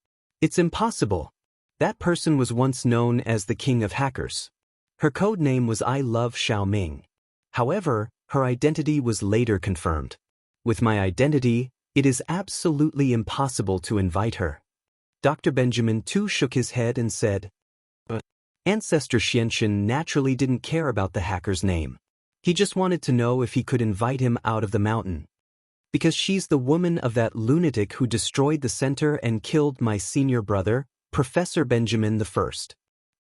It's impossible. That person was once known as the King of Hackers. Her code name was I Love Xiaoming. However, her identity was later confirmed. With my identity, it is absolutely impossible to invite her. Dr. Benjamin Tu shook his head and said, but Ancestor Xianxia naturally didn't care about the hacker's name. He just wanted to know if he could invite him out of the mountain. Because she's the woman of that lunatic who destroyed the center and killed my senior brother, Professor Benjamin I.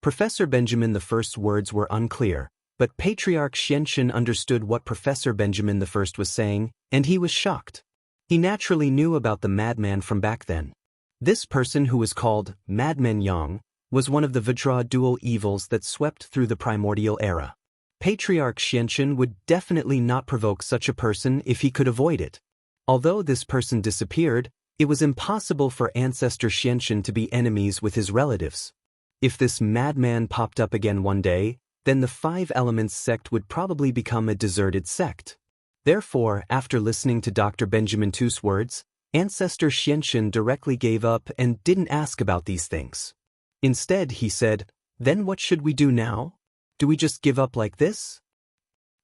Professor Benjamin I's words were unclear, but Patriarch Xianxia understood what Professor Benjamin I was saying, and he was shocked. He naturally knew about the madman from back then. This person, who was called Madman Yang, was one of the Vajra dual evils that swept through the primordial era. Patriarch Xianxia would definitely not provoke such a person if he could avoid it. Although this person disappeared, it was impossible for Ancestor Xianxia to be enemies with his relatives. If this madman popped up again one day, then the Five Elements sect would probably become a deserted sect. Therefore, after listening to Dr. Benjamin Tu's words, Ancestor Xianxia directly gave up and didn't ask about these things. Instead, he said, "Then what should we do now? Do we just give up like this?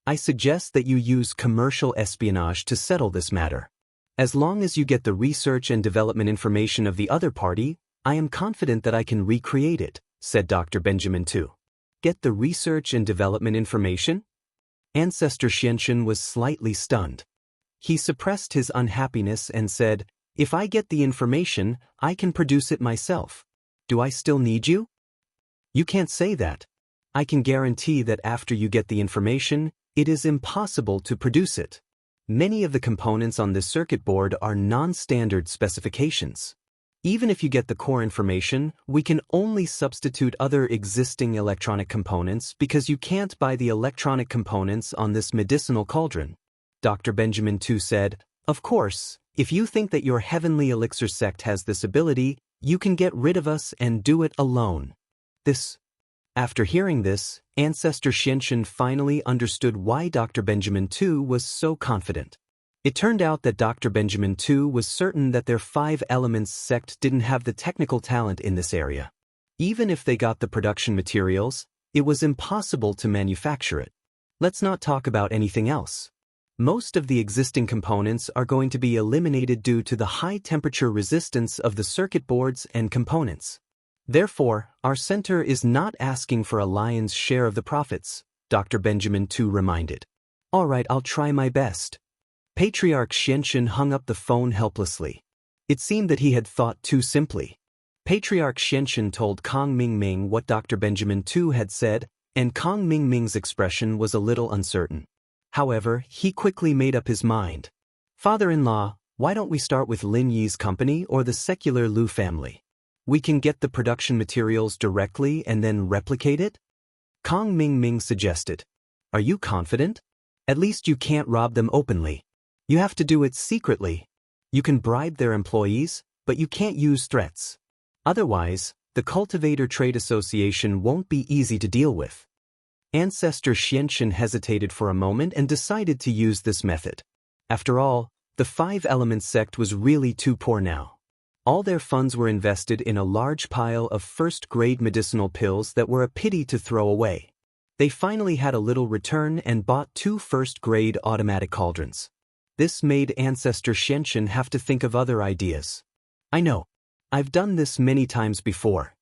I suggest that you use commercial espionage to settle this matter. As long as you get the research and development information of the other party, I am confident that I can recreate it," said Dr. Benjamin Tu. Get the research and development information? Ancestor Xianxia was slightly stunned. He suppressed his unhappiness and said, "If I get the information, I can produce it myself. Do I still need you?" "You can't say that. I can guarantee that after you get the information, it is impossible to produce it. Many of the components on this circuit board are non-standard specifications. Even if you get the core information, we can only substitute other existing electronic components because you can't buy the electronic components on this medicinal cauldron." Dr. Benjamin Tu said, "Of course, if you think that your heavenly elixir sect has this ability, you can get rid of us and do it alone." After hearing this, Ancestor Xianxia finally understood why Dr. Benjamin Tu was so confident. It turned out that Dr. Benjamin Tu was certain that their Five Elements sect didn't have the technical talent in this area. Even if they got the production materials, it was impossible to manufacture it. Let's not talk about anything else. Most of the existing components are going to be eliminated due to the high temperature resistance of the circuit boards and components. Therefore, our center is not asking for a lion's share of the profits, Dr. Benjamin Tu reminded. "All right, I'll try my best." Patriarch Xianxia hung up the phone helplessly. It seemed that he had thought too simply. Patriarch Xianxia told Kong Mingming what Dr. Benjamin Tu had said, and Kong Mingming's expression was a little uncertain. However, he quickly made up his mind. "Father-in-law, why don't we start with Lin Yi's company or the secular Lu family? We can get the production materials directly and then replicate it?" Kong Mingming suggested. "Are you confident? At least you can't rob them openly. You have to do it secretly. You can bribe their employees, but you can't use threats. Otherwise, the Cultivator Trade Association won't be easy to deal with." Ancestor Xianxia hesitated for a moment and decided to use this method. After all, the Five Elements sect was really too poor now. All their funds were invested in a large pile of first-grade medicinal pills that were a pity to throw away. They finally had a little return and bought 2 first-grade automatic cauldrons. This made Ancestor Xianxia have to think of other ideas. "I know. I've done this many times before."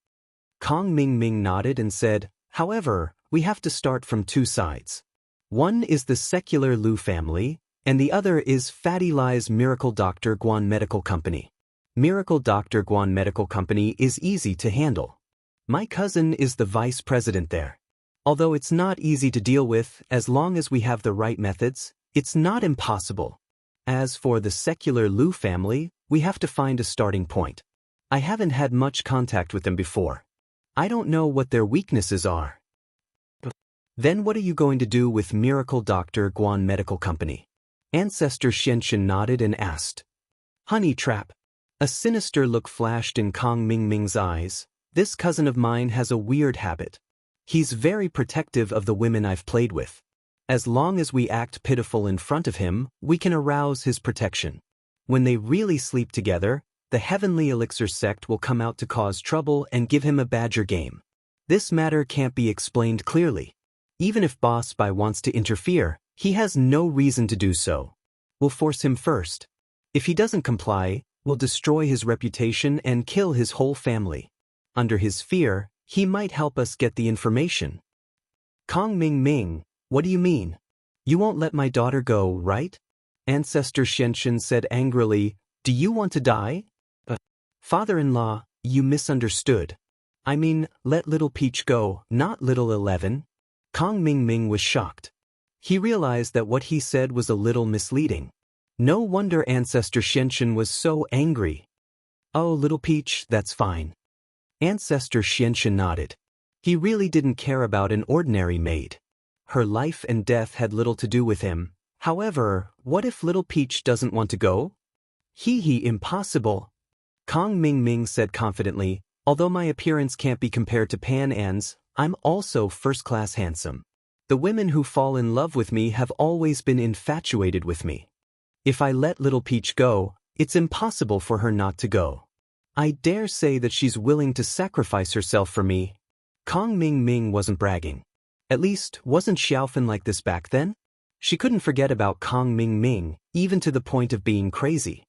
Kong Mingming nodded and said, "However, we have to start from 2 sides. One is the secular Lu family, and the other is Fatty Lai's Miracle Dr. Guan Medical Company. Miracle Dr. Guan Medical Company is easy to handle. My cousin is the vice president there. Although it's not easy to deal with, as long as we have the right methods, it's not impossible. As for the secular Lu family, we have to find a starting point. I haven't had much contact with them before. I don't know what their weaknesses are." "Then what are you going to do with Miracle Dr. Guan Medical Company?" Ancestor Xianxia nodded and asked. "Honey trap." A sinister look flashed in Kong Mingming's eyes. "This cousin of mine has a weird habit. He's very protective of the women I've played with. As long as we act pitiful in front of him, we can arouse his protection. When they really sleep together, the heavenly elixir sect will come out to cause trouble and give him a badger game. This matter can't be explained clearly. Even if Boss Bai wants to interfere, he has no reason to do so. We'll force him first. If he doesn't comply, we'll destroy his reputation and kill his whole family. Under his fear, he might help us get the information. Kong Ming Ming, what do you mean? You won't let my daughter go, right? Ancestor Xianxia said angrily, do you want to die? Father-in-law, you misunderstood. I mean, let Little Peach go, not Little 11. Kong Ming Ming was shocked. He realized that what he said was a little misleading. No wonder Ancestor Xianxia was so angry. Oh, Little Peach, that's fine. Ancestor Xianxia nodded. He really didn't care about an ordinary maid. Her life and death had little to do with him. However, what if Little Peach doesn't want to go? Impossible. Kong Ming Ming said confidently, although my appearance can't be compared to Pan An's, I'm also first-class handsome. The women who fall in love with me have always been infatuated with me. If I let Little Peach go, it's impossible for her not to go. I dare say that she's willing to sacrifice herself for me. Kong Ming Ming wasn't bragging. At least, wasn't Xiaofan like this back then? She couldn't forget about Kong Ming Ming, even to the point of being crazy.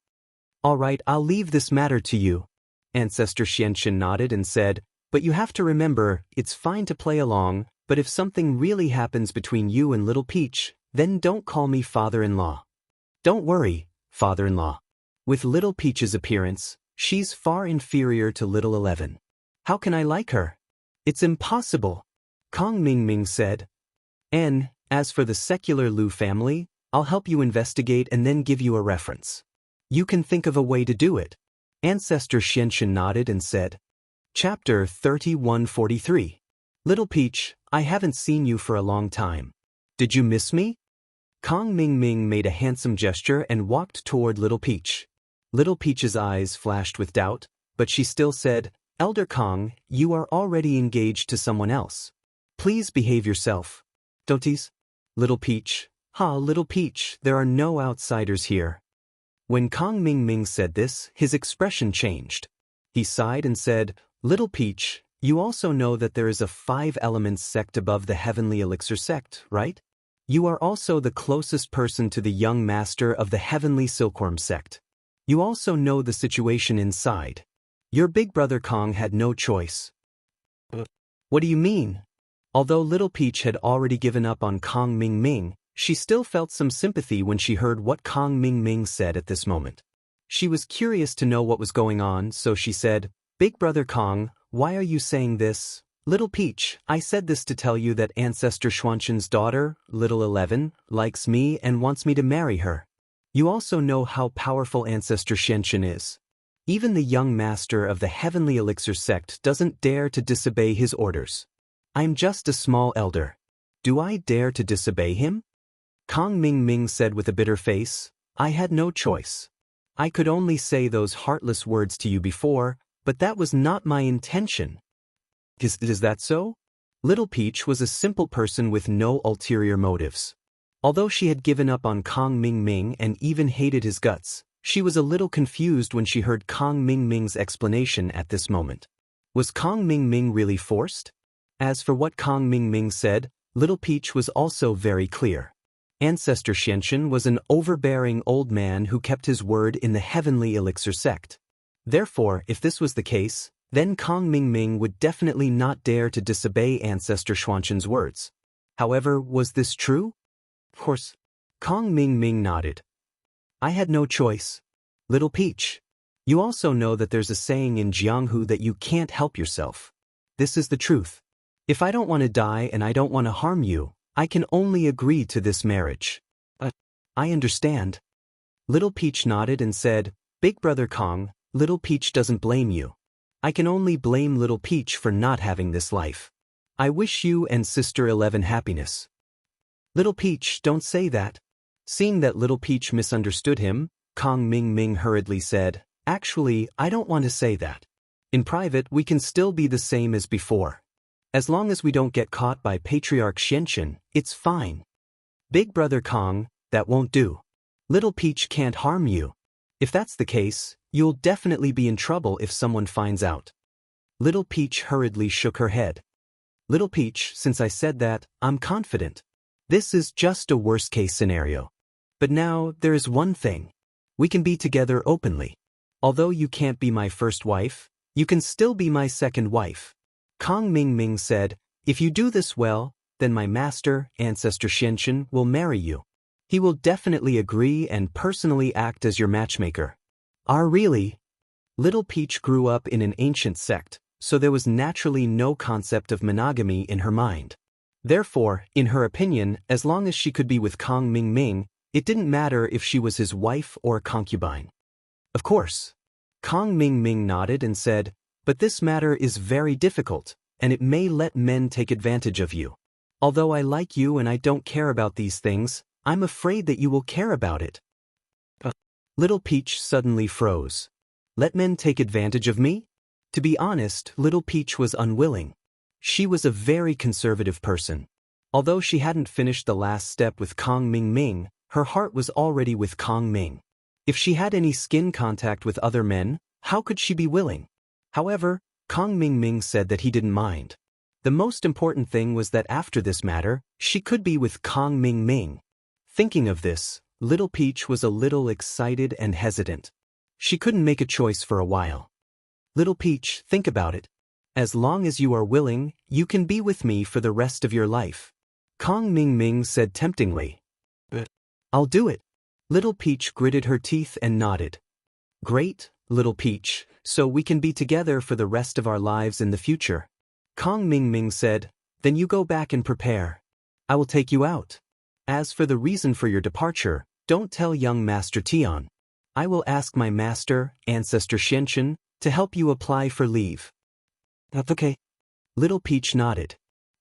All right, I'll leave this matter to you. Ancestor Xianxia nodded and said, but you have to remember, it's fine to play along, but if something really happens between you and Little Peach, then don't call me father-in-law. Don't worry, father-in-law. With Little Peach's appearance, she's far inferior to Little 11. How can I like her? It's impossible, Kong Ming Ming said. And, as for the secular Lu family, I'll help you investigate and then give you a reference. You can think of a way to do it. Ancestor Xianxia nodded and said. Chapter 3143. Little Peach, I haven't seen you for a long time. Did you miss me? Kong Ming Ming made a handsome gesture and walked toward Little Peach. Little Peach's eyes flashed with doubt, but she still said, Elder Kong, you are already engaged to someone else. Please behave yourself. Don't tease. Little Peach. Little Peach, there are no outsiders here. When Kong Ming Ming said this, his expression changed. He sighed and said, Little Peach, you also know that there is a 5 elements sect above the heavenly elixir sect, right? You are also the closest person to the young master of the heavenly silkworm sect. You also know the situation inside. Your big brother Kong had no choice. What do you mean? Although Little Peach had already given up on Kong Ming Ming, she still felt some sympathy when she heard what Kong Ming Ming said at this moment. She was curious to know what was going on, so she said, Big brother Kong, why are you saying this? Little Peach, I said this to tell you that Ancestor Xuanxin's daughter, Little 11, likes me and wants me to marry her. You also know how powerful Ancestor Xianxia is. Even the young master of the heavenly elixir sect doesn't dare to disobey his orders. I'm just a small elder. Do I dare to disobey him? Kong Ming Ming said with a bitter face, I had no choice. I could only say those heartless words to you before, but that was not my intention. Is that so? Little Peach was a simple person with no ulterior motives. Although she had given up on Kong Ming Ming and even hated his guts, she was a little confused when she heard Kong Ming Ming's explanation at this moment. Was Kong Ming Ming really forced? As for what Kong Ming Ming said, Little Peach was also very clear. Ancestor Xianxia was an overbearing old man who kept his word in the heavenly elixir sect. Therefore, if this was the case, then Kong Ming Ming would definitely not dare to disobey Ancestor Xuanxin's words. However, was this true? Of course. Kong Ming Ming nodded. I had no choice. Little Peach. You also know that there's a saying in Jianghu that you can't help yourself. This is the truth. If I don't want to die and I don't want to harm you, I can only agree to this marriage. I understand. Little Peach nodded and said, Big brother Kong, Little Peach doesn't blame you. I can only blame Little Peach for not having this life. I wish you and Sister 11 happiness. Little Peach, don't say that. Seeing that Little Peach misunderstood him, Kong Ming Ming hurriedly said, Actually, I don't want to say that. In private, we can still be the same as before. As long as we don't get caught by Patriarch Xianxia, it's fine. Big brother Kong, that won't do. Little Peach can't harm you. If that's the case, you'll definitely be in trouble if someone finds out. Little Peach hurriedly shook her head. Little Peach, since I said that, I'm confident. This is just a worst-case scenario. But now, there is one thing. We can be together openly. Although you can't be my first wife, you can still be my second wife. Kong Ming Ming said, if you do this well, then my master, Ancestor Xianxia, will marry you. He will definitely agree and personally act as your matchmaker. Really? Little Peach grew up in an ancient sect, so there was naturally no concept of monogamy in her mind. Therefore, in her opinion, as long as she could be with Kong Ming Ming, it didn't matter if she was his wife or concubine. Of course. Kong Ming Ming nodded and said, but this matter is very difficult, and it may let men take advantage of you. Although I like you and I don't care about these things, I'm afraid that you will care about it. Little Peach suddenly froze. Let men take advantage of me? To be honest, Little Peach was unwilling. She was a very conservative person. Although she hadn't finished the last step with Kong Ming Ming, her heart was already with Kong Ming. If she had any skin contact with other men, how could she be willing? However, Kong Ming Ming said that he didn't mind. The most important thing was that after this matter, she could be with Kong Ming Ming. Thinking of this, Little Peach was a little excited and hesitant. She couldn't make a choice for a while. Little Peach, think about it. As long as you are willing, you can be with me for the rest of your life. Kong Ming Ming said temptingly. I'll do it. Little Peach gritted her teeth and nodded. Great, Little Peach, so we can be together for the rest of our lives in the future. Kong Ming Ming said, then you go back and prepare. I will take you out. As for the reason for your departure, don't tell young Master Tian. I will ask my master, Ancestor Xianxia, to help you apply for leave. That's okay. Little Peach nodded.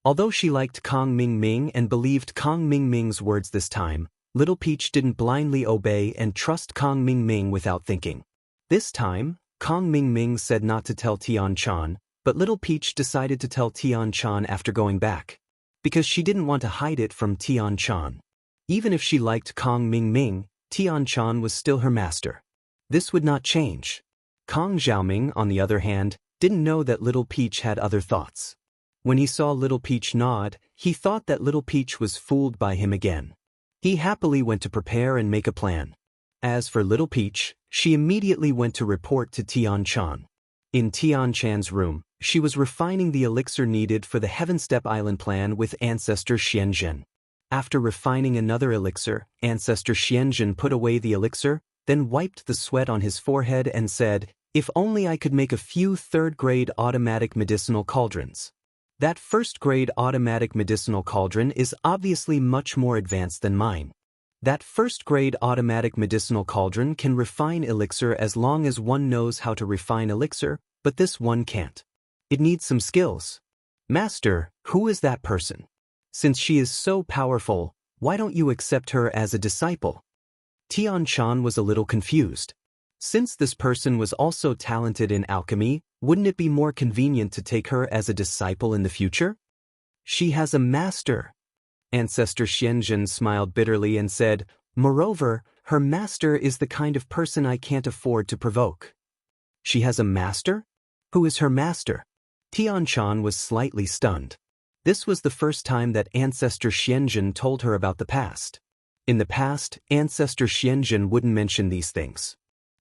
Although she liked Kong Ming Ming and believed Kong Ming Ming's words this time, Little Peach didn't blindly obey and trust Kong Ming Ming without thinking. This time, Kong Ming Ming said not to tell Tian Chan, but Little Peach decided to tell Tian Chan after going back. Because she didn't want to hide it from Tian Chan. Even if she liked Kong Ming Ming, Tian Chan was still her master. This would not change. Kong Xiaoming, on the other hand, didn't know that Little Peach had other thoughts. When he saw Little Peach nod, he thought that Little Peach was fooled by him again. He happily went to prepare and make a plan. As for Little Peach, she immediately went to report to Tian Chan. In Tian Chan's room, she was refining the elixir needed for the Heaven Step Island plan with Ancestor Xianxia. After refining another elixir, Ancestor Xianxia put away the elixir, then wiped the sweat on his forehead and said, if only I could make a few third-grade automatic medicinal cauldrons. That first-grade automatic medicinal cauldron is obviously much more advanced than mine. That first-grade automatic medicinal cauldron can refine elixir as long as one knows how to refine elixir, but this one can't. It needs some skills. Master, who is that person? Since she is so powerful, why don't you accept her as a disciple? Tian Chan was a little confused. Since this person was also talented in alchemy, wouldn't it be more convenient to take her as a disciple in the future? She has a master. Ancestor Xianxia smiled bitterly and said, moreover, her master is the kind of person I can't afford to provoke. She has a master? Who is her master? Tian Chan was slightly stunned. This was the first time that Ancestor Xianxia told her about the past. In the past, Ancestor Xianxia wouldn't mention these things.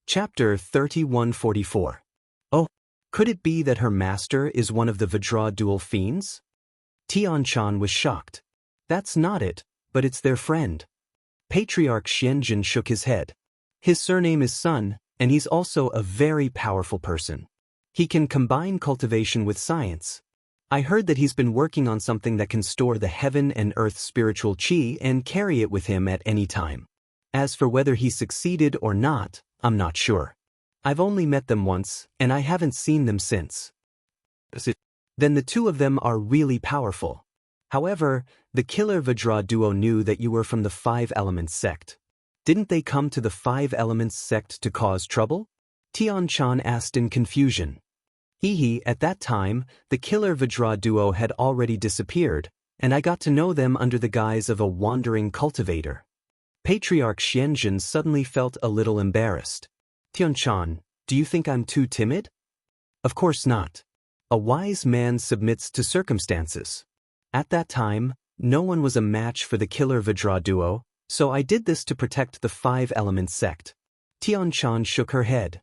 Chapter 3144. Oh, could it be that her master is one of the Vajra dual fiends? Tian Chan was shocked. That's not it, but it's their friend. Patriarch Xianxia shook his head. His surname is Sun, and he's also a very powerful person. He can combine cultivation with science. I heard that he's been working on something that can store the heaven and earth spiritual qi and carry it with him at any time. As for whether he succeeded or not, I'm not sure. I've only met them once, and I haven't seen them since. Then the two of them are really powerful. However, the killer Vajra duo knew that you were from the Five Elements sect. Didn't they come to the Five Elements sect to cause trouble? Tian Chan asked in confusion. At that time, the killer Vajra duo had already disappeared, and I got to know them under the guise of a wandering cultivator. Patriarch Xianxia suddenly felt a little embarrassed. Tianchan, do you think I'm too timid? Of course not. A wise man submits to circumstances. At that time, no one was a match for the killer Vajra duo, so I did this to protect the five-element sect. Tianchan shook her head.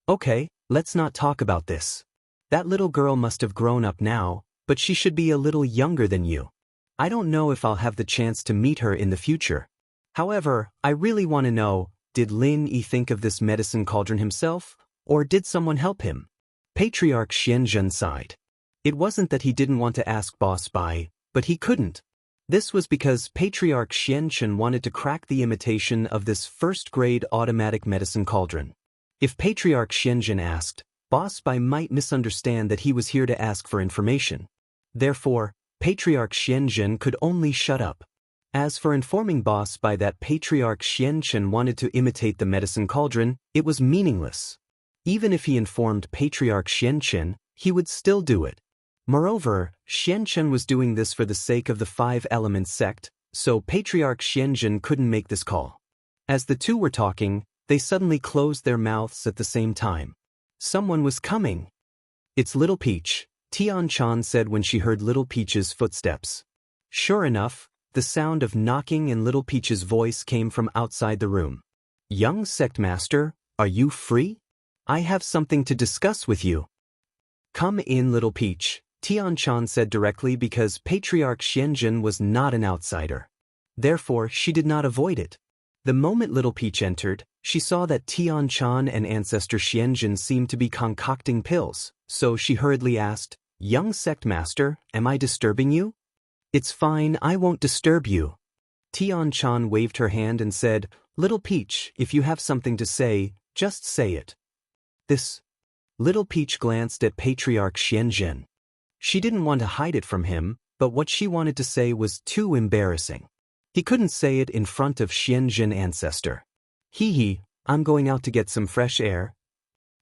Okay, let's not talk about this. That little girl must have grown up now, but she should be a little younger than you. I don't know if I'll have the chance to meet her in the future. However, I really want to know, did Lin Yi think of this medicine cauldron himself, or did someone help him? Patriarch Xianxia sighed. It wasn't that he didn't want to ask Boss Bai, but he couldn't. This was because Patriarch Xianxia wanted to crack the imitation of this first-grade automatic medicine cauldron. If Patriarch Xianxia asked, Boss Bai might misunderstand that he was here to ask for information. Therefore, Patriarch Xianxia could only shut up. As for informing Boss Bai that Patriarch Xianxia wanted to imitate the medicine cauldron, it was meaningless. Even if he informed Patriarch Xianxia, he would still do it. Moreover, Xianxia was doing this for the sake of the five-element sect, so Patriarch Xianxia couldn't make this call. As the two were talking, they suddenly closed their mouths at the same time. Someone was coming. It's Little Peach, Tianchan said when she heard Little Peach's footsteps. Sure enough, the sound of knocking and Little Peach's voice came from outside the room. Young sect master, are you free? I have something to discuss with you. Come in, Little Peach, Tianchan said directly because Patriarch Xianxia was not an outsider. Therefore, she did not avoid it. The moment Little Peach entered, she saw that Tianchan and Ancestor Xianxia seemed to be concocting pills, so she hurriedly asked, Young sect master, am I disturbing you? It's fine, I won't disturb you. Tianchan waved her hand and said, Little Peach, if you have something to say, just say it. This. Little Peach glanced at Patriarch Xianxia. She didn't want to hide it from him, but what she wanted to say was too embarrassing. He couldn't say it in front of Xianxia Ancestor. Hee, I'm going out to get some fresh air.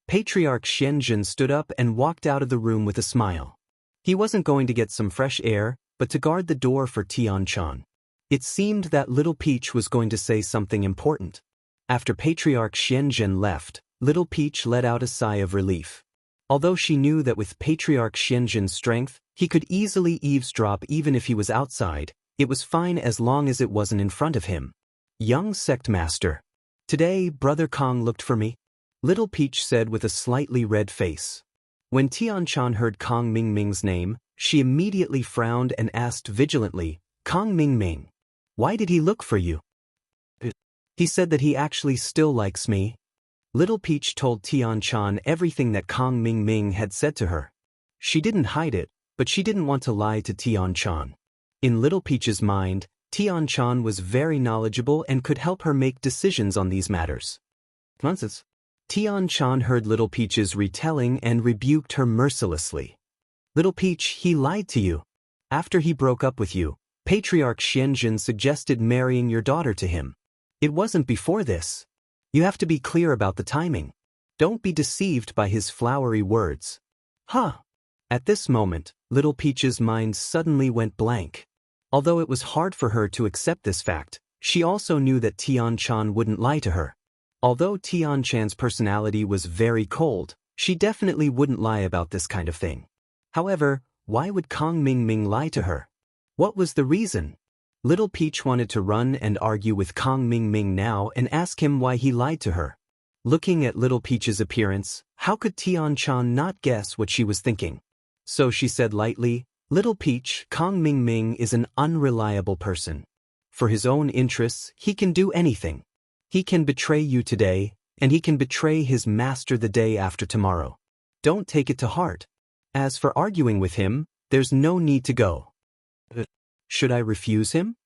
Patriarch Xianxia stood up and walked out of the room with a smile. He wasn't going to get some fresh air, but to guard the door for Tianchan. It seemed that Little Peach was going to say something important. After Patriarch Xianxia left, Little Peach let out a sigh of relief. Although she knew that with Patriarch Xianxia's strength, he could easily eavesdrop even if he was outside, it was fine as long as it wasn't in front of him. Young sect master. Today, Brother Kong looked for me, Little Peach said with a slightly red face. When Tianchan heard Kong Mingming's name, she immediately frowned and asked vigilantly, Kong Mingming, why did he look for you? He said that he actually still likes me. Little Peach told Tianchan everything that Kong Mingming had said to her. She didn't hide it, but she didn't want to lie to Tianchan. In Little Peach's mind, Tianchan was very knowledgeable and could help her make decisions on these matters. Nonsense. Tianchan heard Little Peach's retelling and rebuked her mercilessly. Little Peach, he lied to you. After he broke up with you, Patriarch Xianxia suggested marrying your daughter to him. It wasn't before this. You have to be clear about the timing. Don't be deceived by his flowery words. Huh. At this moment, Little Peach's mind suddenly went blank. Although it was hard for her to accept this fact, she also knew that Tianchan wouldn't lie to her. Although Tianchan's personality was very cold, she definitely wouldn't lie about this kind of thing. However, why would Kong Mingming lie to her? What was the reason? Little Peach wanted to run and argue with Kong Mingming now and ask him why he lied to her. Looking at Little Peach's appearance, how could Tianchan not guess what she was thinking? So she said lightly, Little Peach, Kong Mingming is an unreliable person. For his own interests, he can do anything. He can betray you today, and he can betray his master the day after tomorrow. Don't take it to heart. As for arguing with him, there's no need to go. Should I refuse him?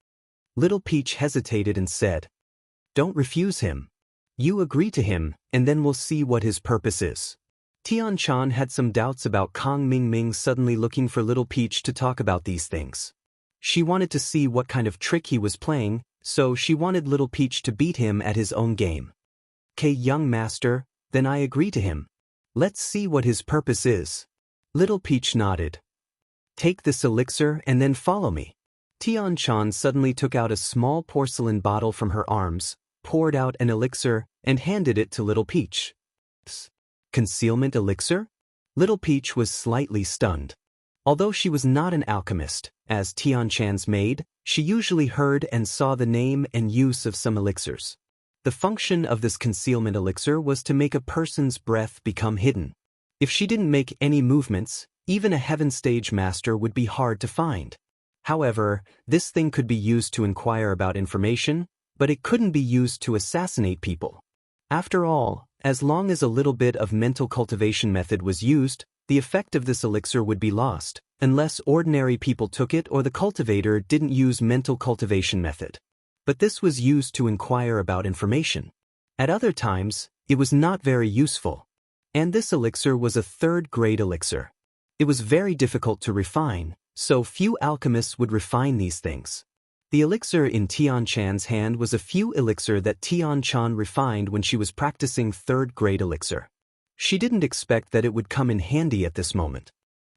Little Peach hesitated and said, Don't refuse him. You agree to him, and then we'll see what his purpose is. Tianchan had some doubts about Kong Mingming suddenly looking for Little Peach to talk about these things. She wanted to see what kind of trick he was playing, so she wanted Little Peach to beat him at his own game. "'Kay, young master, then I agree to him. Let's see what his purpose is." Little Peach nodded. "Take this elixir and then follow me. Tian-chan suddenly took out a small porcelain bottle from her arms, poured out an elixir, and handed it to Little Peach. Concealment elixir? Little Peach was slightly stunned. Although she was not an alchemist, as Tian-chan's maid, she usually heard and saw the name and use of some elixirs. The function of this concealment elixir was to make a person's breath become hidden. If she didn't make any movements, even a heaven stage master would be hard to find. However, this thing could be used to inquire about information, but it couldn't be used to assassinate people. After all, as long as a little bit of mental cultivation method was used, the effect of this elixir would be lost, unless ordinary people took it or the cultivator didn't use mental cultivation method. But this was used to inquire about information. At other times, it was not very useful. And this elixir was a third-grade elixir. It was very difficult to refine, so few alchemists would refine these things. The elixir in Tian-chan's hand was a few elixir that Tian-chan refined when she was practicing third-grade elixir. She didn't expect that it would come in handy at this moment.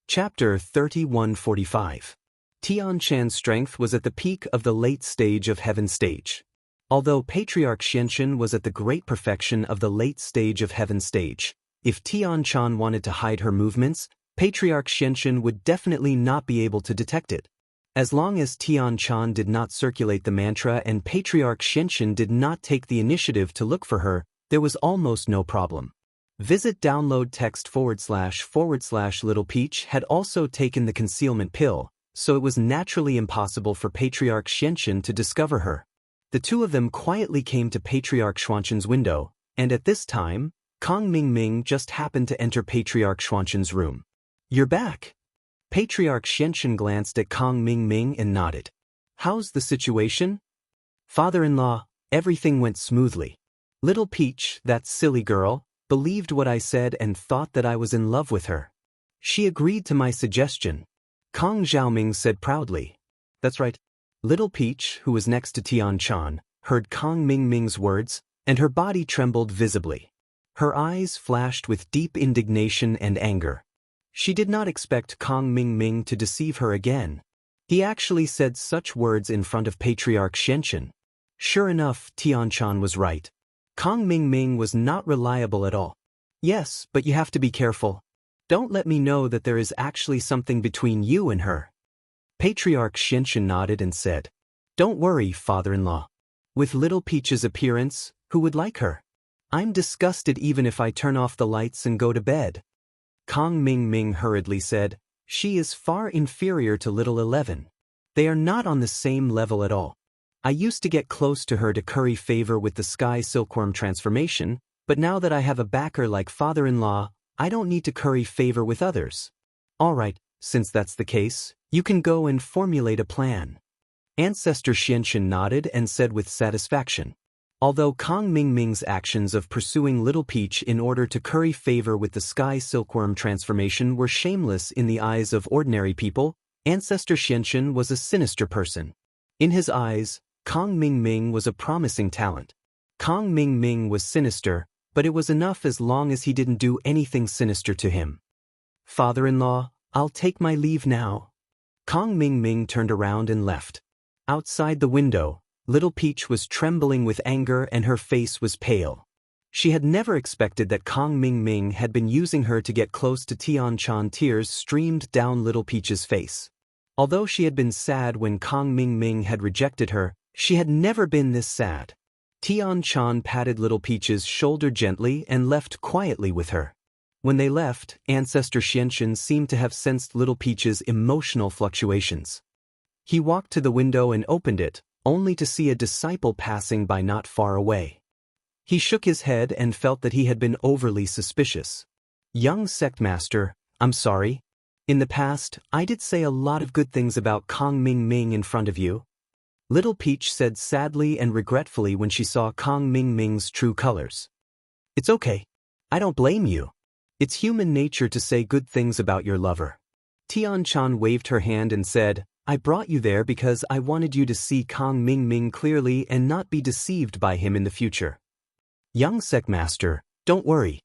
Chapter 3145. Tian-chan's strength was at the peak of the late stage of heaven stage. Although Patriarch Xianxia was at the great perfection of the late stage of heaven stage, if Tian-chan wanted to hide her movements, Patriarch Xianxia would definitely not be able to detect it. As long as Tian-chan did not circulate the mantra and Patriarch Xianxia did not take the initiative to look for her, there was almost no problem. Visit download text / Little Peach had also taken the concealment pill, so it was naturally impossible for Patriarch Xianxia to discover her. The two of them quietly came to Patriarch Xuanqian's window, and at this time, Kong Mingming just happened to enter Patriarch Xuanqian's room. "You're back." Patriarch Xianxia glanced at Kong Mingming and nodded. "How's the situation?" "Father-in-law, everything went smoothly. Little Peach, that silly girl, believed what I said and thought that I was in love with her. She agreed to my suggestion," Kong Xiaoming said proudly. "That's right." Little Peach, who was next to Tian-chan, heard Kong Mingming's words, and her body trembled visibly. Her eyes flashed with deep indignation and anger. She did not expect Kong Mingming to deceive her again. He actually said such words in front of Patriarch Xianxia. Sure enough, Tian-chan was right. Kong Mingming was not reliable at all. "Yes, but you have to be careful. Don't let me know that there is actually something between you and her." Patriarch Xianxia nodded and said, "Don't worry, father-in-law. With Little Peach's appearance, who would like her? I'm disgusted even if I turn off the lights and go to bed." Kong Mingming hurriedly said, "She is far inferior to Little 11. They are not on the same level at all. I used to get close to her to curry favor with the Sky Silkworm transformation, but now that I have a backer like father-in-law, I don't need to curry favor with others. All right, since that's the case, you can go and formulate a plan." Ancestor Xianxia nodded and said with satisfaction. Although Kong Mingming's actions of pursuing Little Peach in order to curry favor with the Sky Silkworm transformation were shameless in the eyes of ordinary people, Ancestor Xianxia was a sinister person. In his eyes, Kong Mingming was a promising talent. Kong Mingming was sinister, but it was enough as long as he didn't do anything sinister to him. "Father-in-law, I'll take my leave now." Kong Mingming turned around and left. Outside the window, Little Peach was trembling with anger and her face was pale. She had never expected that Kong Mingming had been using her to get close to Tian-chan. Tears streamed down Little Peach's face. Although she had been sad when Kong Mingming had rejected her, she had never been this sad. Tian-chan patted Little Peach's shoulder gently and left quietly with her. When they left, Ancestor Xianxia seemed to have sensed Little Peach's emotional fluctuations. He walked to the window and opened it, only to see a disciple passing by not far away. He shook his head and felt that he had been overly suspicious. "Young sectmaster, I'm sorry. In the past, I did say a lot of good things about Kong Mingming in front of you," Little Peach said sadly and regretfully when she saw Kong Mingming's true colors. "It's okay. I don't blame you. It's human nature to say good things about your lover." Tian-chan waved her hand and said, "I brought you there because I wanted you to see Kong Mingming clearly and not be deceived by him in the future. Young sectmaster, don't worry.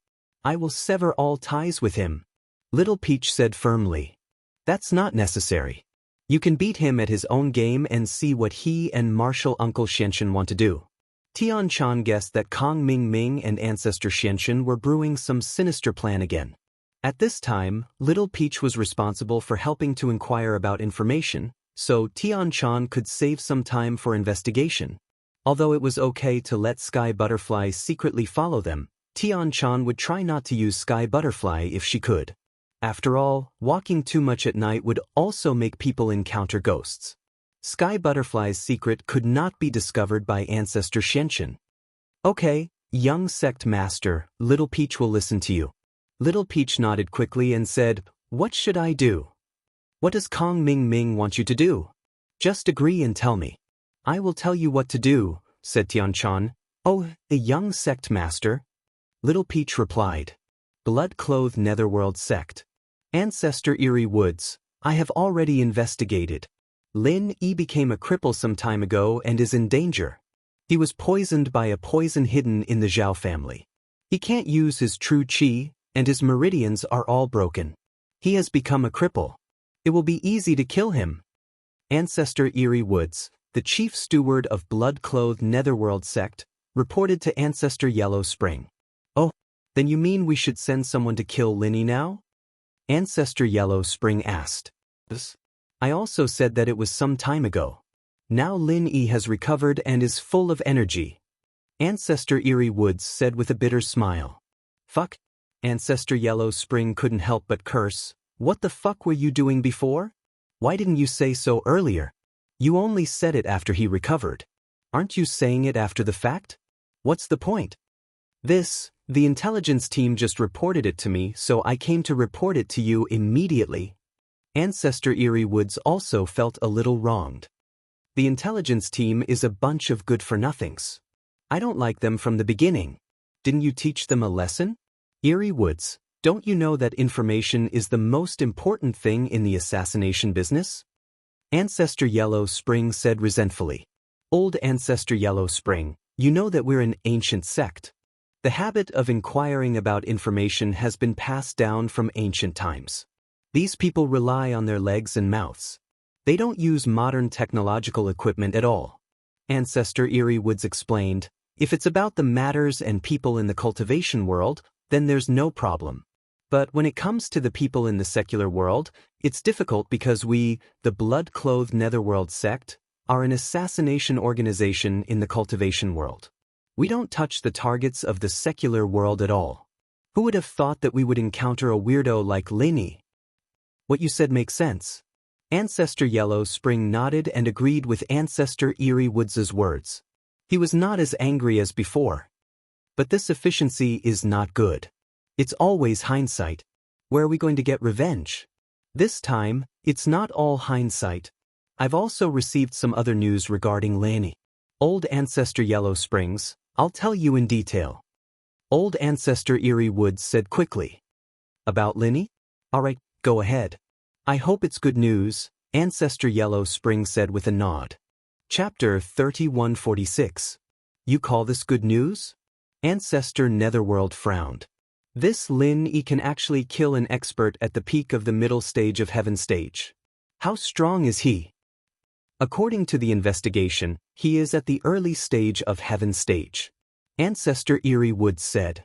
I will sever all ties with him," Little Peach said firmly. "That's not necessary. You can beat him at his own game and see what he and martial uncle Xianxia want to do. Tian Chan guessed that Kong Ming Ming and ancestor Xianxia were brewing some sinister plan again. At this time, Little Peach was responsible for helping to inquire about information, so Tian Chan could save some time for investigation. Although it was okay to let Sky Butterfly secretly follow them, Tian Chan would try not to use Sky Butterfly if she could. After all, walking too much at night would also make people encounter ghosts. Sky Butterfly's secret could not be discovered by ancestor Xianxia. Okay, young sect master, Little Peach will listen to you. Little Peach nodded quickly and said, "What should I do?" "What does Kong Ming Ming want you to do?" "Just agree and tell me." "I will tell you what to do," said Tian Chan. "Oh, the young sect master?" Little Peach replied. Blood-clothed netherworld sect. Ancestor Eerie Woods. I have already investigated. Lin Yi became a cripple some time ago and is in danger. He was poisoned by a poison hidden in the Zhao family. He can't use his true qi, and his meridians are all broken. He has become a cripple. It will be easy to kill him. Ancestor Eerie Woods, the chief steward of blood-clothed netherworld sect, reported to Ancestor Yellow Spring. "Oh, then you mean we should send someone to kill Lin Yi now?" Ancestor Yellow Spring asked. "I also said that it was some time ago. Now Lin Yi has recovered and is full of energy." Ancestor Eerie Woods said with a bitter smile. "Fuck." Ancestor Yellow Spring couldn't help but curse. "What the fuck were you doing before? Why didn't you say so earlier? You only said it after he recovered. Aren't you saying it after the fact? What's the point?" The intelligence team just reported it to me, so I came to report it to you immediately." Ancestor Eerie Woods also felt a little wronged. The intelligence team is a bunch of good-for-nothings. I don't like them from the beginning. Didn't you teach them a lesson? Eerie Woods, don't you know that information is the most important thing in the assassination business? Ancestor Yellow Spring said resentfully. Old Ancestor Yellow Spring, you know that we're an ancient sect. The habit of inquiring about information has been passed down from ancient times. These people rely on their legs and mouths. They don't use modern technological equipment at all. Ancestor Eerie Woods explained, if it's about the matters and people in the cultivation world, then there's no problem. But when it comes to the people in the secular world, it's difficult because we, the blood-clothed netherworld sect, are an assassination organization in the cultivation world. We don't touch the targets of the secular world at all. Who would have thought that we would encounter a weirdo like Lin Yi? What you said makes sense. Ancestor Yellow Spring nodded and agreed with Ancestor Eerie Woods's words. He was not as angry as before. But this efficiency is not good. It's always hindsight. Where are we going to get revenge? This time, it's not all hindsight. I've also received some other news regarding Lin Yi. Old Ancestor Yellow Springs, I'll tell you in detail. Old Ancestor Eerie Woods said quickly. About Lin Yi? All right, go ahead. I hope it's good news, Ancestor Yellow Spring said with a nod. Chapter 3146. You call this good news? Ancestor Netherworld frowned. This Lin Yi can actually kill an expert at the peak of the middle stage of Heaven stage. How strong is he? According to the investigation, he is at the early stage of Heaven stage. Ancestor Eerie Woods said.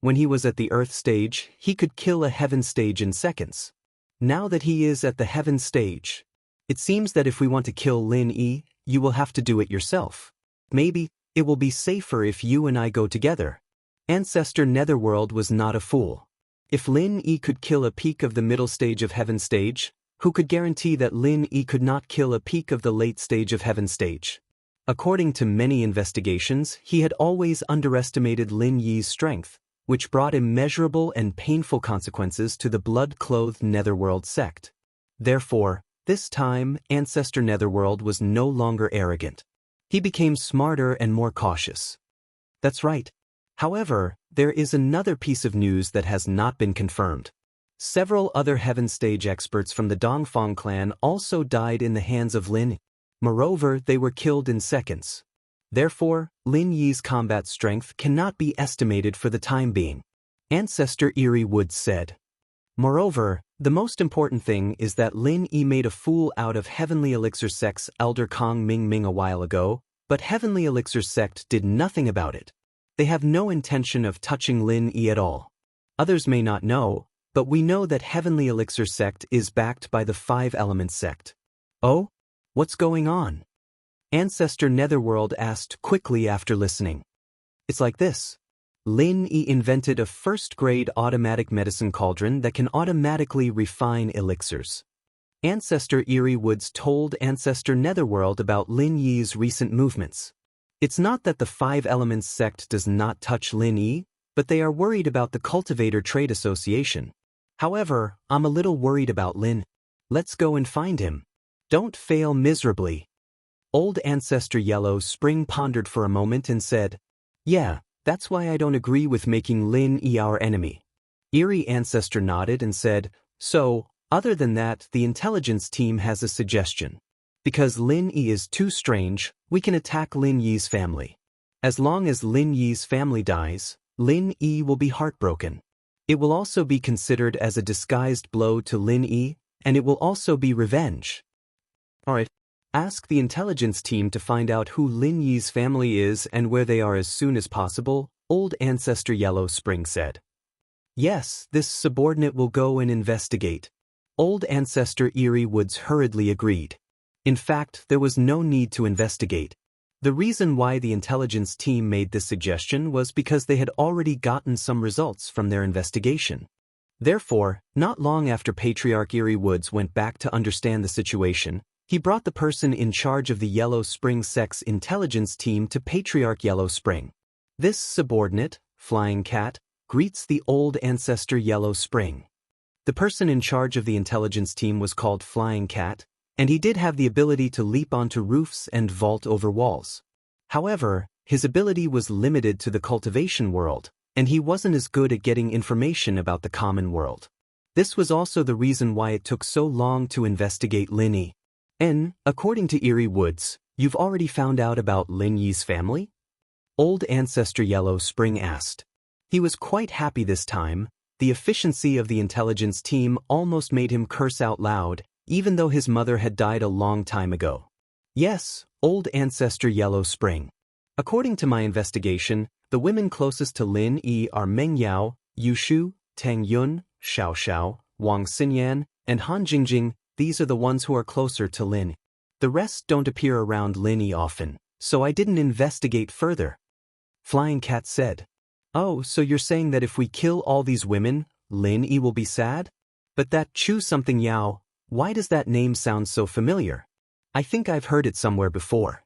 When he was at the Earth stage, he could kill a Heaven stage in seconds. Now that he is at the Heaven stage, it seems that if we want to kill Lin Yi, you will have to do it yourself. Maybe it will be safer if you and I go together. Ancestor Netherworld was not a fool. If Lin Yi could kill a peak of the middle stage of Heaven stage, who could guarantee that Lin Yi could not kill a peak of the late stage of Heaven stage? According to many investigations, he had always underestimated Lin Yi's strength, which brought immeasurable and painful consequences to the blood-clothed Netherworld sect. Therefore, this time, Ancestor Netherworld was no longer arrogant. He became smarter and more cautious. That's right. However, there is another piece of news that has not been confirmed. Several other Heaven stage experts from the Dongfang clan also died in the hands of Lin Yi. Moreover, they were killed in seconds. Therefore, Lin Yi's combat strength cannot be estimated for the time being. Ancestor Eerie Woods said. Moreover, the most important thing is that Lin Yi made a fool out of Heavenly Elixir Sect's elder Kong Ming Ming a while ago, but Heavenly Elixir Sect did nothing about it. They have no intention of touching Lin Yi at all. Others may not know, but we know that Heavenly Elixir Sect is backed by the Five Elements Sect. Oh? What's going on? Ancestor Netherworld asked quickly after listening. It's like this. Lin Yi invented a first-grade automatic medicine cauldron that can automatically refine elixirs. Ancestor Eerie Woods told Ancestor Netherworld about Lin Yi's recent movements. It's not that the Five Elements Sect does not touch Lin Yi, but they are worried about the Cultivator Trade Association. However, I'm a little worried about Lin. Let's go and find him. Don't fail miserably. Old Ancestor Yellow Spring pondered for a moment and said, Yeah, that's why I don't agree with making Lin Yi our enemy. Eerie Ancestor nodded and said, So, other than that, the intelligence team has a suggestion. Because Lin Yi is too strange, we can attack Lin Yi's family. As long as Lin Yi's family dies, Lin Yi will be heartbroken. It will also be considered as a disguised blow to Lin Yi, and it will also be revenge. Alright. Ask the intelligence team to find out who Lin Yi's family is and where they are as soon as possible, Old Ancestor Yellow Spring said. Yes, this subordinate will go and investigate. Old Ancestor Eerie Woods hurriedly agreed. In fact, there was no need to investigate. The reason why the intelligence team made this suggestion was because they had already gotten some results from their investigation. Therefore, not long after Patriarch Eerie Woods went back to understand the situation, he brought the person in charge of the Yellow Spring Sect's intelligence team to Patriarch Yellow Spring. This subordinate, Flying Cat, greets the Old Ancestor Yellow Spring. The person in charge of the intelligence team was called Flying Cat, and he did have the ability to leap onto roofs and vault over walls. However, his ability was limited to the cultivation world, and he wasn't as good at getting information about the common world. This was also the reason why it took so long to investigate Lin Yi. According to Eerie Woods, you've already found out about Lin Yi's family? Old Ancestor Yellow Spring asked. He was quite happy this time. The efficiency of the intelligence team almost made him curse out loud, even though his mother had died a long time ago. Yes, Old Ancestor Yellow Spring. According to my investigation, the women closest to Lin Yi are Meng Yao, Yu Shu, Tang Yun, Xiao Xiao, Wang Xinyan, and Han Jingjing. These are the ones who are closer to Lin. The rest don't appear around Lin Yi often, so I didn't investigate further. Flying Cat said. Oh, so you're saying that if we kill all these women, Lin Yi will be sad? But that Choose Something Yao, why does that name sound so familiar? I think I've heard it somewhere before.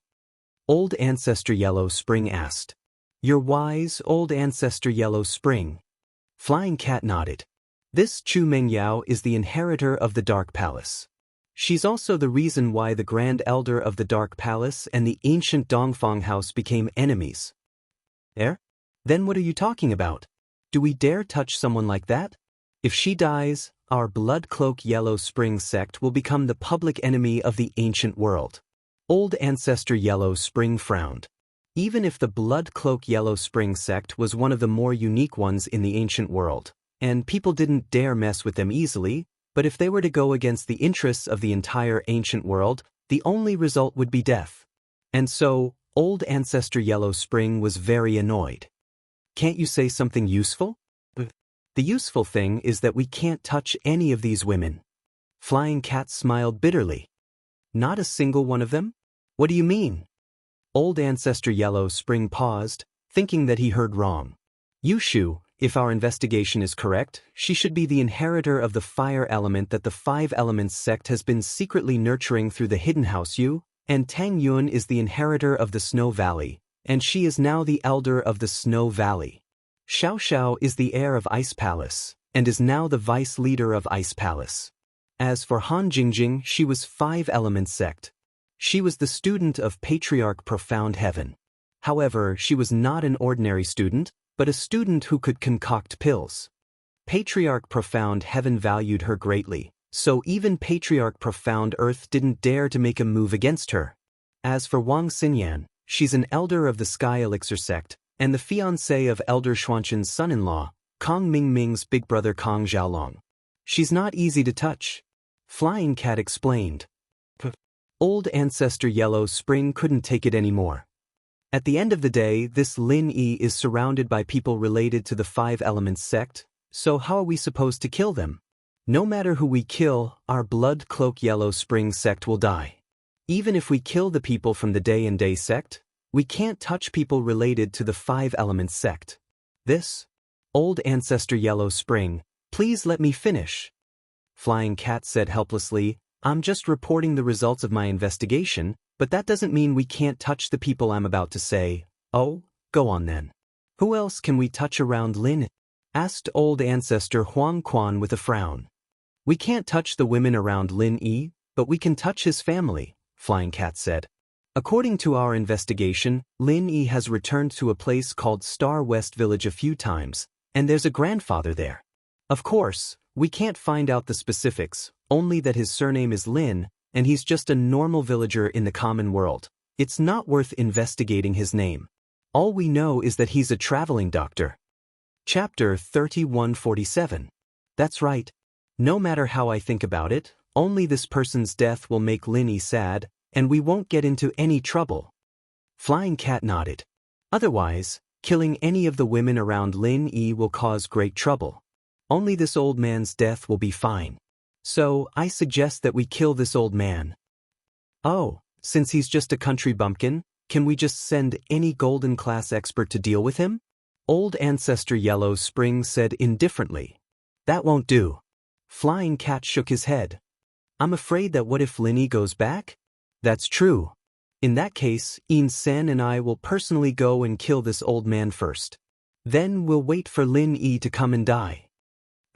Old Ancestor Yellow Spring asked. You're wise, Old Ancestor Yellow Spring. Flying Cat nodded. This Chu Mengyao is the inheritor of the Dark Palace. She's also the reason why the Grand Elder of the Dark Palace and the ancient Dongfang House became enemies. Then what are you talking about? Do we dare touch someone like that? If she dies, our Blood Cloak Yellow Spring sect will become the public enemy of the ancient world. Old Ancestor Yellow Spring frowned. Even if the Blood Cloak Yellow Spring sect was one of the more unique ones in the ancient world, and people didn't dare mess with them easily, but if they were to go against the interests of the entire ancient world, the only result would be death. And so, Old Ancestor Yellow Spring was very annoyed. Can't you say something useful? The useful thing is that we can't touch any of these women. Flying Cat smiled bitterly. Not a single one of them? What do you mean? Old Ancestor Yellow Spring paused, thinking that he heard wrong. Yushu, if our investigation is correct, she should be the inheritor of the fire element that the Five Elements sect has been secretly nurturing through the Hidden House Yu, and Tang Yun is the inheritor of the Snow Valley, and she is now the elder of the Snow Valley. Xiao Xiao is the heir of Ice Palace, and is now the vice leader of Ice Palace. As for Han Jingjing, she was Five Elements sect. She was the student of Patriarch Profound Heaven. However, she was not an ordinary student, but a student who could concoct pills. Patriarch Profound Heaven valued her greatly, so even Patriarch Profound Earth didn't dare to make a move against her. As for Wang Xinyan, she's an elder of the Sky Elixir sect, and the fiancé of Elder Xuanqin's son-in-law, Kong Ming Ming's big brother Kong Xiaolong. She's not easy to touch. Flying Cat explained. Old ancestor Yellow Spring couldn't take it anymore. At the end of the day, this Lin Yi is surrounded by people related to the Five Elements sect, so how are we supposed to kill them? No matter who we kill, our Blood Cloak Yellow Spring sect will die. Even if we kill the people from the Day and Day sect, we can't touch people related to the Five Elements sect. This? Old ancestor Yellow Spring, please let me finish. Flying Cat said helplessly, I'm just reporting the results of my investigation, but that doesn't mean we can't touch the people I'm about to say. Oh, go on then. Who else can we touch around Lin? Asked old ancestor Huang Quan with a frown. We can't touch the women around Lin Yi, but we can touch his family, Flying Cat said. According to our investigation, Lin Yi has returned to a place called Star West Village a few times, and there's a grandfather there. Of course, we can't find out the specifics, only that his surname is Lin, and he's just a normal villager in the common world. It's not worth investigating his name. All we know is that he's a traveling doctor. Chapter 3147. That's right. No matter how I think about it, only this person's death will make Lin Yi sad, and we won't get into any trouble. Flying Cat nodded. Otherwise, killing any of the women around Lin Yi will cause great trouble. Only this old man's death will be fine. So, I suggest that we kill this old man. Oh, since he's just a country bumpkin, can we just send any golden class expert to deal with him? Old ancestor Yellow Spring said indifferently. That won't do. Flying Cat shook his head. I'm afraid that what if Lin Yi goes back? That's true. In that case, Yin Sen and I will personally go and kill this old man first. Then we'll wait for Lin Yi to come and die.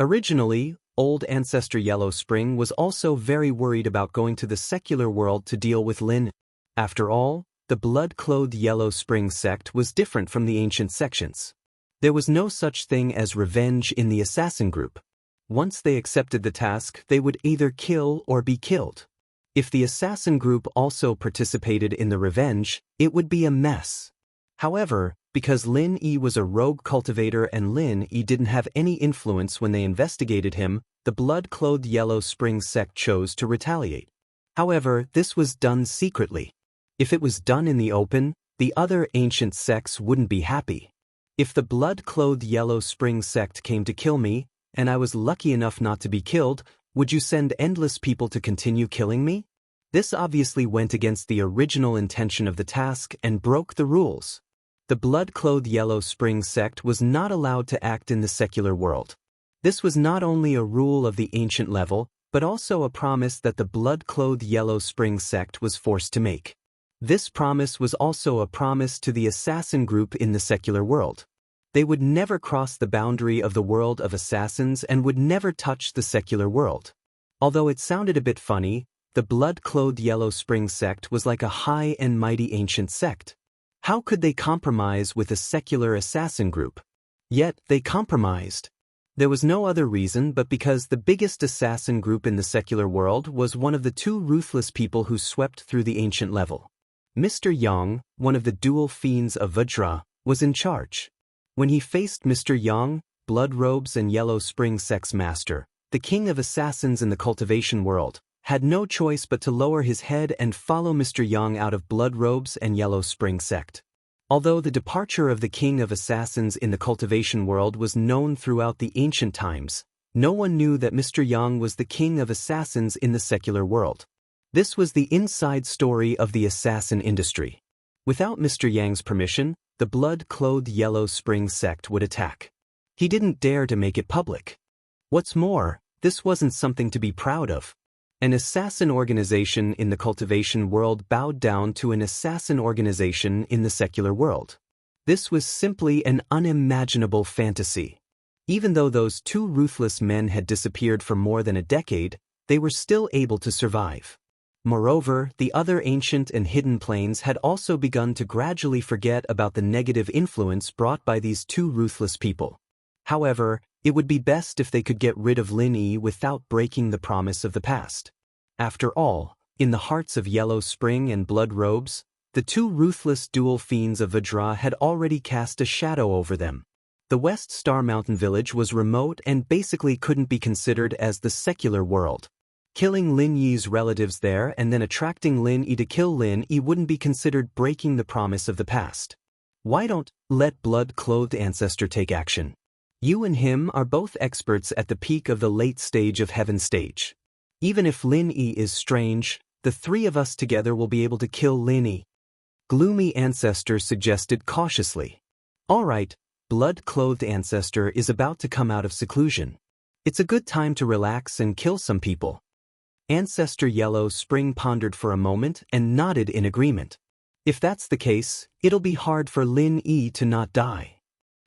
Originally, old ancestor Yellow Spring was also very worried about going to the secular world to deal with Lin. After all, the blood-clothed Yellow Spring sect was different from the ancient sections. There was no such thing as revenge in the assassin group. Once they accepted the task, they would either kill or be killed. If the assassin group also participated in the revenge, it would be a mess. However, because Lin Yi was a rogue cultivator and Lin Yi didn't have any influence when they investigated him, the blood-clothed Yellow Spring sect chose to retaliate. However, this was done secretly. If it was done in the open, the other ancient sects wouldn't be happy. If the blood-clothed Yellow Spring sect came to kill me, and I was lucky enough not to be killed, would you send endless people to continue killing me? This obviously went against the original intention of the task and broke the rules. The blood-clothed Yellow Spring sect was not allowed to act in the secular world. This was not only a rule of the ancient level, but also a promise that the blood-clothed Yellow Spring sect was forced to make. This promise was also a promise to the assassin group in the secular world. They would never cross the boundary of the world of assassins and would never touch the secular world. Although it sounded a bit funny, the blood-clothed Yellow Spring sect was like a high and mighty ancient sect. How could they compromise with a secular assassin group? Yet, they compromised. There was no other reason but because the biggest assassin group in the secular world was one of the two ruthless people who swept through the ancient level. Mr. Yang, one of the dual fiends of Vajra, was in charge. When he faced Mr. Yang, Blood Robes and Yellow Spring sect's master, the king of assassins in the cultivation world, had no choice but to lower his head and follow Mr. Yang out of Blood Robes and Yellow Spring sect. Although the departure of the king of assassins in the cultivation world was known throughout the ancient times, no one knew that Mr. Yang was the king of assassins in the secular world. This was the inside story of the assassin industry. Without Mr. Yang's permission, the blood-clothed Yellow Spring sect would attack. He didn't dare to make it public. What's more, this wasn't something to be proud of. An assassin organization in the cultivation world bowed down to an assassin organization in the secular world. This was simply an unimaginable fantasy. Even though those two ruthless men had disappeared for more than a decade, they were still able to survive. Moreover, the other ancient and hidden planes had also begun to gradually forget about the negative influence brought by these two ruthless people. However, it would be best if they could get rid of Lin Yi without breaking the promise of the past. After all, in the hearts of Yellow Spring and Blood Robes, the two ruthless dual fiends of Vajra had already cast a shadow over them. The West Star Mountain village was remote and basically couldn't be considered as the secular world. Killing Lin Yi's relatives there and then attracting Lin Yi to kill Lin Yi wouldn't be considered breaking the promise of the past. Why don't let blood-clothed ancestor take action? You and him are both experts at the peak of the late stage of heaven stage. Even if Lin Yi is strange, the three of us together will be able to kill Lin Yi. Gloomy ancestor suggested cautiously. All right, blood-clothed ancestor is about to come out of seclusion. It's a good time to relax and kill some people. Ancestor Yellow Spring pondered for a moment and nodded in agreement. If that's the case, it'll be hard for Lin Yi to not die.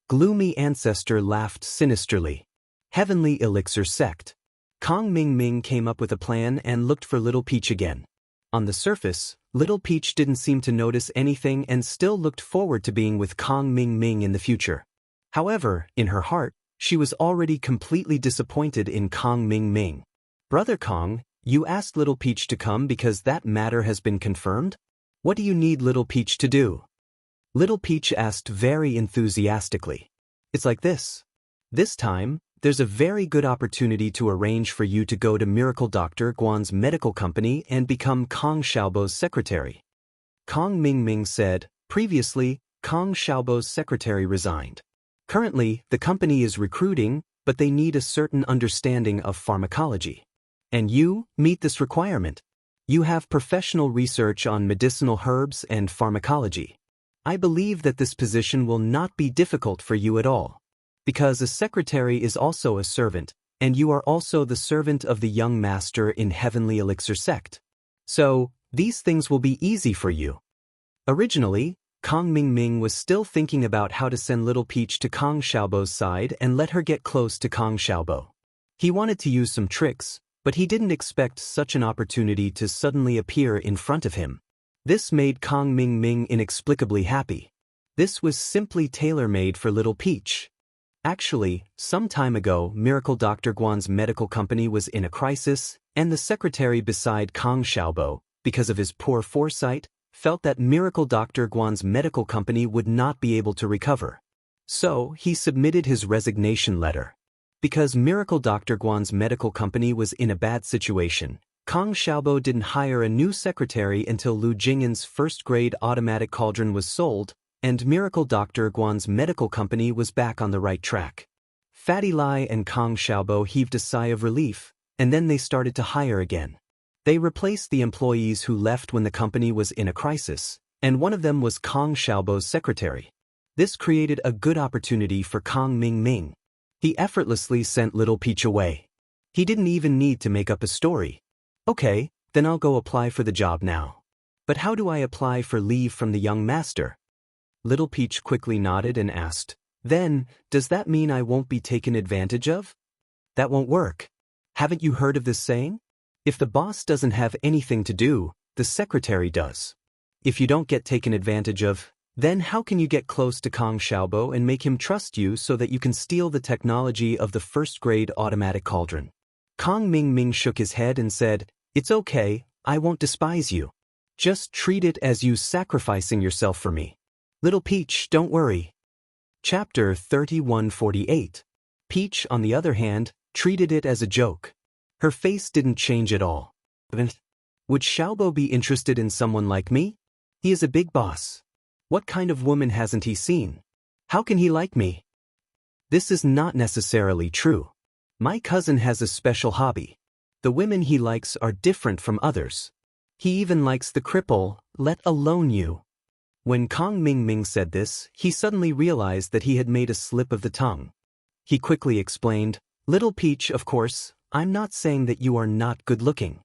Gloomy ancestor laughed sinisterly. Heavenly Elixir Sect. Kong Ming Ming came up with a plan and looked for Little Peach again. On the surface, Little Peach didn't seem to notice anything and still looked forward to being with Kong Ming Ming in the future. However, in her heart, she was already completely disappointed in Kong Ming Ming. Brother Kong, you asked Little Peach to come because that matter has been confirmed? What do you need Little Peach to do? Little Peach asked very enthusiastically. It's like this. This time, there's a very good opportunity to arrange for you to go to Miracle Dr. Guan's medical company and become Kong Xiaobo's secretary. Kong Ming Ming said, previously, Kong Xiaobo's secretary resigned. Currently, the company is recruiting, but they need a certain understanding of pharmacology. And you meet this requirement. You have professional research on medicinal herbs and pharmacology. I believe that this position will not be difficult for you at all. Because a secretary is also a servant, and you are also the servant of the young master in Heavenly Elixir Sect. So, these things will be easy for you. Originally, Kong Ming Ming was still thinking about how to send Little Peach to Kong Xiaobo's side and let her get close to Kong Xiaobo. He wanted to use some tricks, but he didn't expect such an opportunity to suddenly appear in front of him. This made Kong Ming Ming inexplicably happy. This was simply tailor-made for Little Peach. Actually, some time ago, Miracle Dr. Guan's medical company was in a crisis, and the secretary beside Kong Xiaobo, because of his poor foresight, felt that Miracle Dr. Guan's medical company would not be able to recover. So, he submitted his resignation letter. Because Miracle Dr. Guan's medical company was in a bad situation, Kong Xiaobo didn't hire a new secretary until Lu Jing'an's first-grade automatic cauldron was sold, and Miracle Dr. Guan's medical company was back on the right track. Fatty Lai and Kong Xiaobo heaved a sigh of relief, and then they started to hire again. They replaced the employees who left when the company was in a crisis, and one of them was Kong Xiaobo's secretary. This created a good opportunity for Kong Ming Ming. He effortlessly sent Little Peach away. He didn't even need to make up a story. Okay, then I'll go apply for the job now. But how do I apply for leave from the young master? Little Peach quickly nodded and asked, then, does that mean I won't be taken advantage of? That won't work. Haven't you heard of this saying? If the boss doesn't have anything to do, the secretary does. If you don't get taken advantage of, then how can you get close to Kong Xiaobo and make him trust you so that you can steal the technology of the first-grade automatic cauldron? Kong Ming Ming shook his head and said, it's okay, I won't despise you. Just treat it as you sacrificing yourself for me. Little Peach, don't worry. Chapter 3148. Peach, on the other hand, treated it as a joke. Her face didn't change at all. Would Xiaobo be interested in someone like me? He is a big boss. What kind of woman hasn't he seen? How can he like me? This is not necessarily true. My cousin has a special hobby. The women he likes are different from others. He even likes the cripple, let alone you. When Kong Ming Ming said this, he suddenly realized that he had made a slip of the tongue. He quickly explained, Little Peach, of course, I'm not saying that you are not good-looking.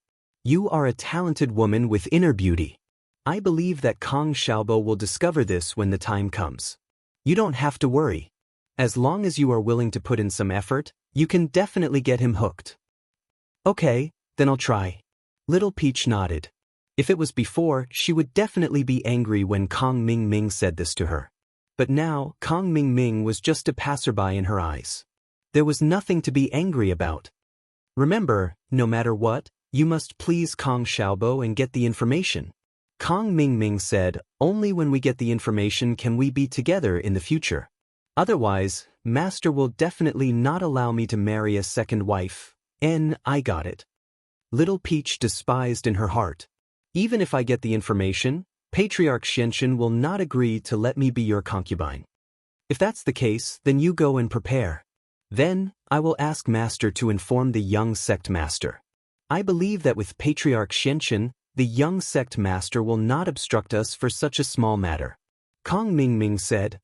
You are a talented woman with inner beauty. I believe that Kong Xiaobo will discover this when the time comes. You don't have to worry. As long as you are willing to put in some effort, you can definitely get him hooked. Okay, then I'll try. Little Peach nodded. If it was before, she would definitely be angry when Kong Ming Ming said this to her. But now, Kong Ming Ming was just a passerby in her eyes. There was nothing to be angry about. Remember, no matter what, you must please Kong Xiaobo and get the information. Kong Ming Ming said, only when we get the information can we be together in the future. Otherwise, Master will definitely not allow me to marry a second wife. I got it. Little Peach despised in her heart. Even if I get the information, Patriarch Xianxia will not agree to let me be your concubine. If that's the case, then you go and prepare. Then, I will ask Master to inform the young sect master. I believe that with Patriarch Xianxia, the young sect master will not obstruct us for such a small matter. Kong Mingming said.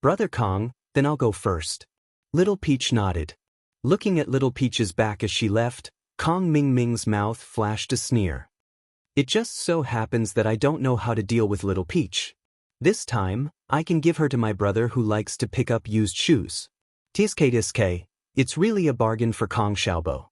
Brother Kong, then I'll go first. Little Peach nodded. Looking at Little Peach's back as she left, Kong Mingming's mouth flashed a sneer. It just so happens that I don't know how to deal with Little Peach. This time, I can give her to my brother who likes to pick up used shoes. Tiske, it's really a bargain for Kong Xiaobo.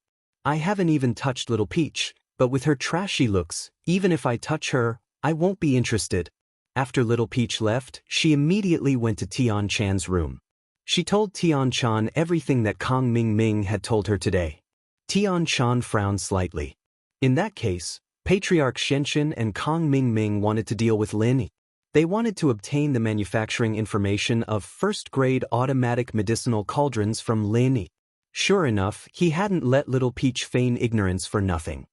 I haven't even touched Little Peach, but with her trashy looks, even if I touch her, I won't be interested. After Little Peach left, she immediately went to Tian Chan's room. She told Tian Chan everything that Kong Mingming had told her today. Tian Chan frowned slightly. In that case, Patriarch Xianxia and Kong Mingming wanted to deal with Lin. They wanted to obtain the manufacturing information of first-grade automatic medicinal cauldrons from Lin. Sure enough, he hadn't let Little Peach feign ignorance for nothing.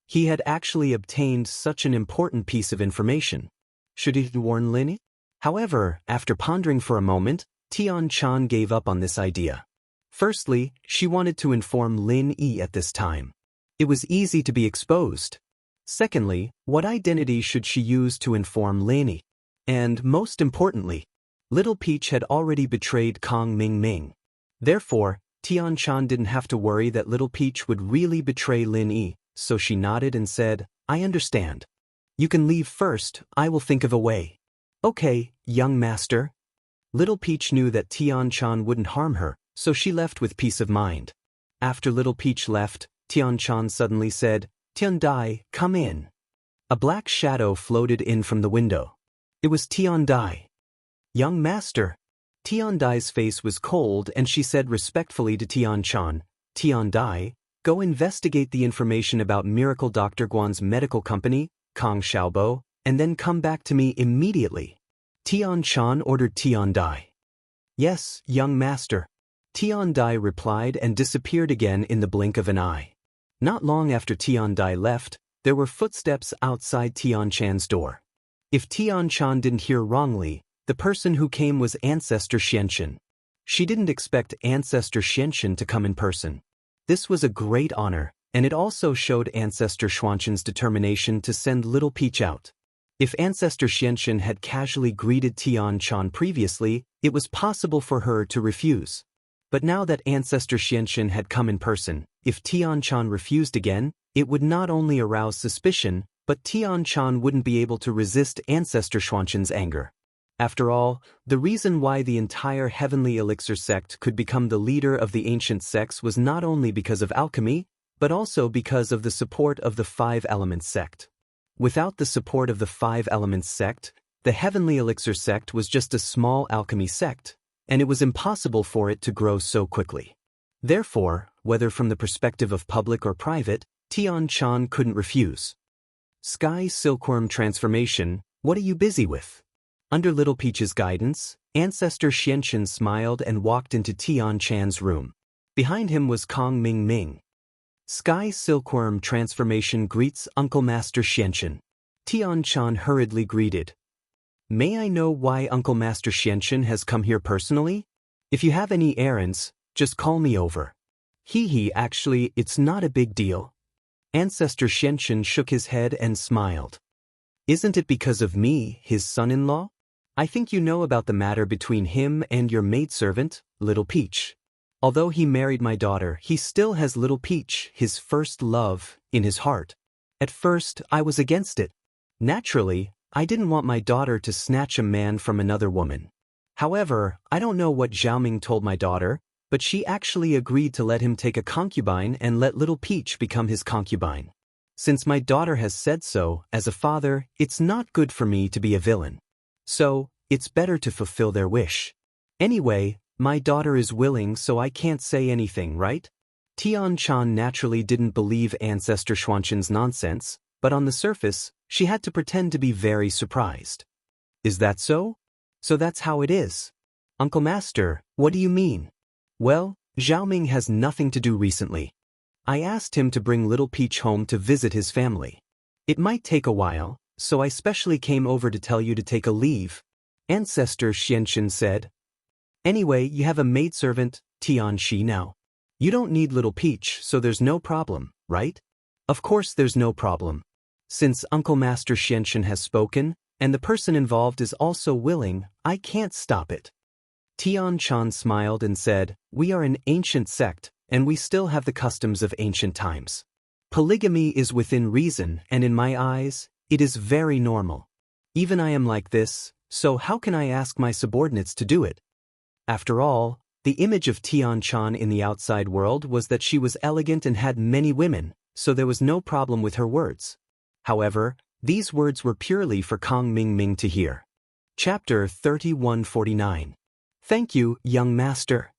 He had actually obtained such an important piece of information. Should he warn Lin? However, after pondering for a moment, Tian Chan gave up on this idea. Firstly, she wanted to inform Lin at this time. It was easy to be exposed. Secondly, what identity should she use to inform Lin? And most importantly, Little Peach had already betrayed Kong Mingming. Therefore, Tian Chan didn't have to worry that Little Peach would really betray Lin, so she nodded and said, I understand. You can leave first, I will think of a way. Okay, young master. Little Peach knew that Tian Chan wouldn't harm her, so she left with peace of mind. After Little Peach left, Tian Chan suddenly said, Tian Dai, come in. A black shadow floated in from the window. It was Tian Dai. Young master. Tian Dai's face was cold and she said respectfully to Tian Chan, Tian Dai, go investigate the information about Miracle Dr. Guan's medical company, Kong Xiaobo, and then come back to me immediately. Tian Chan ordered Tian Dai. Yes, young master. Tian Dai replied and disappeared again in the blink of an eye. Not long after Tian Dai left, there were footsteps outside Tian Chan's door. If Tian Chan didn't hear wrongly, the person who came was Ancestor Xianxia. She didn't expect Ancestor Xianxia to come in person. This was a great honor, and it also showed Ancestor Xianxia's determination to send Little Peach out. If Ancestor Xianxia had casually greeted Tian Chan previously, it was possible for her to refuse. But now that Ancestor Xianxia had come in person, if Tian Chan refused again, it would not only arouse suspicion, but Tian Chan wouldn't be able to resist Ancestor Xianxia's anger. After all, the reason why the entire Heavenly Elixir sect could become the leader of the ancient sects was not only because of alchemy, but also because of the support of the Five Elements sect. Without the support of the Five Elements sect, the Heavenly Elixir sect was just a small alchemy sect, and it was impossible for it to grow so quickly. Therefore, whether from the perspective of public or private, Tian Chan couldn't refuse. Sky Silkworm Transformation, what are you busy with? Under Little Peach's guidance, Ancestor Xianxia smiled and walked into Tian Chan's room. Behind him was Kong Mingming. Sky Silkworm Transformation greets Uncle Master Xianxia. Tian Chan hurriedly greeted. May I know why Uncle Master Xianxia has come here personally? If you have any errands, just call me over. Actually, it's not a big deal. Ancestor Xianxia shook his head and smiled. Isn't it because of me, his son-in-law? I think you know about the matter between him and your maidservant, Little Peach. Although he married my daughter, he still has Little Peach, his first love, in his heart. At first, I was against it. Naturally, I didn't want my daughter to snatch a man from another woman. However, I don't know what Xiaoming told my daughter, but she actually agreed to let him take a concubine and let Little Peach become his concubine. Since my daughter has said so, as a father, it's not good for me to be a villain. So, it's better to fulfill their wish. Anyway, my daughter is willing, so I can't say anything, right? Tian Chan naturally didn't believe Ancestor Xianxia's nonsense, but on the surface, she had to pretend to be very surprised. Is that so? So that's how it is. Uncle Master, what do you mean? Well, Xiaoming has nothing to do recently. I asked him to bring Little Peach home to visit his family. It might take a while, so I specially came over to tell you to take a leave, Ancestor Xianxia said. Anyway, you have a maidservant, Tianxi now. You don't need Little Peach, so there's no problem, right? Of course there's no problem. Since Uncle Master Xianxia has spoken, and the person involved is also willing, I can't stop it. Tian Chan smiled and said, we are an ancient sect, and we still have the customs of ancient times. Polygamy is within reason, and in my eyes, it is very normal. Even I am like this, so how can I ask my subordinates to do it? After all, the image of Tian Chan in the outside world was that she was elegant and had many women, so there was no problem with her words. However, these words were purely for Kong Ming to hear. Chapter 3149. Thank you, young master.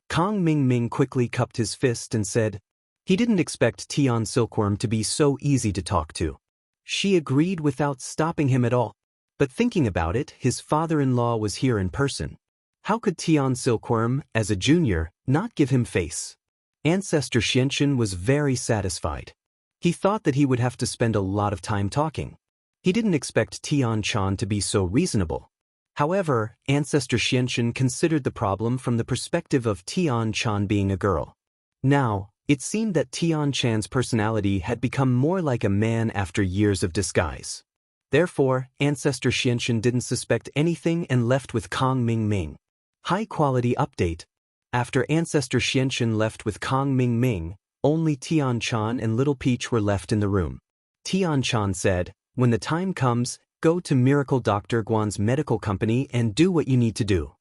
Kong Ming quickly cupped his fist and said, he didn't expect Tian Silkworm to be so easy to talk to. She agreed without stopping him at all. But thinking about it, his father-in-law was here in person. How could Tian Silkworm, as a junior, not give him face? Ancestor Xianxia was very satisfied. He thought that he would have to spend a lot of time talking. He didn't expect Tian Chan to be so reasonable. However, Ancestor Xianxia considered the problem from the perspective of Tian Chan being a girl. Now, it seemed that Tian Chan's personality had become more like a man after years of disguise. Therefore, Ancestor Xianxia didn't suspect anything and left with Kong Ming. High-quality update. After Ancestor Xianxia left with Kong Ming, only Tian Chan and Little Peach were left in the room. Tian Chan said, when the time comes, go to Miracle Dr. Guan's medical company and do what you need to do.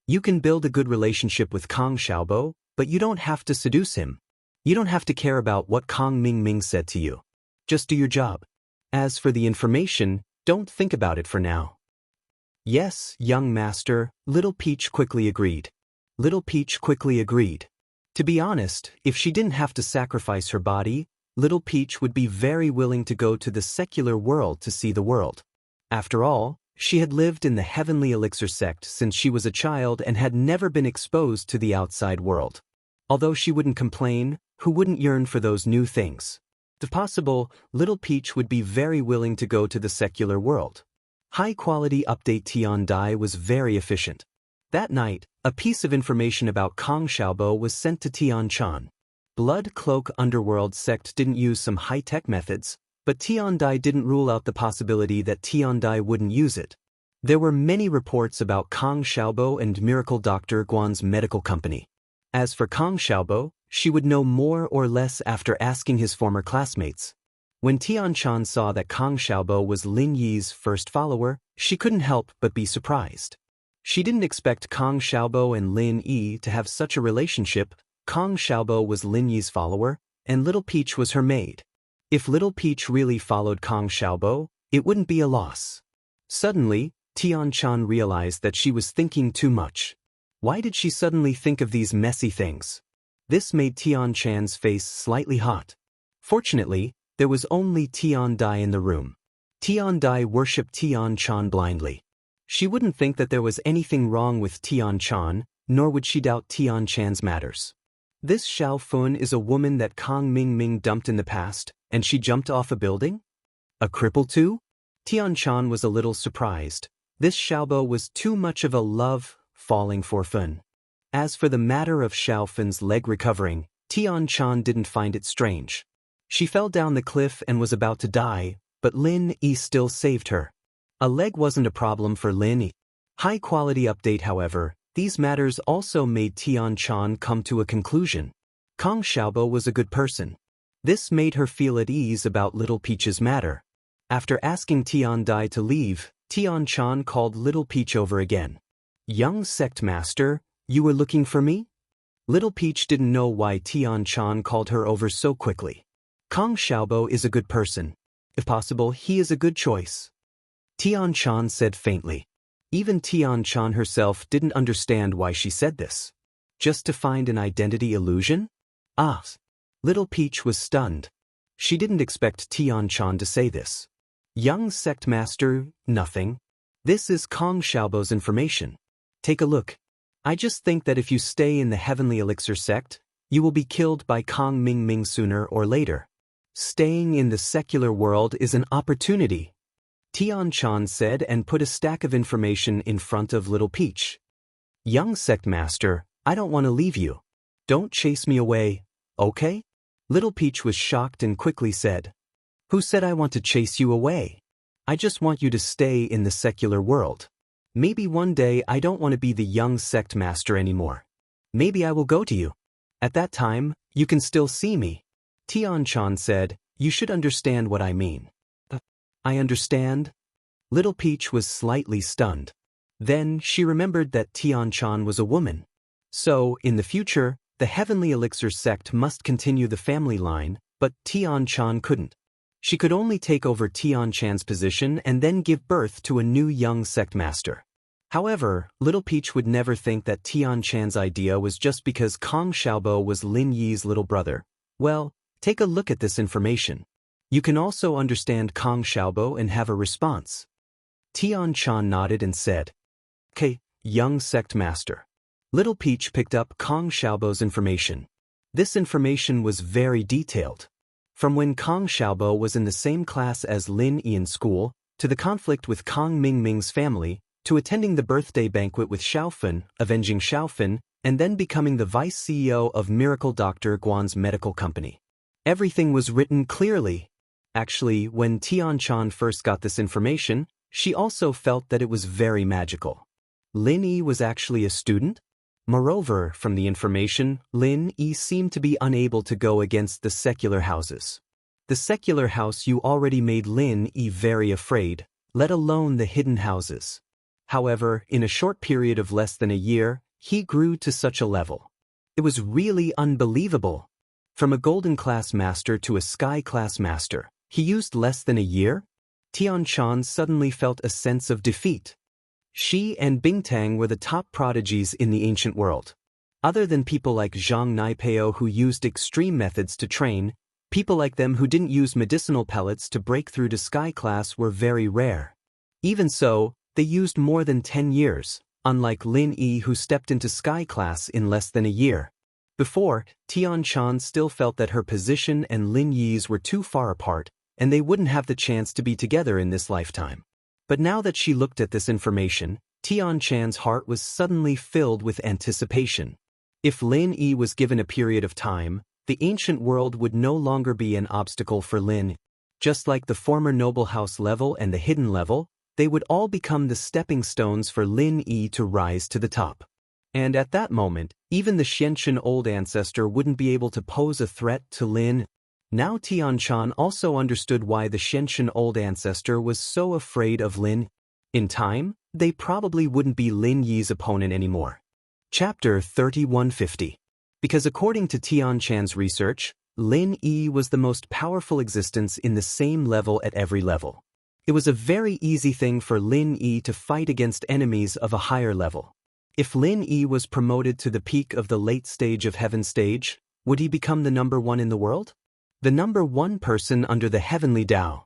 You can build a good relationship with Kong Xiaobo, but you don't have to seduce him. You don't have to care about what Kong Ming said to you. Just do your job. As for the information, don't think about it for now. Yes, young master, Little Peach quickly agreed. To be honest, if she didn't have to sacrifice her body, Little Peach would be very willing to go to the secular world to see the world. After all, she had lived in the Heavenly Elixir sect since she was a child and had never been exposed to the outside world. Although she wouldn't complain, who wouldn't yearn for those new things? If possible, Little Peach would be very willing to go to the secular world. High-quality update. Tian Dai was very efficient. That night, a piece of information about Kong Xiaobo was sent to Tian Chan. Blood Cloak Underworld sect didn't use some high-tech methods, but Tian Dai didn't rule out the possibility that Tian Dai wouldn't use it. There were many reports about Kong Xiaobo and Miracle Dr. Guan's medical company. As for Kong Xiaobo, she would know more or less after asking his former classmates. When Tian Chan saw that Kong Xiaobo was Lin Yi's first follower, she couldn't help but be surprised. She didn't expect Kong Xiaobo and Lin Yi to have such a relationship. Kong Xiaobo was Lin Yi's follower, and Little Peach was her maid. If Little Peach really followed Kong Xiaobo, it wouldn't be a loss. Suddenly, Tian Chan realized that she was thinking too much. Why did she suddenly think of these messy things? This made Tian Chan's face slightly hot. Fortunately, there was only Tian Dai in the room. Tian Dai worshipped Tian Chan blindly. She wouldn't think that there was anything wrong with Tian Chan, nor would she doubt Tian Chan's matters. This Xiao Fun is a woman that Kong Ming dumped in the past, and she jumped off a building? A cripple too? Tian Chan was a little surprised. This Xiaobo was too much of a love falling for Fun. As for the matter of Xiao Fun's leg recovering, Tian Chan didn't find it strange. She fell down the cliff and was about to die, but Lin Yi still saved her. A leg wasn't a problem for Lin Yi. High-quality update. However, these matters also made Tian Chan come to a conclusion. Kong Xiaobo was a good person. This made her feel at ease about Little Peach's matter. After asking Tian Dai to leave, Tian Chan called Little Peach over again. Young sect master, you were looking for me? Little Peach didn't know why Tian Chan called her over so quickly. Kong Xiaobo is a good person. If possible, he is a good choice. Tian Chan said faintly. Even Tian Chan herself didn't understand why she said this. Just to find an identity illusion? Ah! Little Peach was stunned. She didn't expect Tian Chan to say this. Young sect master, nothing. This is Kong Xiaobo's information. Take a look. I just think that if you stay in the Heavenly Elixir sect, you will be killed by Kong Ming Ming sooner or later. Staying in the secular world is an opportunity, Tian Chan said and put a stack of information in front of Little Peach. Young sect master, I don't want to leave you. Don't chase me away, okay? Little Peach was shocked and quickly said, Who said I want to chase you away? I just want you to stay in the secular world. Maybe one day I don't want to be the young sect master anymore. Maybe I will go to you. At that time, you can still see me. Tian Chan said, You should understand what I mean. I understand. Little Peach was slightly stunned. Then she remembered that Tian Chan was a woman. So, in the future, the Heavenly Elixir sect must continue the family line, but Tian Chan couldn't. She could only take over Tian Chan's position and then give birth to a new young sect master. However, Little Peach would never think that Tian Chan's idea was just because Kong Xiaobo was Lin Yi's little brother. Well, take a look at this information. You can also understand Kong Xiaobo and have a response. Tian Chan nodded and said, Okay, young sect master. Little Peach picked up Kong Xiaobo's information. This information was very detailed. From when Kong Xiaobo was in the same class as Lin Yi in school, to the conflict with Kong Ming Ming's family, to attending the birthday banquet with Xiaofan, avenging Xiaofan, and then becoming the vice CEO of Miracle Dr. Guan's medical company. Everything was written clearly. Actually, when Tian Chan first got this information, she also felt that it was very magical. Lin Yi was actually a student? Moreover, from the information, Lin Yi seemed to be unable to go against the secular houses. The secular house you already made Lin Yi very afraid, let alone the hidden houses. However, in a short period of less than a year, he grew to such a level. It was really unbelievable. From a golden class master to a sky class master, he used less than a year? Tian Chan suddenly felt a sense of defeat. She and Bingtang were the top prodigies in the ancient world. Other than people like Zhang Naipeo who used extreme methods to train, people like them who didn't use medicinal pellets to break through to sky class were very rare. Even so, they used more than 10 years, unlike Lin Yi who stepped into sky class in less than a year. Before, Tian Chan still felt that her position and Lin Yi's were too far apart, and they wouldn't have the chance to be together in this lifetime. But now that she looked at this information, Tian Chan's heart was suddenly filled with anticipation. If Lin Yi was given a period of time, the ancient world would no longer be an obstacle for Lin. Just like the former noble house level and the hidden level, they would all become the stepping stones for Lin Yi to rise to the top. And at that moment, even the Xianxia old ancestor wouldn't be able to pose a threat to Lin. Now Tian Chan also understood why the Xianxia old ancestor was so afraid of Lin. In time, they probably wouldn't be Lin Yi's opponent anymore. Chapter 3150. Because according to Tian Chan's research, Lin Yi was the most powerful existence in the same level at every level. It was a very easy thing for Lin Yi to fight against enemies of a higher level. If Lin Yi was promoted to the peak of the late stage of heaven stage, would he become the number one in the world? The number one person under the heavenly Dao.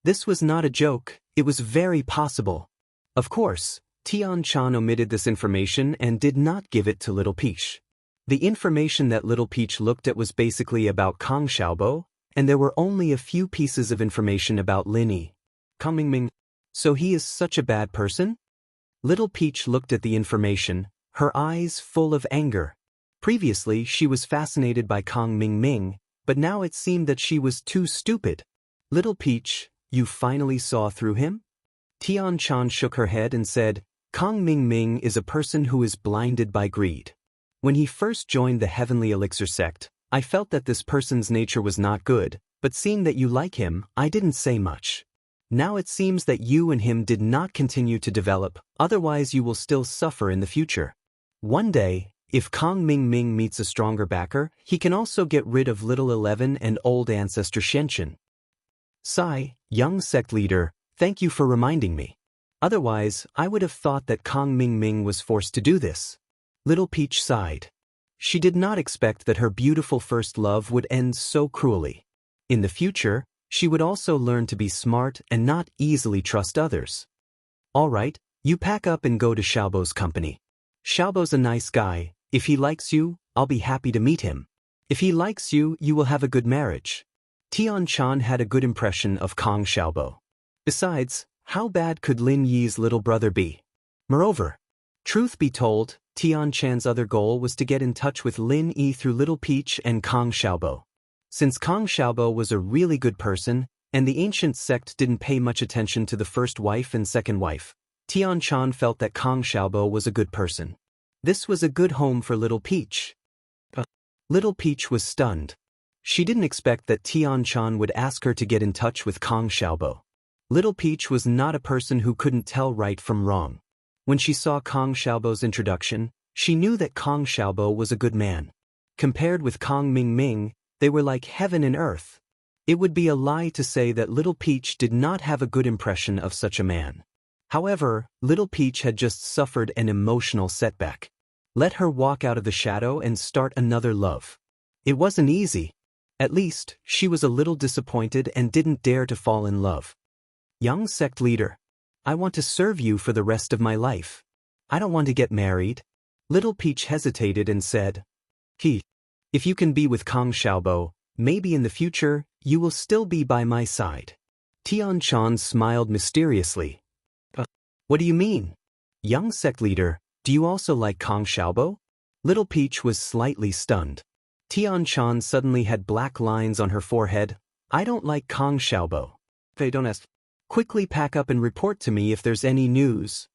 This was not a joke, it was very possible. Of course, Tian Chan omitted this information and did not give it to Little Peach. The information that Little Peach looked at was basically about Kong Xiaobo, and there were only a few pieces of information about Lin Yi. Kong Mingming. So he is such a bad person? Little Peach looked at the information, her eyes full of anger. Previously, she was fascinated by Kong Mingming, but now it seemed that she was too stupid. Little Peach, you finally saw through him? Tian Chan shook her head and said, Kong Mingming is a person who is blinded by greed. When he first joined the Heavenly Elixir sect, I felt that this person's nature was not good, but seeing that you like him, I didn't say much. Now it seems that you and him did not continue to develop, otherwise you will still suffer in the future. One day, if Kong Mingming meets a stronger backer, he can also get rid of Little 11 and old ancestor Xianxia. Sigh, young sect leader, thank you for reminding me. Otherwise, I would have thought that Kong Mingming was forced to do this. Little Peach sighed. She did not expect that her beautiful first love would end so cruelly. In the future, she would also learn to be smart and not easily trust others. All right, you pack up and go to Xiaobo's company. Xiaobo's a nice guy. If he likes you, I'll be happy to meet him. If he likes you, you will have a good marriage. Tian-chan had a good impression of Kang Xiaobo. Besides, how bad could Lin Yi's little brother be? Moreover, truth be told, Tian-chan's other goal was to get in touch with Lin Yi through Little Peach and Kang Xiaobo. Since Kang Xiaobo was a really good person, and the ancient sect didn't pay much attention to the first wife and second wife, Tian-chan felt that Kang Xiaobo was a good person. This was a good home for Little Peach. Little Peach was stunned. She didn't expect that Tian-chan would ask her to get in touch with Kang Xiaobo. Little Peach was not a person who couldn't tell right from wrong. When she saw Kang Xiaobo's introduction, she knew that Kang Xiaobo was a good man. Compared with Kang Mingming, they were like heaven and earth. It would be a lie to say that Little Peach did not have a good impression of such a man. However, Little Peach had just suffered an emotional setback. Let her walk out of the shadow and start another love. It wasn't easy. At least, she was a little disappointed and didn't dare to fall in love. Young sect leader, I want to serve you for the rest of my life. I don't want to get married. Little Peach hesitated and said, if you can be with Kang Xiaobo, maybe in the future, you will still be by my side. Tian-chan smiled mysteriously. What do you mean? Young sect leader, do you also like Kang Xiaobo? Little Peach was slightly stunned. Tian-chan suddenly had black lines on her forehead. I don't like Kang Xiaobo. They don't ask. Quickly pack up and report to me if there's any news.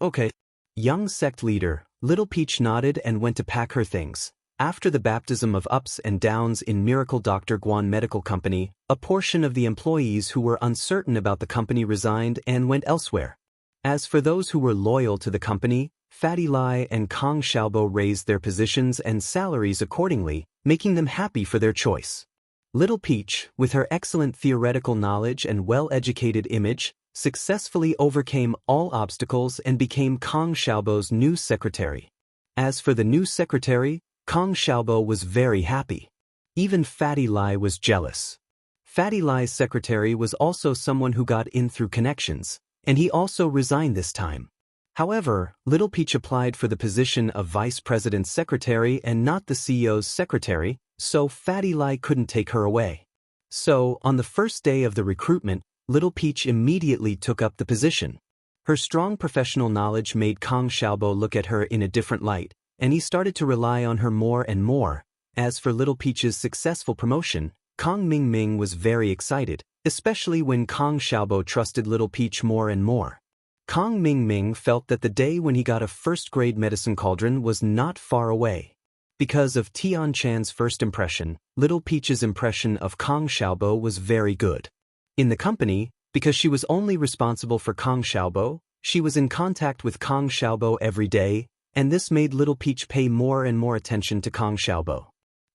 Okay. Young sect leader, Little Peach nodded and went to pack her things. After the baptism of ups and downs in Miracle Dr. Guan Medical Company, a portion of the employees who were uncertain about the company resigned and went elsewhere. As for those who were loyal to the company, Fatty Lai and Kang Xiaobo raised their positions and salaries accordingly, making them happy for their choice. Little Peach, with her excellent theoretical knowledge and well-educated image, successfully overcame all obstacles and became Kang Xiaobo's new secretary. As for the new secretary, Kang Xiaobo was very happy. Even Fatty Lai was jealous. Fatty Lai's secretary was also someone who got in through connections, and he also resigned this time. However, Little Peach applied for the position of vice president's secretary and not the CEO's secretary, so Fatty Lai couldn't take her away. So, on the first day of the recruitment, Little Peach immediately took up the position. Her strong professional knowledge made Kang Xiaobo look at her in a different light, and he started to rely on her more and more. As for Little Peach's successful promotion, Kang Mingming was very excited, especially when Kang Xiaobo trusted Little Peach more and more. Kang Mingming felt that the day when he got a first-grade medicine cauldron was not far away. Because of Tian-chan's first impression, Little Peach's impression of Kang Xiaobo was very good. In the company, because she was only responsible for Kang Xiaobo, she was in contact with Kang Xiaobo every day, and this made Little Peach pay more and more attention to Kang Xiaobo.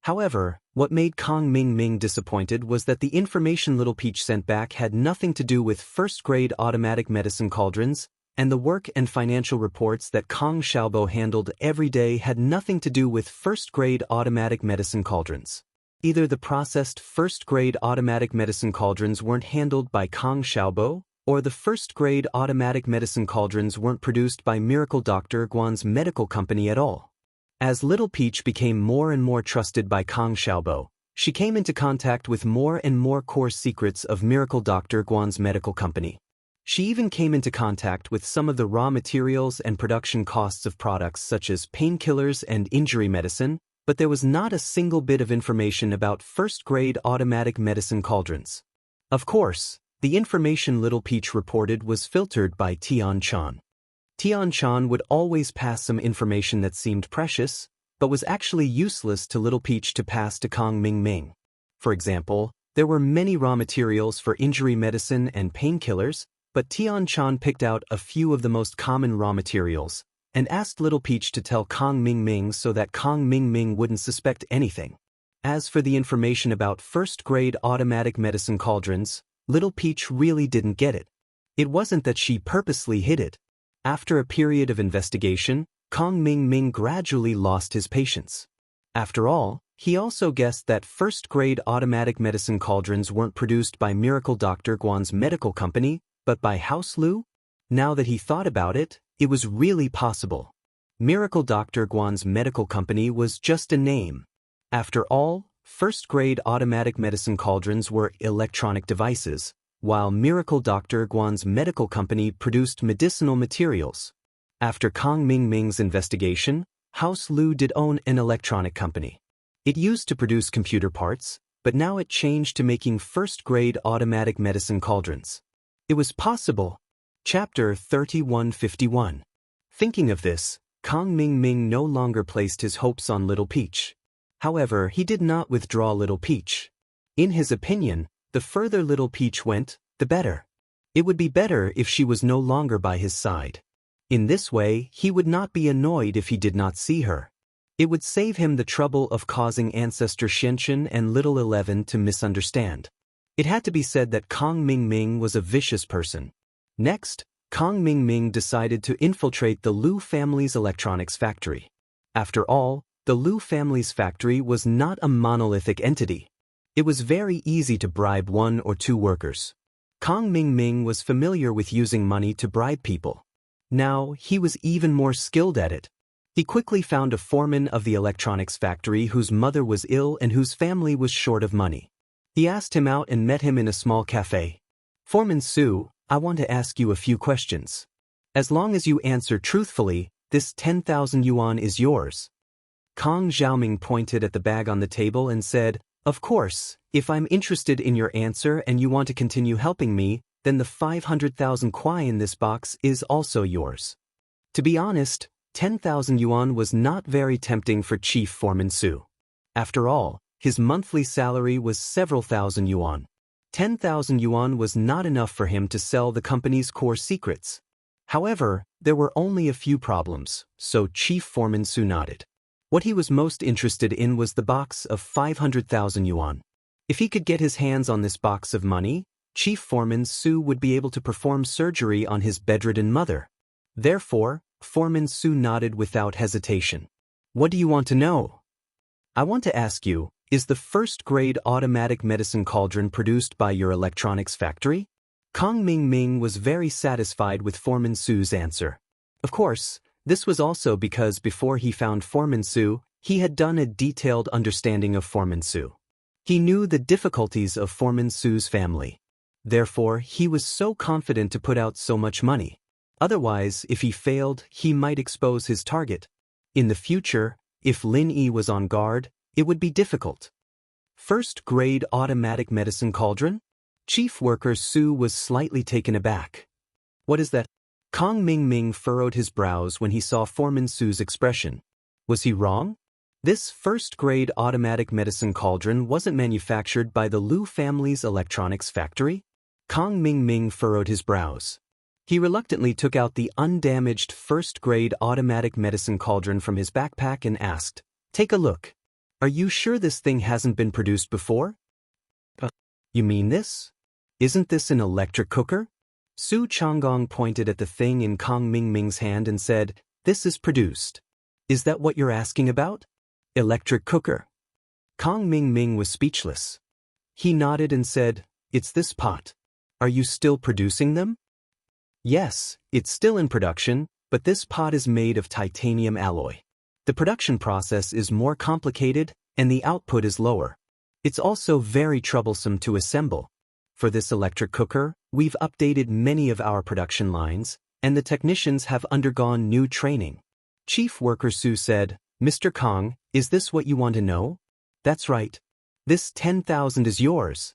However, what made Kang Mingming disappointed was that the information Little Peach sent back had nothing to do with first-grade automatic medicine cauldrons, and the work and financial reports that Kang Xiaobo handled every day had nothing to do with first-grade automatic medicine cauldrons. Either the processed first-grade automatic medicine cauldrons weren't handled by Kang Xiaobo, or the first-grade automatic medicine cauldrons weren't produced by Miracle Dr. Guan's medical company at all. As Little Peach became more and more trusted by Kang Xiaobo, she came into contact with more and more core secrets of Miracle Dr. Guan's medical company. She even came into contact with some of the raw materials and production costs of products such as painkillers and injury medicine, but there was not a single bit of information about first-grade automatic medicine cauldrons. Of course, the information Little Peach reported was filtered by Tian-chan. Tian-chan would always pass some information that seemed precious, but was actually useless to Little Peach to pass to Kang Mingming. For example, there were many raw materials for injury medicine and painkillers, but Tian-chan picked out a few of the most common raw materials, and asked Little Peach to tell Kang Mingming so that Kang Mingming wouldn't suspect anything. As for the information about first-grade automatic medicine cauldrons, Little Peach really didn't get it. It wasn't that she purposely hid it. After a period of investigation, Kang Mingming gradually lost his patience. After all, he also guessed that first-grade automatic medicine cauldrons weren't produced by Miracle Dr. Guan's medical company, but by House Lu? Now that he thought about it, it was really possible. Miracle Dr. Guan's medical company was just a name. After all, first-grade automatic medicine cauldrons were electronic devices, while Miracle Dr. Guan's medical company produced medicinal materials. After Kang Mingming's investigation, House Lu did own an electronic company. It used to produce computer parts, but now it changed to making first-grade automatic medicine cauldrons. It was possible. Chapter 3151. Thinking of this, Kang Mingming no longer placed his hopes on Little Peach. However, he did not withdraw Little Peach. In his opinion, the further Little Peach went, the better. It would be better if she was no longer by his side. In this way, he would not be annoyed if he did not see her. It would save him the trouble of causing Ancestor Xianxia and Little 11 to misunderstand. It had to be said that Kang Mingming was a vicious person. Next, Kang Mingming decided to infiltrate the Lu family's electronics factory. After all, the Lu family's factory was not a monolithic entity. It was very easy to bribe 1 or 2 workers. Kang Mingming was familiar with using money to bribe people. Now, he was even more skilled at it. He quickly found a foreman of the electronics factory whose mother was ill and whose family was short of money. He asked him out and met him in a small cafe. "Foreman Su, I want to ask you a few questions. As long as you answer truthfully, this 10,000 yuan is yours." Kang Xiaoming pointed at the bag on the table and said, "Of course, if I'm interested in your answer and you want to continue helping me, then the 500,000 kuai in this box is also yours." To be honest, 10,000 yuan was not very tempting for Chief Foreman Su. After all, his monthly salary was several thousand yuan. 10,000 yuan was not enough for him to sell the company's core secrets. However, there were only a few problems, so Chief Foreman Su nodded. What he was most interested in was the box of 500,000 yuan. If he could get his hands on this box of money, Chief Foreman Su would be able to perform surgery on his bedridden mother. Therefore, Foreman Su nodded without hesitation. "What do you want to know?" "I want to ask you, is the first-grade automatic medicine cauldron produced by your electronics factory?" Kang Mingming was very satisfied with Foreman Su's answer. Of course, this was also because before he found Foreman Su, he had done a detailed understanding of Foreman Su. He knew the difficulties of Foreman Su's family. Therefore, he was so confident to put out so much money. Otherwise, if he failed, he might expose his target. In the future, if Lin Yi was on guard, it would be difficult. First-grade automatic medicine cauldron? Chief Worker Su was slightly taken aback. "What is that?" Kang Mingming furrowed his brows when he saw Foreman Su's expression. Was he wrong? This first-grade automatic medicine cauldron wasn't manufactured by the Lu family's electronics factory? Kang Mingming furrowed his brows. He reluctantly took out the undamaged first-grade automatic medicine cauldron from his backpack and asked, "Take a look. Are you sure this thing hasn't been produced before?" You mean this? Isn't this an electric cooker?" Su Changgong pointed at the thing in Kang Mingming's hand and said, "This is produced. Is that what you're asking about? Electric cooker?" Kang Mingming was speechless. He nodded and said, "It's this pot. Are you still producing them?" "Yes, it's still in production, but this pot is made of titanium alloy. The production process is more complicated and the output is lower. It's also very troublesome to assemble. For this electric cooker, we've updated many of our production lines, and the technicians have undergone new training." Chief Worker Su said, "Mr. Kang, is this what you want to know?" "That's right. This 10,000 is yours."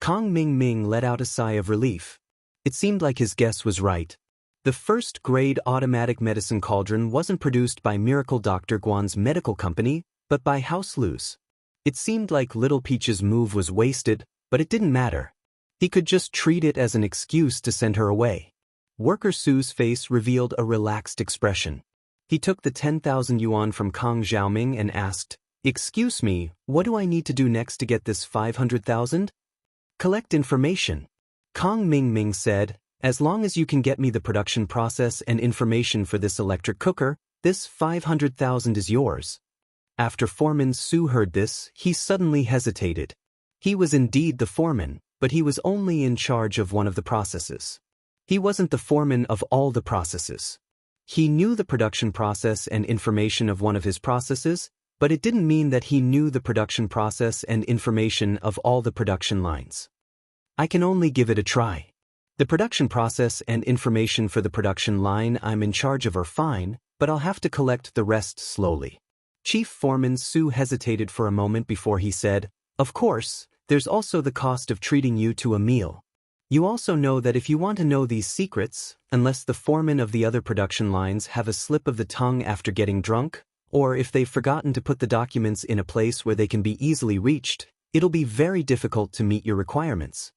Kang Mingming let out a sigh of relief. It seemed like his guess was right. The first-grade automatic medicine cauldron wasn't produced by Miracle Dr. Guan's medical company, but by House Lu's. It seemed like Little Peach's move was wasted, but it didn't matter. He could just treat it as an excuse to send her away. Worker Su's face revealed a relaxed expression. He took the 10,000 yuan from Kang Xiaoming and asked, "Excuse me, what do I need to do next to get this 500,000? "Collect information." Kang Mingming said, "As long as you can get me the production process and information for this electric cooker, this 500,000 is yours." After Foreman Su heard this, he suddenly hesitated. He was indeed the foreman, but he was only in charge of one of the processes. He wasn't the foreman of all the processes. He knew the production process and information of one of his processes, but it didn't mean that he knew the production process and information of all the production lines. I can only give it a try. The production process and information for the production line I'm in charge of are fine, but I'll have to collect the rest slowly. Chief Foreman Su hesitated for a moment before he said, "Of course, there's also the cost of treating you to a meal. You also know that if you want to know these secrets, unless the foreman of the other production lines have a slip of the tongue after getting drunk, or if they've forgotten to put the documents in a place where they can be easily reached, it'll be very difficult to meet your requirements."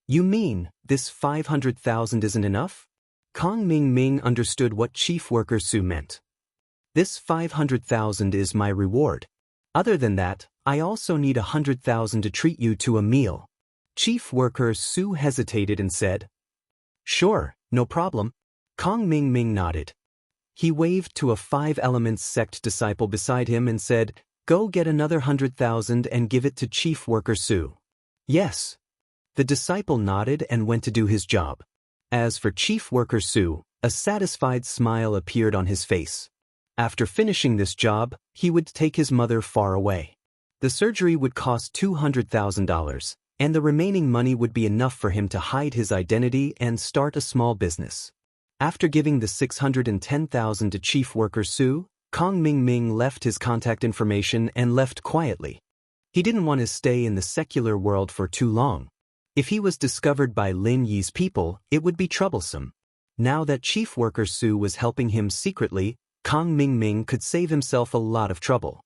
"You mean, this 500,000 isn't enough?" Kong Ming understood what Chief Worker Su meant. "This 500,000 is my reward. Other than that, I also need 100,000 to treat you to a meal." Chief Worker Su hesitated and said, "Sure, no problem." Kong Ming nodded. He waved to a 5 Elements sect disciple beside him and said, "Go get another 100,000 and give it to Chief Worker Su." "Yes." The disciple nodded and went to do his job. As for Chief Worker Su, a satisfied smile appeared on his face. After finishing this job, he would take his mother far away. The surgery would cost $200,000, and the remaining money would be enough for him to hide his identity and start a small business. After giving the 610,000 to Chief Worker Su, Kong Ming left his contact information and left quietly. He didn't want to stay in the secular world for too long. If he was discovered by Lin Yi's people, it would be troublesome. Now that Chief Worker Su was helping him secretly, Kong Ming could save himself a lot of trouble.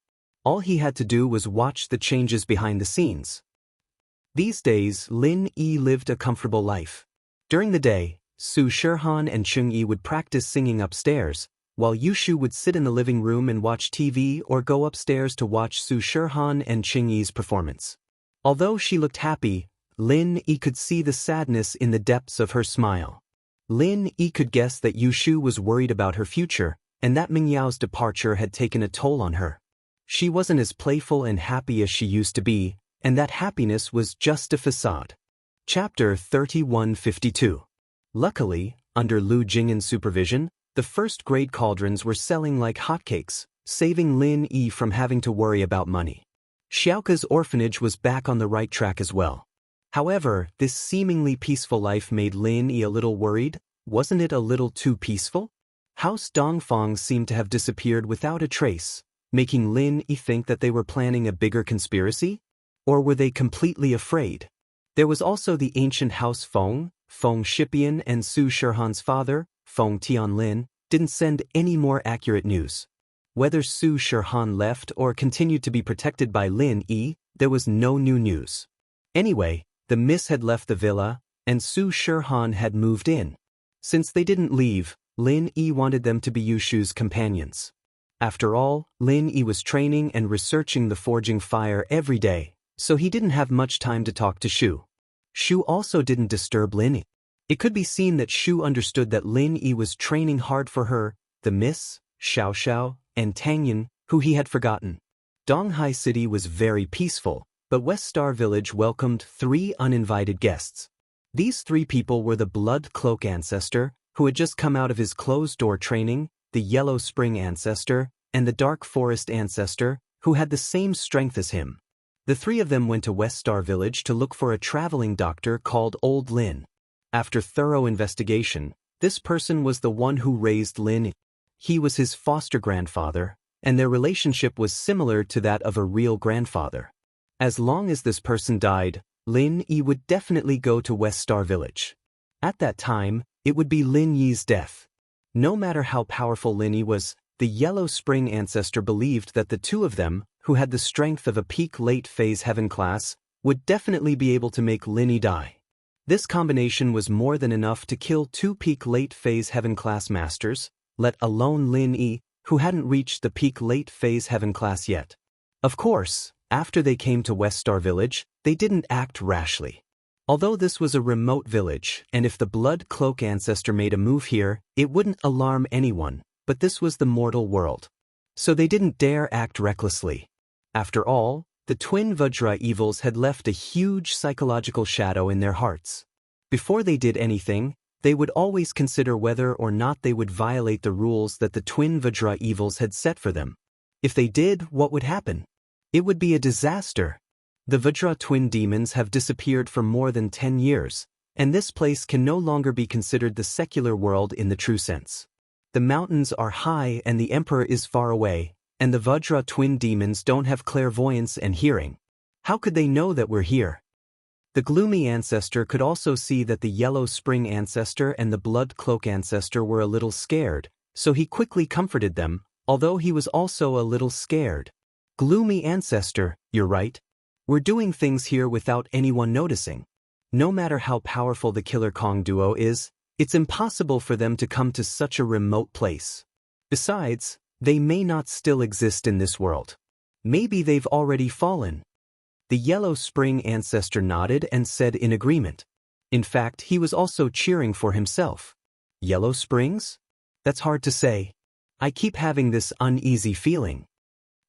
All he had to do was watch the changes behind the scenes. These days, Lin Yi lived a comfortable life. During the day, Su Shihan and Cheng Yi would practice singing upstairs, while Yushu would sit in the living room and watch TV or go upstairs to watch Su Shihan and Cheng Yi's performance. Although she looked happy, Lin Yi could see the sadness in the depths of her smile. Lin Yi could guess that Yushu was worried about her future, and that Mingyao's departure had taken a toll on her. She wasn't as playful and happy as she used to be, and that happiness was just a facade. Chapter 3152. Luckily, under Lu Jing'an's supervision, the first-grade cauldrons were selling like hotcakes, saving Lin Yi from having to worry about money. Xiaoka's orphanage was back on the right track as well. However, this seemingly peaceful life made Lin Yi a little worried. Wasn't it a little too peaceful? House Dongfang seemed to have disappeared without a trace, making Lin Yi think that they were planning a bigger conspiracy? Or were they completely afraid? There was also the ancient House Feng Shipian, and Su Shihan's father, Feng Tianlin, didn't send any more accurate news. Whether Su Shihan left or continued to be protected by Lin Yi, there was no new news. Anyway, the miss had left the villa, and Su Shihan had moved in. Since they didn't leave, Lin Yi wanted them to be Yushu's companions. After all, Lin Yi was training and researching the forging fire every day, so he didn't have much time to talk to Shu. Shu also didn't disturb Lin Yi. It could be seen that Shu understood that Lin Yi was training hard for her, the miss, Xiao, and Tangyan, who he had forgotten. Donghai City was very peaceful, but West Star Village welcomed 3 uninvited guests. These 3 people were the Blood Cloak Ancestor, who had just come out of his closed-door training, the Yellow Spring Ancestor, and the Dark Forest Ancestor, who had the same strength as him. The 3 of them went to West Star Village to look for a traveling doctor called Old Lin. After thorough investigation, this person was the one who raised Lin. He was his foster grandfather, and their relationship was similar to that of a real grandfather. As long as this person died, Lin Yi would definitely go to West Star Village. At that time, it would be Lin Yi's death. No matter how powerful Lin Yi was, the Yellow Spring Ancestor believed that the 2 of them, who had the strength of a peak late phase heaven class, would definitely be able to make Lin Yi die. This combination was more than enough to kill 2 peak late phase heaven class masters, let alone Lin Yi, who hadn't reached the peak late phase heaven class yet. Of course, after they came to West Star Village, they didn't act rashly. Although this was a remote village, and if the Blood Cloak Ancestor made a move here, it wouldn't alarm anyone, but this was the mortal world. So they didn't dare act recklessly. After all, the twin Vajra evils had left a huge psychological shadow in their hearts. Before they did anything, They would always consider whether or not they would violate the rules that the twin Vajra evils had set for them. If they did, what would happen? It would be a disaster. The Vajra twin demons have disappeared for more than 10 years, and this place can no longer be considered the secular world in the true sense. The mountains are high and the emperor is far away, and the Vajra twin demons don't have clairvoyance and hearing. How could they know that we're here? The gloomy ancestor could also see that the yellow spring ancestor and the blood cloak ancestor were a little scared, so he quickly comforted them, although he was also a little scared. Gloomy ancestor, you're right. We're doing things here without anyone noticing. No matter how powerful the Killer Kong duo is, it's impossible for them to come to such a remote place. Besides, they may not still exist in this world. Maybe they've already fallen. The yellow spring ancestor nodded and said in agreement. In fact, he was also cheering for himself. Yellow springs? That's hard to say. I keep having this uneasy feeling.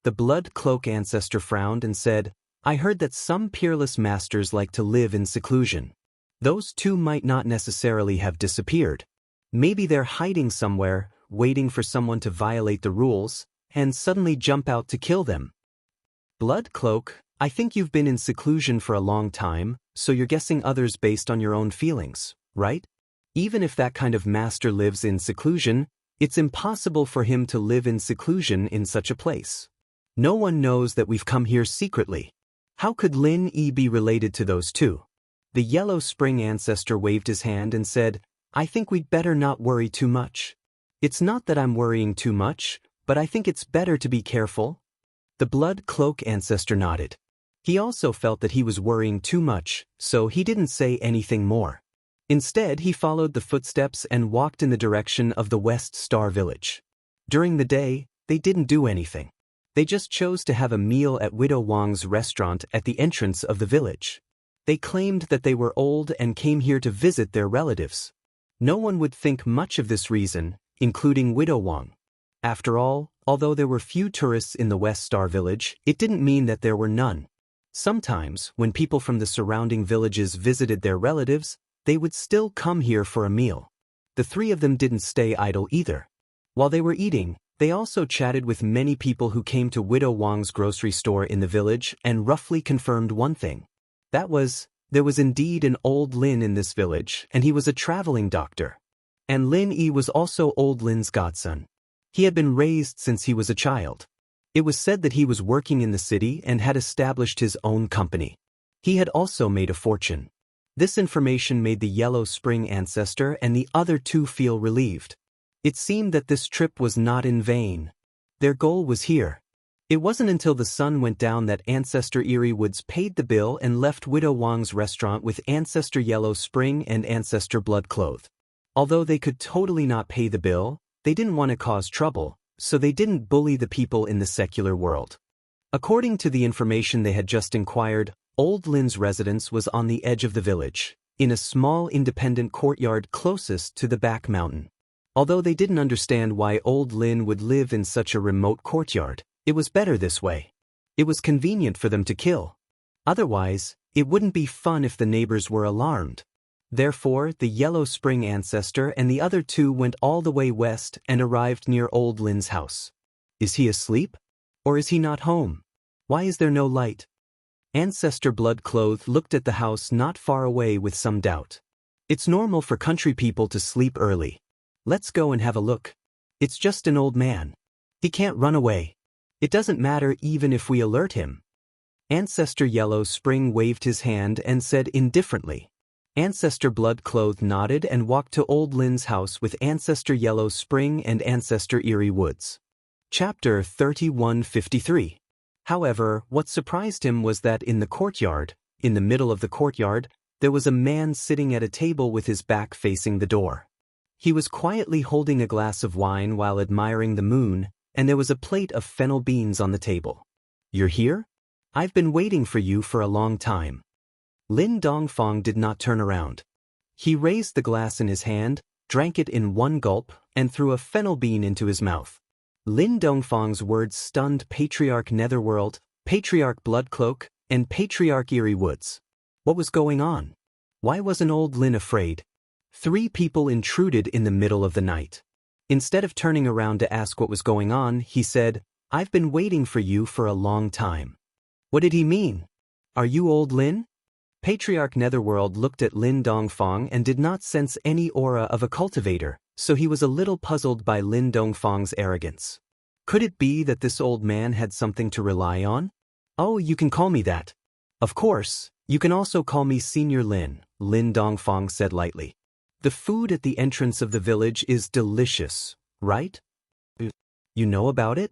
The blood cloak ancestor frowned and said, I heard that some peerless masters like to live in seclusion. Those two might not necessarily have disappeared. Maybe they're hiding somewhere, waiting for someone to violate the rules, and suddenly jump out to kill them. Blood cloak, I think you've been in seclusion for a long time, so you're guessing others based on your own feelings, right? Even if that kind of master lives in seclusion, it's impossible for him to live in seclusion in such a place. No one knows that we've come here secretly. How could Lin Yi be related to those two? The yellow spring ancestor waved his hand and said, I think we'd better not worry too much. It's not that I'm worrying too much, but I think it's better to be careful. The blood cloak ancestor nodded. He also felt that he was worrying too much, so he didn't say anything more. Instead, he followed the footsteps and walked in the direction of the West Star Village. During the day, they didn't do anything. They just chose to have a meal at Widow Wang's restaurant at the entrance of the village. They claimed that they were old and came here to visit their relatives. No one would think much of this reason, including Widow Wang. After all, although there were few tourists in the West Star Village, it didn't mean that there were none. Sometimes, when people from the surrounding villages visited their relatives, they would still come here for a meal. The three of them didn't stay idle either. While they were eating, they also chatted with many people who came to Widow Wang's grocery store in the village and roughly confirmed one thing. That was, there was indeed an old Lin in this village, and he was a traveling doctor. And Lin Yi was also old Lin's godson. He had been raised since he was a child. It was said that he was working in the city and had established his own company. He had also made a fortune. This information made the yellow spring ancestor and the other two feel relieved. It seemed that this trip was not in vain. Their goal was here. It wasn't until the sun went down that Ancestor Eerie Woods paid the bill and left Widow Wang's restaurant with Ancestor Yellow Spring and Ancestor Blood Cloth. Although they could totally not pay the bill, they didn't want to cause trouble, so they didn't bully the people in the secular world. According to the information they had just inquired, Old Lin's residence was on the edge of the village, in a small independent courtyard closest to the back mountain. Although they didn't understand why Old Lin would live in such a remote courtyard, it was better this way. It was convenient for them to kill. Otherwise, it wouldn't be fun if the neighbors were alarmed. Therefore, the Yellow Spring ancestor and the other two went all the way west and arrived near Old Lin's house. Is he asleep? Or is he not home? Why is there no light? Ancestor Blood Cloth looked at the house not far away with some doubt. It's normal for country people to sleep early. Let's go and have a look. It's just an old man. He can't run away. It doesn't matter even if we alert him. Ancestor Yellow Spring waved his hand and said indifferently. Ancestor Blood Cloth nodded and walked to Old Lin's house with Ancestor Yellow Spring and Ancestor Eerie Woods. Chapter 3153. However, what surprised him was that in the courtyard, in the middle of the courtyard, there was a man sitting at a table with his back facing the door. He was quietly holding a glass of wine while admiring the moon, and there was a plate of fennel beans on the table. You're here? I've been waiting for you for a long time. Lin Dongfang did not turn around. He raised the glass in his hand, drank it in one gulp, and threw a fennel bean into his mouth. Lin Dongfang's words stunned Patriarch Netherworld, Patriarch Bloodcloak, and Patriarch Eerie Woods. What was going on? Why wasn't Old Lin afraid? 3 people intruded in the middle of the night. Instead of turning around to ask what was going on, he said, "I've been waiting for you for a long time." What did he mean? Are you old Lin? Patriarch Netherworld looked at Lin Dongfang and did not sense any aura of a cultivator, so he was a little puzzled by Lin Dongfang's arrogance. Could it be that this old man had something to rely on? "Oh, you can call me that." "Of course, you can also call me Senior Lin," Lin Dongfang said lightly. "The food at the entrance of the village is delicious, right? You know about it?"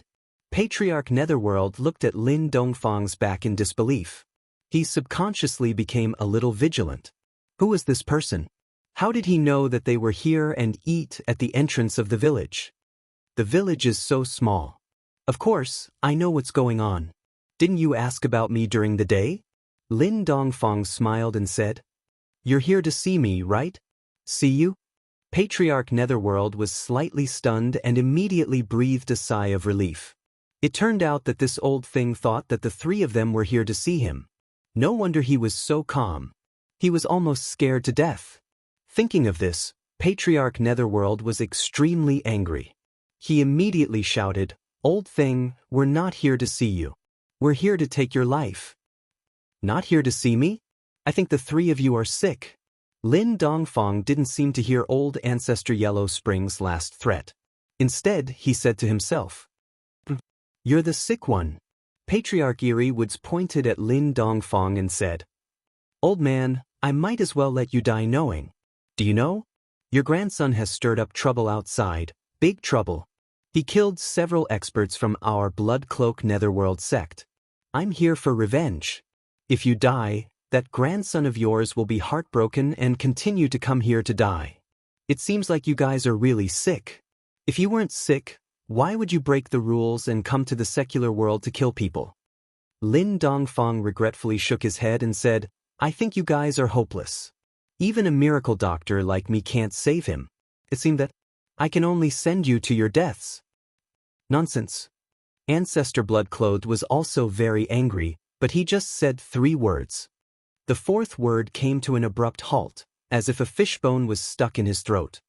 Patriarch Netherworld looked at Lin Dongfang's back in disbelief. He subconsciously became a little vigilant. Who was this person? How did he know that they were here and eat at the entrance of the village? The village is so small. Of course, I know what's going on. Didn't you ask about me during the day? Lin Dongfang smiled and said, "You're here to see me, right?" "See you?" Patriarch Netherworld was slightly stunned and immediately breathed a sigh of relief. It turned out that this old thing thought that the 3 of them were here to see him. No wonder he was so calm. He was almost scared to death. Thinking of this, Patriarch Netherworld was extremely angry. He immediately shouted, "Old thing, we're not here to see you. We're here to take your life." "Not here to see me? I think the 3 of you are sick." Lin Dongfang didn't seem to hear old ancestor Yellow Spring's last threat. Instead, he said to himself, "You're the sick one." Patriarch Eerie Woods pointed at Lin Dongfang and said, "Old man, I might as well let you die knowing. Do you know? Your grandson has stirred up trouble outside, big trouble. He killed several experts from our Blood Cloak Netherworld sect. I'm here for revenge. If you die, that grandson of yours will be heartbroken and continue to come here to die. It seems like you guys are really sick. If you weren't sick, why would you break the rules and come to the secular world to kill people?" Lin Dongfang regretfully shook his head and said, "I think you guys are hopeless. Even a miracle doctor like me can't save him. It seemed that I can only send you to your deaths." Nonsense. Ancestor Bloodclothed was also very angry, but he just said 3 words. The 4th word came to an abrupt halt, as if a fishbone was stuck in his throat.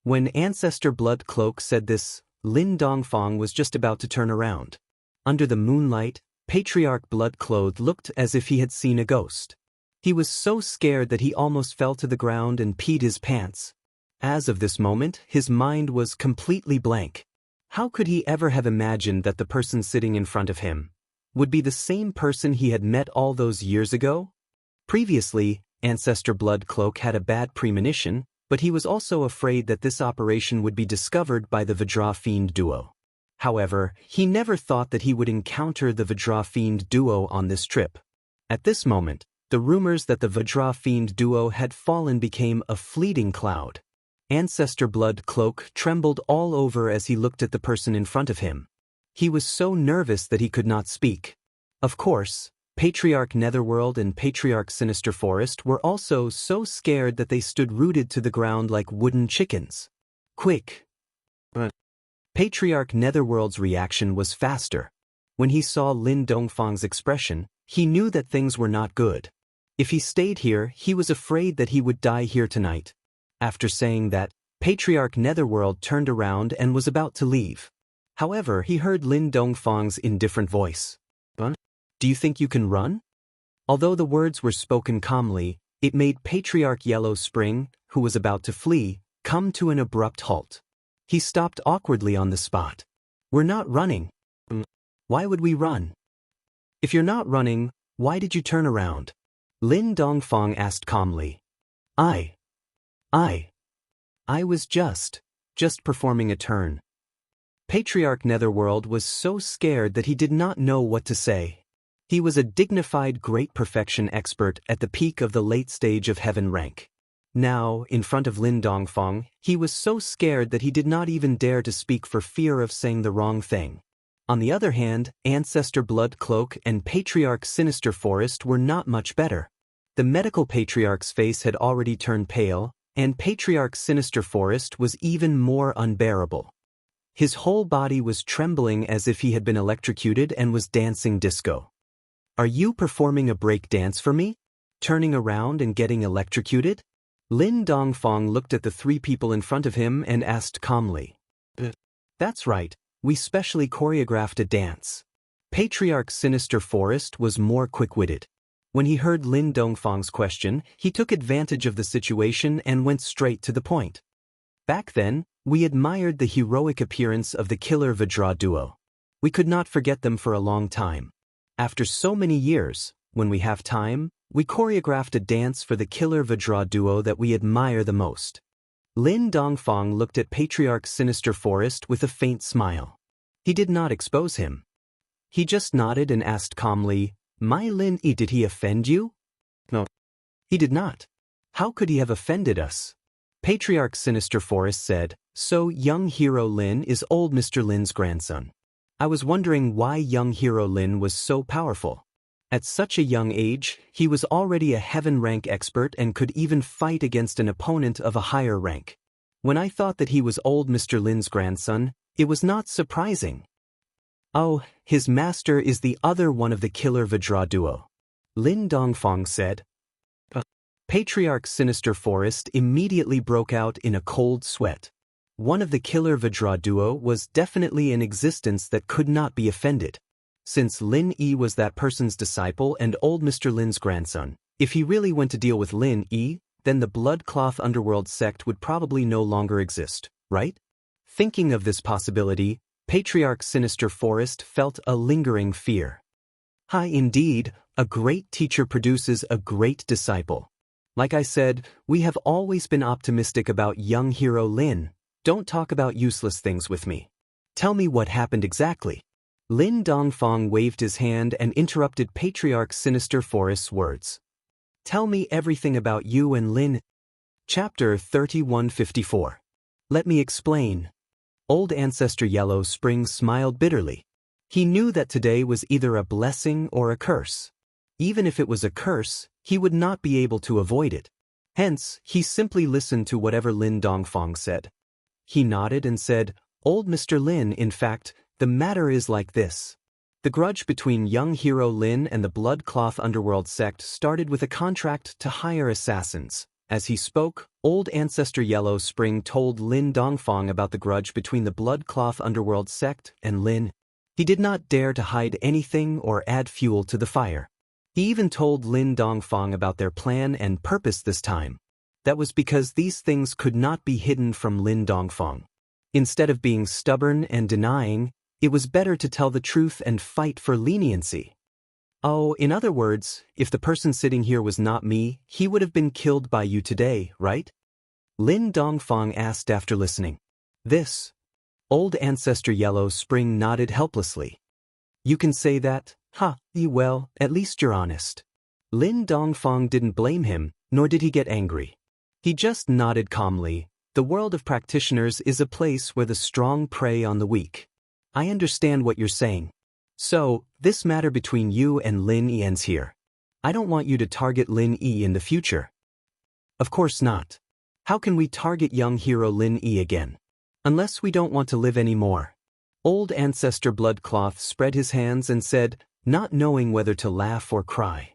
When Ancestor Bloodcloak said this, Lin Dongfang was just about to turn around. Under the moonlight, Patriarch Bloodclothed looked as if he had seen a ghost. He was so scared that he almost fell to the ground and peed his pants. As of this moment, his mind was completely blank. How could he ever have imagined that the person sitting in front of him would be the same person he had met all those years ago? Previously, Ancestor Bloodcloak had a bad premonition, but he was also afraid that this operation would be discovered by the Vajra Fiend duo. However, he never thought that he would encounter the Vajra Fiend duo on this trip. At this moment, the rumors that the Vajra Fiend duo had fallen became a fleeting cloud. Ancestor Bloodcloak trembled all over as he looked at the person in front of him. He was so nervous that he could not speak. Of course, Patriarch Netherworld and Patriarch Sinister Forest were also so scared that they stood rooted to the ground like wooden chickens. Quick! Patriarch Netherworld's reaction was faster. When he saw Lin Dongfang's expression, he knew that things were not good. If he stayed here, he was afraid that he would die here tonight. After saying that, Patriarch Netherworld turned around and was about to leave. However, he heard Lin Dongfang's indifferent voice. "Do you think you can run?" Although the words were spoken calmly, it made Patriarch Yellow Spring, who was about to flee, come to an abrupt halt. He stopped awkwardly on the spot. "We're not running. Why would we run?" "If you're not running, why did you turn around?" Lin Dongfang asked calmly. I was just performing a turn." Patriarch Netherworld was so scared that he did not know what to say. He was a dignified great perfection expert at the peak of the late stage of heaven rank. Now, in front of Lin Dongfang, he was so scared that he did not even dare to speak for fear of saying the wrong thing. On the other hand, Ancestor Bloodcloak and Patriarch Sinister Forest were not much better. The medical patriarch's face had already turned pale, and Patriarch Sinister Forest was even more unbearable. His whole body was trembling as if he had been electrocuted and was dancing disco. "Are you performing a break dance for me? Turning around and getting electrocuted?" Lin Dongfang looked at the three people in front of him and asked calmly. That's right, we specially choreographed a dance. Patriarch Sinister Forest was more quick-witted. When he heard Lin Dongfang's question, he took advantage of the situation and went straight to the point. Back then, we admired the heroic appearance of the killer Vajra duo. We could not forget them for a long time. After so many years, when we have time, we choreographed a dance for the killer Vajra duo that we admire the most. Lin Dongfang looked at Patriarch Sinister Forest with a faint smile. He did not expose him. He just nodded and asked calmly, "My Lin Yi, did he offend you?" No. He did not. How could he have offended us? Patriarch Sinister Forest said, "So young hero Lin is old Mr. Lin's grandson. I was wondering why young hero Lin was so powerful. At such a young age, he was already a heaven rank expert and could even fight against an opponent of a higher rank. When I thought that he was old Mr. Lin's grandson, it was not surprising. Oh, his master is the other one of the killer Vajra duo," Lin Dongfang said. Patriarch Sinister Forest immediately broke out in a cold sweat. One of the killer Vajra duo was definitely in existence that could not be offended. Since Lin Yi was that person's disciple and old Mr. Lin's grandson, if he really went to deal with Lin Yi, then the Bloodcloth Underworld sect would probably no longer exist, right? Thinking of this possibility, Patriarch Sinister Forest felt a lingering fear. Indeed, a great teacher produces a great disciple. Like I said, we have always been optimistic about young hero Lin. Don't talk about useless things with me. Tell me what happened exactly. Lin Dongfang waved his hand and interrupted Patriarch Sinister Forest's words. Tell me everything about you and Lin. Chapter 3154. Let me explain. Old Ancestor Yellow Spring smiled bitterly. He knew that today was either a blessing or a curse. Even if it was a curse, he would not be able to avoid it. Hence, he simply listened to whatever Lin Dongfang said. He nodded and said, "Old Mr. Lin, in fact, the matter is like this. The grudge between young hero Lin and the Bloodcloth Underworld sect started with a contract to hire assassins." As he spoke, Old Ancestor Yellow Spring told Lin Dongfang about the grudge between the Bloodcloth Underworld sect and Lin. He did not dare to hide anything or add fuel to the fire. He even told Lin Dongfang about their plan and purpose this time. That was because these things could not be hidden from Lin Dongfang. Instead of being stubborn and denying, it was better to tell the truth and fight for leniency. Oh, in other words, if the person sitting here was not me, he would have been killed by you today, right? Lin Dongfang asked after listening. This. Old Ancestor Yellow Spring nodded helplessly. You can say that? Well, at least you're honest. Lin Dongfang didn't blame him, nor did he get angry. He just nodded calmly. The world of practitioners is a place where the strong prey on the weak. I understand what you're saying. So, this matter between you and Lin Yi ends here. I don't want you to target Lin Yi in the future. Of course not. How can we target young hero Lin Yi again? Unless we don't want to live anymore. Old Ancestor Bloodcloth spread his hands and said, not knowing whether to laugh or cry.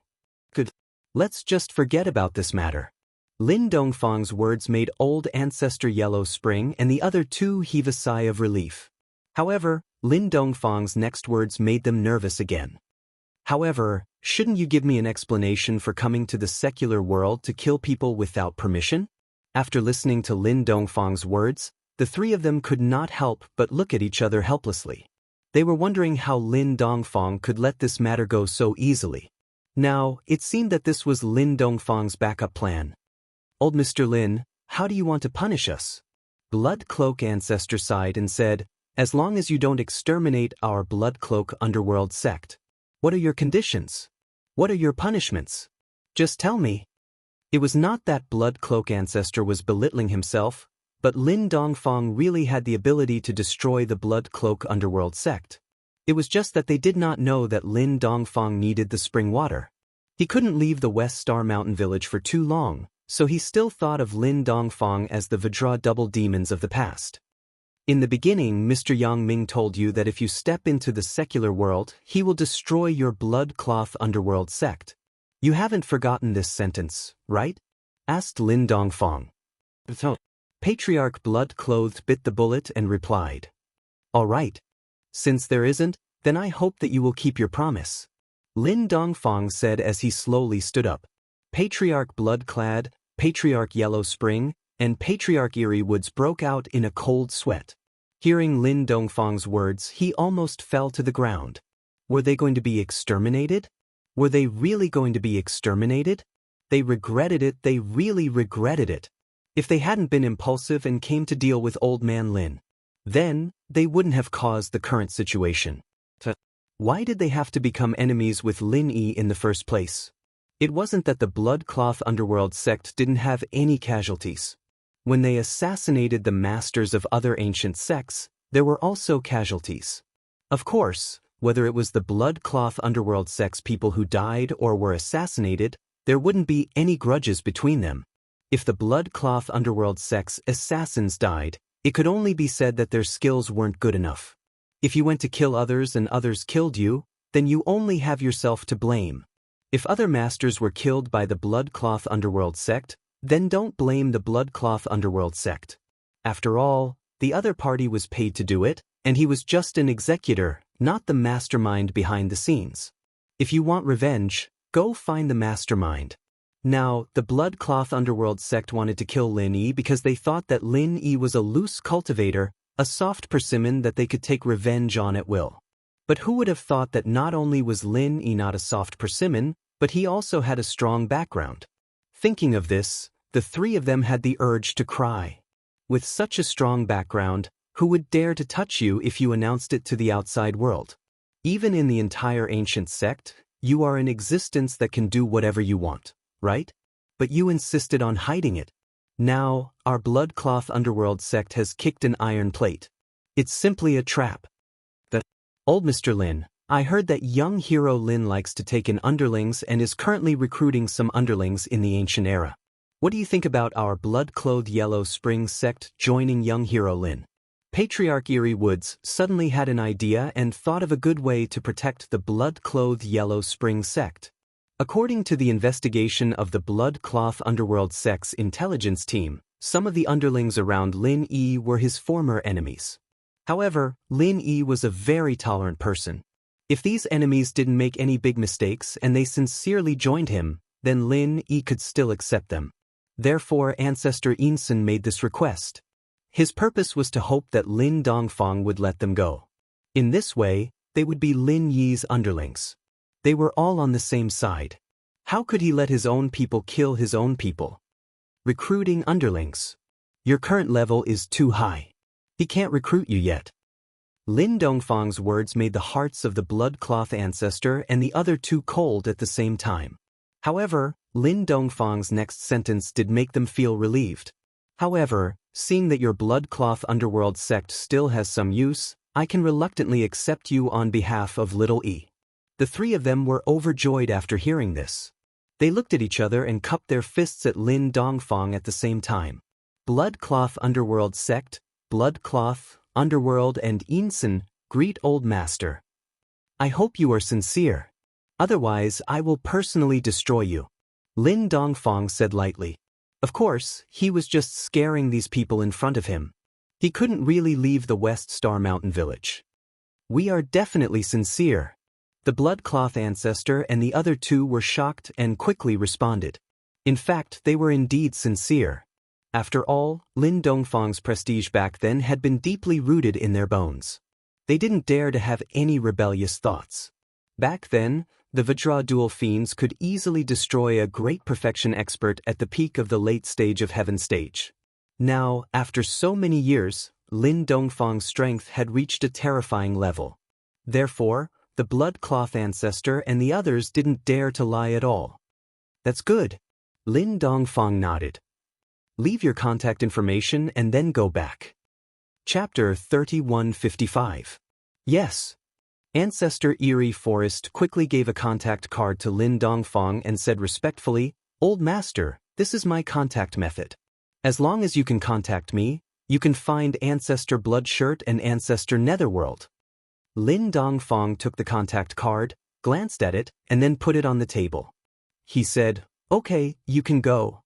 Good. Let's just forget about this matter. Lin Dongfang's words made Old Ancestor Yellow Spring and the other two heave a sigh of relief. However, Lin Dongfang's next words made them nervous again. However, shouldn't you give me an explanation for coming to the secular world to kill people without permission? After listening to Lin Dongfang's words, the three of them could not help but look at each other helplessly. They were wondering how Lin Dongfang could let this matter go so easily. Now, it seemed that this was Lin Dongfang's backup plan. Old Mr. Lin, how do you want to punish us? Blood Cloak Ancestor sighed and said, as long as you don't exterminate our Blood Cloak Underworld sect. What are your conditions? What are your punishments? Just tell me. It was not that Blood Cloak Ancestor was belittling himself, but Lin Dongfang really had the ability to destroy the Blood Cloak Underworld sect. It was just that they did not know that Lin Dongfang needed the spring water. He couldn't leave the West Star Mountain village for too long, so he still thought of Lin Dongfang as the Vajra double demons of the past. In the beginning, Mr. Yang Ming told you that if you step into the secular world, he will destroy your Blood Cloth Underworld sect. You haven't forgotten this sentence, right? asked Lin Dongfang. Patriarch Blood-Clothed bit the bullet and replied. All right. Since there isn't, then I hope that you will keep your promise. Lin Dongfang said as he slowly stood up. Patriarch Blood-Clad, Patriarch Yellow Spring, and Patriarch Eerie Woods broke out in a cold sweat. Hearing Lin Dongfang's words, he almost fell to the ground. Were they going to be exterminated? Were they really going to be exterminated? They regretted it, they really regretted it. If they hadn't been impulsive and came to deal with Old Man Lin, then they wouldn't have caused the current situation. Why did they have to become enemies with Lin Yi in the first place? It wasn't that the Blood-Cloth Underworld sect didn't have any casualties. When they assassinated the masters of other ancient sects, there were also casualties. Of course, whether it was the Blood-Cloth Underworld sect's people who died or were assassinated, there wouldn't be any grudges between them. If the Blood-Cloth Underworld sect's assassins died, it could only be said that their skills weren't good enough. If you went to kill others and others killed you, then you only have yourself to blame. If other masters were killed by the Blood-Cloth Underworld sect, then don't blame the Blood-Cloth Underworld sect. After all, the other party was paid to do it, and he was just an executor, not the mastermind behind the scenes. If you want revenge, go find the mastermind. Now, the Blood-Cloth Underworld sect wanted to kill Lin Yi because they thought that Lin Yi was a loose cultivator, a soft persimmon that they could take revenge on at will. But who would have thought that not only was Lin Yi not a soft persimmon, but he also had a strong background? Thinking of this, the three of them had the urge to cry. With such a strong background, who would dare to touch you if you announced it to the outside world? Even in the entire ancient sect, you are an existence that can do whatever you want, right? But you insisted on hiding it. Now, our Blood-Cloth Underworld sect has kicked an iron plate. It's simply a trap. Old Mr. Lin, I heard that young hero Lin likes to take in underlings and is currently recruiting some underlings in the ancient era. What do you think about our Blood-Clothed Yellow Spring sect joining young hero Lin? Patriarch Eerie Woods suddenly had an idea and thought of a good way to protect the Blood-Clothed Yellow Spring sect. According to the investigation of the Blood-Cloth Underworld sect's intelligence team, some of the underlings around Lin Yi were his former enemies. However, Lin Yi was a very tolerant person. If these enemies didn't make any big mistakes and they sincerely joined him, then Lin Yi could still accept them. Therefore, Ancestor Yinsen made this request. His purpose was to hope that Lin Dongfang would let them go. In this way, they would be Lin Yi's underlings. They were all on the same side. How could he let his own people kill his own people? Recruiting underlings. Your current level is too high. He can't recruit you yet. Lin Dongfang's words made the hearts of the Blood-Cloth ancestor and the other two cold at the same time. However, Lin Dongfang's next sentence did make them feel relieved. However, seeing that your Blood-Cloth Underworld sect still has some use, I can reluctantly accept you on behalf of Little E. The three of them were overjoyed after hearing this. They looked at each other and cupped their fists at Lin Dongfang at the same time. Blood-Cloth Underworld sect, Blood-Cloth, Underworld and Yinsen, greet Old Master. I hope you are sincere. Otherwise, I will personally destroy you. Lin Dongfang said lightly. Of course, he was just scaring these people in front of him. He couldn't really leave the West Star Mountain village. We are definitely sincere. The Blood-Cloth ancestor and the other two were shocked and quickly responded. In fact, they were indeed sincere. After all, Lin Dongfang's prestige back then had been deeply rooted in their bones. They didn't dare to have any rebellious thoughts. Back then, the Vajra dual fiends could easily destroy a great perfection expert at the peak of the late stage of heaven stage. Now, after so many years, Lin Dongfang's strength had reached a terrifying level. Therefore, the Blood-Cloth ancestor and the others didn't dare to lie at all. That's good. Lin Dongfang nodded. Leave your contact information and then go back. Chapter 3155. Yes. Ancestor Eerie Forest quickly gave a contact card to Lin Dongfang and said respectfully, Old Master, this is my contact method. As long as you can contact me, you can find Ancestor Bloodshirt and Ancestor Netherworld. Lin Dongfang took the contact card, glanced at it, and then put it on the table. He said, Okay, you can go.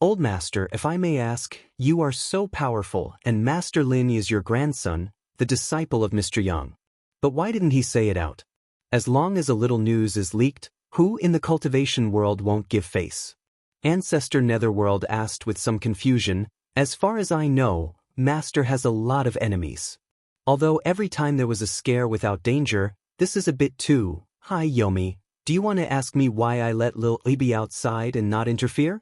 Old Master, if I may ask, you are so powerful, and Master Lin is your grandson, the disciple of Mr. Yang. But why didn't he say it out? As long as a little news is leaked, who in the cultivation world won't give face? Ancestor Netherworld asked with some confusion. As far as I know, Master has a lot of enemies. Although every time there was a scare without danger, this is a bit too. Hi Yomi, do you want to ask me why I let Lil be outside and not interfere?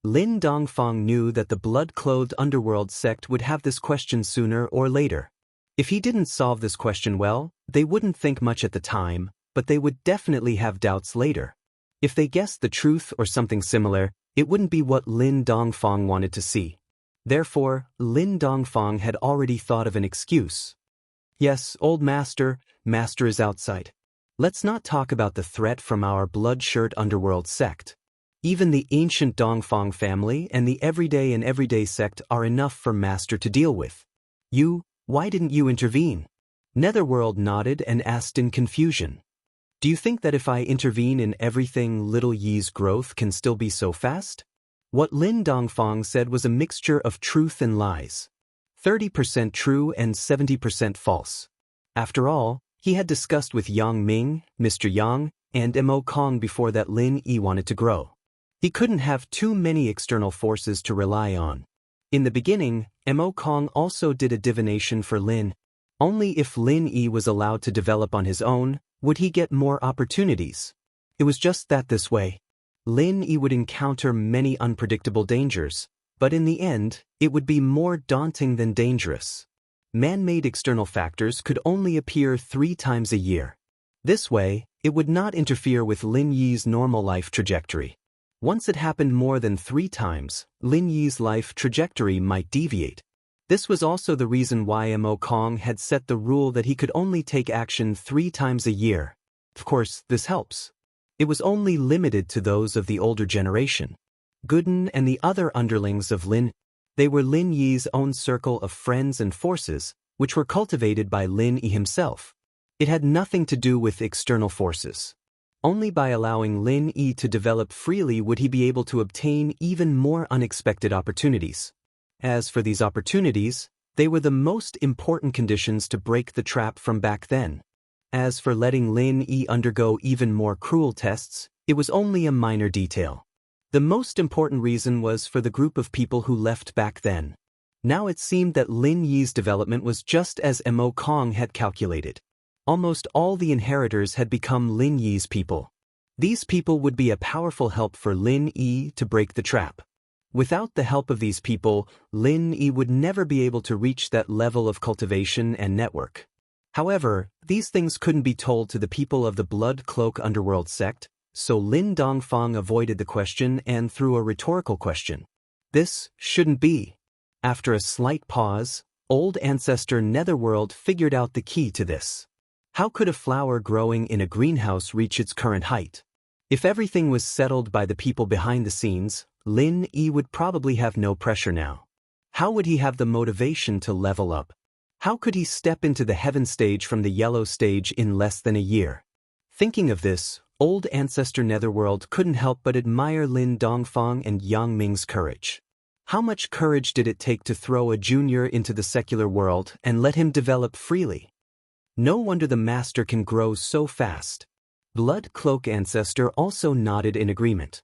Lin Dongfang knew that the blood-clothed underworld sect would have this question sooner or later. If he didn't solve this question well, they wouldn't think much at the time, but they would definitely have doubts later. If they guessed the truth or something similar, it wouldn't be what Lin Dongfang wanted to see. Therefore, Lin Dongfang had already thought of an excuse. Yes, old Master, Master is outside. Let's not talk about the threat from our blood-shirt underworld sect. Even the ancient Dongfang family and the everyday sect are enough for Master to deal with. Why didn't you intervene? Netherworld nodded and asked in confusion. Do you think that if I intervene in everything, little Yi's growth can still be so fast? What Lin Dongfang said was a mixture of truth and lies. 30% true and 70% false. After all, he had discussed with Yang Ming, Mr. Yang, and Mo Kong before that Lin Yi wanted to grow. He couldn't have too many external forces to rely on. In the beginning, Mo Kong also did a divination for Lin. Only if Lin Yi was allowed to develop on his own, would he get more opportunities. It was just that this way. Lin Yi would encounter many unpredictable dangers, but in the end, it would be more daunting than dangerous. Man-made external factors could only appear 3 times a year. This way, it would not interfere with Lin Yi's normal life trajectory. Once it happened more than 3 times, Lin Yi's life trajectory might deviate. This was also the reason why Mo Kong had set the rule that he could only take action 3 times a year. Of course, this helps. It was only limited to those of the older generation. Gooden and the other underlings of Lin. They were Lin Yi's own circle of friends and forces, which were cultivated by Lin Yi himself. It had nothing to do with external forces. Only by allowing Lin Yi to develop freely would he be able to obtain even more unexpected opportunities. As for these opportunities, they were the most important conditions to break the trap from back then. As for letting Lin Yi undergo even more cruel tests, it was only a minor detail. The most important reason was for the group of people who left back then. Now it seemed that Lin Yi's development was just as Mo Kong had calculated. Almost all the inheritors had become Lin Yi's people. These people would be a powerful help for Lin Yi to break the trap. Without the help of these people, Lin Yi would never be able to reach that level of cultivation and network. However, these things couldn't be told to the people of the Blood Cloak Underworld sect, so Lin Dongfang avoided the question and threw a rhetorical question. This shouldn't be. After a slight pause, old ancestor Netherworld figured out the key to this. How could a flower growing in a greenhouse reach its current height? If everything was settled by the people behind the scenes, Lin Yi would probably have no pressure now. How would he have the motivation to level up? How could he step into the heaven stage from the yellow stage in less than a year? Thinking of this, old ancestor Netherworld couldn't help but admire Lin Dongfang and Yang Ming's courage. How much courage did it take to throw a junior into the secular world and let him develop freely? No wonder the master can grow so fast. Blood Cloak Ancestor also nodded in agreement.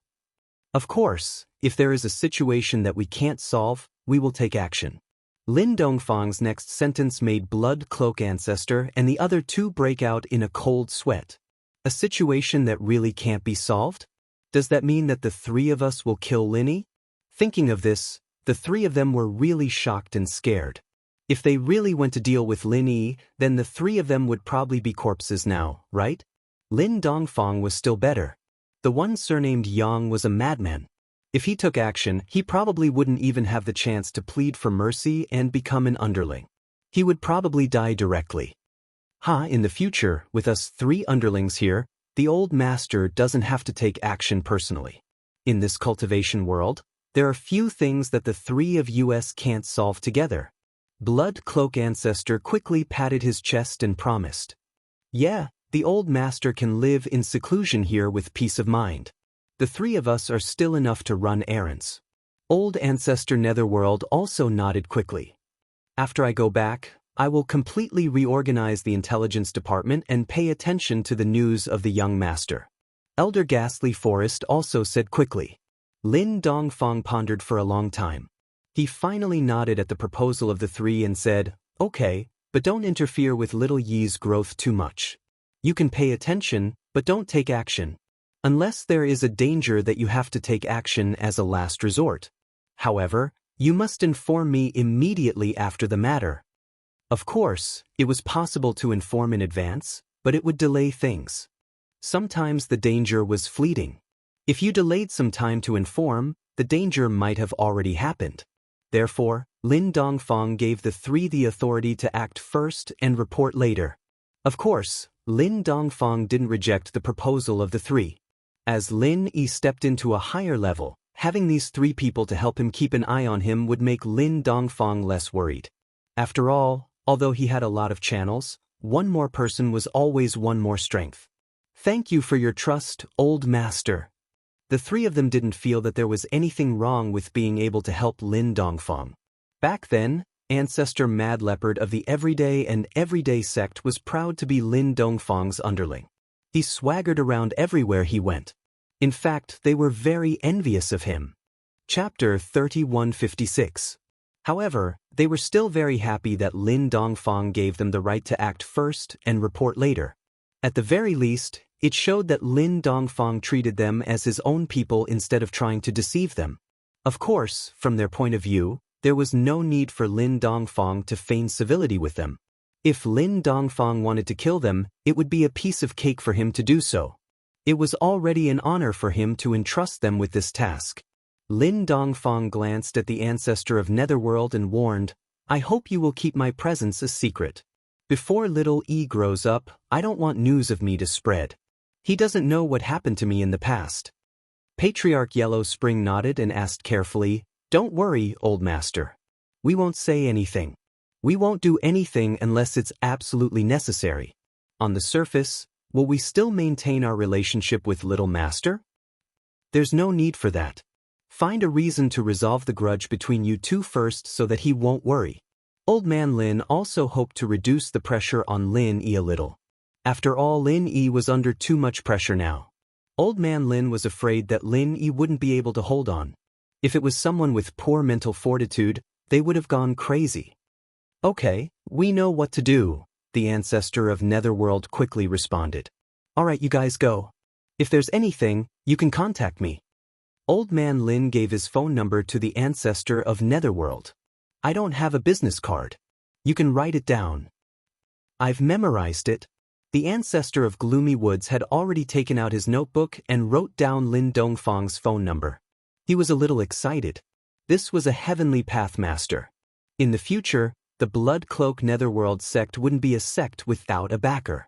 Of course, if there is a situation that we can't solve, we will take action. Lin Dongfang's next sentence made Blood Cloak Ancestor and the other 2 break out in a cold sweat. A situation that really can't be solved? Does that mean that the 3 of us will kill Lin Yi? Thinking of this, the 3 of them were really shocked and scared. If they really went to deal with Lin Yi, then the 3 of them would probably be corpses now, right? Lin Dongfang was still better. The one surnamed Yang was a madman. If he took action, he probably wouldn't even have the chance to plead for mercy and become an underling. He would probably die directly. In the future, with us 3 underlings here, the old master doesn't have to take action personally. In this cultivation world, there are few things that the 3 of us can't solve together. Blood Cloak Ancestor quickly patted his chest and promised. Yeah, the old master can live in seclusion here with peace of mind. The 3 of us are still enough to run errands. Old Ancestor Netherworld also nodded quickly. After I go back, I will completely reorganize the intelligence department and pay attention to the news of the young master. Elder Ghastly Forest also said quickly. Lin Dongfang pondered for a long time. He finally nodded at the proposal of the three and said, "Okay, but don't interfere with little Yi's growth too much. You can pay attention, but don't take action. Unless there is a danger that you have to take action as a last resort. However, you must inform me immediately after the matter." Of course, it was possible to inform in advance, but it would delay things. Sometimes the danger was fleeting. If you delayed some time to inform, the danger might have already happened. Therefore, Lin Dongfang gave the three the authority to act first and report later. Of course, Lin Dongfang didn't reject the proposal of the three. As Lin Yi stepped into a higher level, having these three people to help him keep an eye on him would make Lin Dongfang less worried. After all, although he had a lot of channels, one more person was always one more strength. Thank you for your trust, old master. The three of them didn't feel that there was anything wrong with being able to help Lin Dongfang. Back then, Ancestor Mad Leopard of the Everyday and Everyday sect was proud to be Lin Dongfang's underling. He swaggered around everywhere he went. In fact, they were very envious of him. Chapter 3156. However, they were still very happy that Lin Dongfang gave them the right to act first and report later. At the very least, it showed that Lin Dongfang treated them as his own people instead of trying to deceive them. Of course, from their point of view, there was no need for Lin Dongfang to feign civility with them. If Lin Dongfang wanted to kill them, it would be a piece of cake for him to do so. It was already an honor for him to entrust them with this task. Lin Dongfang glanced at the ancestor of Netherworld and warned, "I hope you will keep my presence a secret. Before little E grows up, I don't want news of me to spread. He doesn't know what happened to me in the past." Patriarch Yellow Spring nodded and asked carefully, "Don't worry, old master. We won't say anything. We won't do anything unless it's absolutely necessary. On the surface, will we still maintain our relationship with Little Master? There's no need for that. Find a reason to resolve the grudge between you two first so that he won't worry." Old Man Lin also hoped to reduce the pressure on Lin Yi a little. After all, Lin Yi was under too much pressure now. Old Man Lin was afraid that Lin Yi wouldn't be able to hold on. If it was someone with poor mental fortitude, they would have gone crazy. "Okay, we know what to do," the ancestor of Netherworld quickly responded. "Alright, you guys go. If there's anything, you can contact me." Old Man Lin gave his phone number to the ancestor of Netherworld. "I don't have a business card. You can write it down." "I've memorized it." The ancestor of Gloomy Woods had already taken out his notebook and wrote down Lin Dongfang's phone number. He was a little excited. This was a heavenly path master. In the future, the Blood Cloak Netherworld sect wouldn't be a sect without a backer.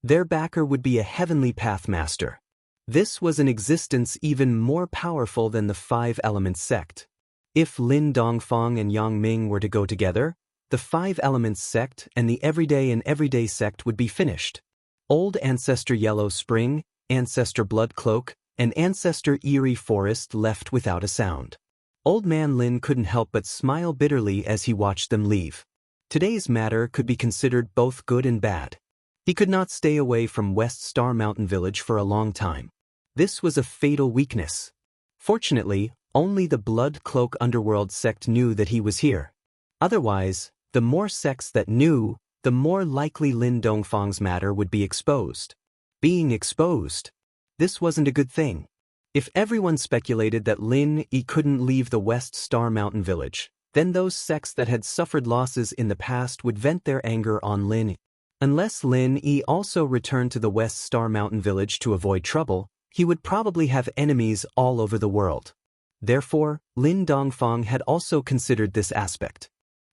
Their backer would be a heavenly path master. This was an existence even more powerful than the Five Elements sect. If Lin Dongfang and Yang Ming were to go together, the Five Elements sect and the Everyday and Everyday sect would be finished. Old Ancestor Yellow Spring, Ancestor Blood Cloak, and Ancestor Eerie Forest left without a sound. Old Man Lin couldn't help but smile bitterly as he watched them leave. Today's matter could be considered both good and bad. He could not stay away from West Star Mountain Village for a long time. This was a fatal weakness. Fortunately, only the Blood Cloak Underworld sect knew that he was here. Otherwise, the more sects that knew, the more likely Lin Dongfang's matter would be exposed. Being exposed. This wasn't a good thing. If everyone speculated that Lin Yi couldn't leave the West Star Mountain Village, then those sects that had suffered losses in the past would vent their anger on Lin Yi. Unless Lin Yi also returned to the West Star Mountain Village to avoid trouble, he would probably have enemies all over the world. Therefore, Lin Dongfang had also considered this aspect.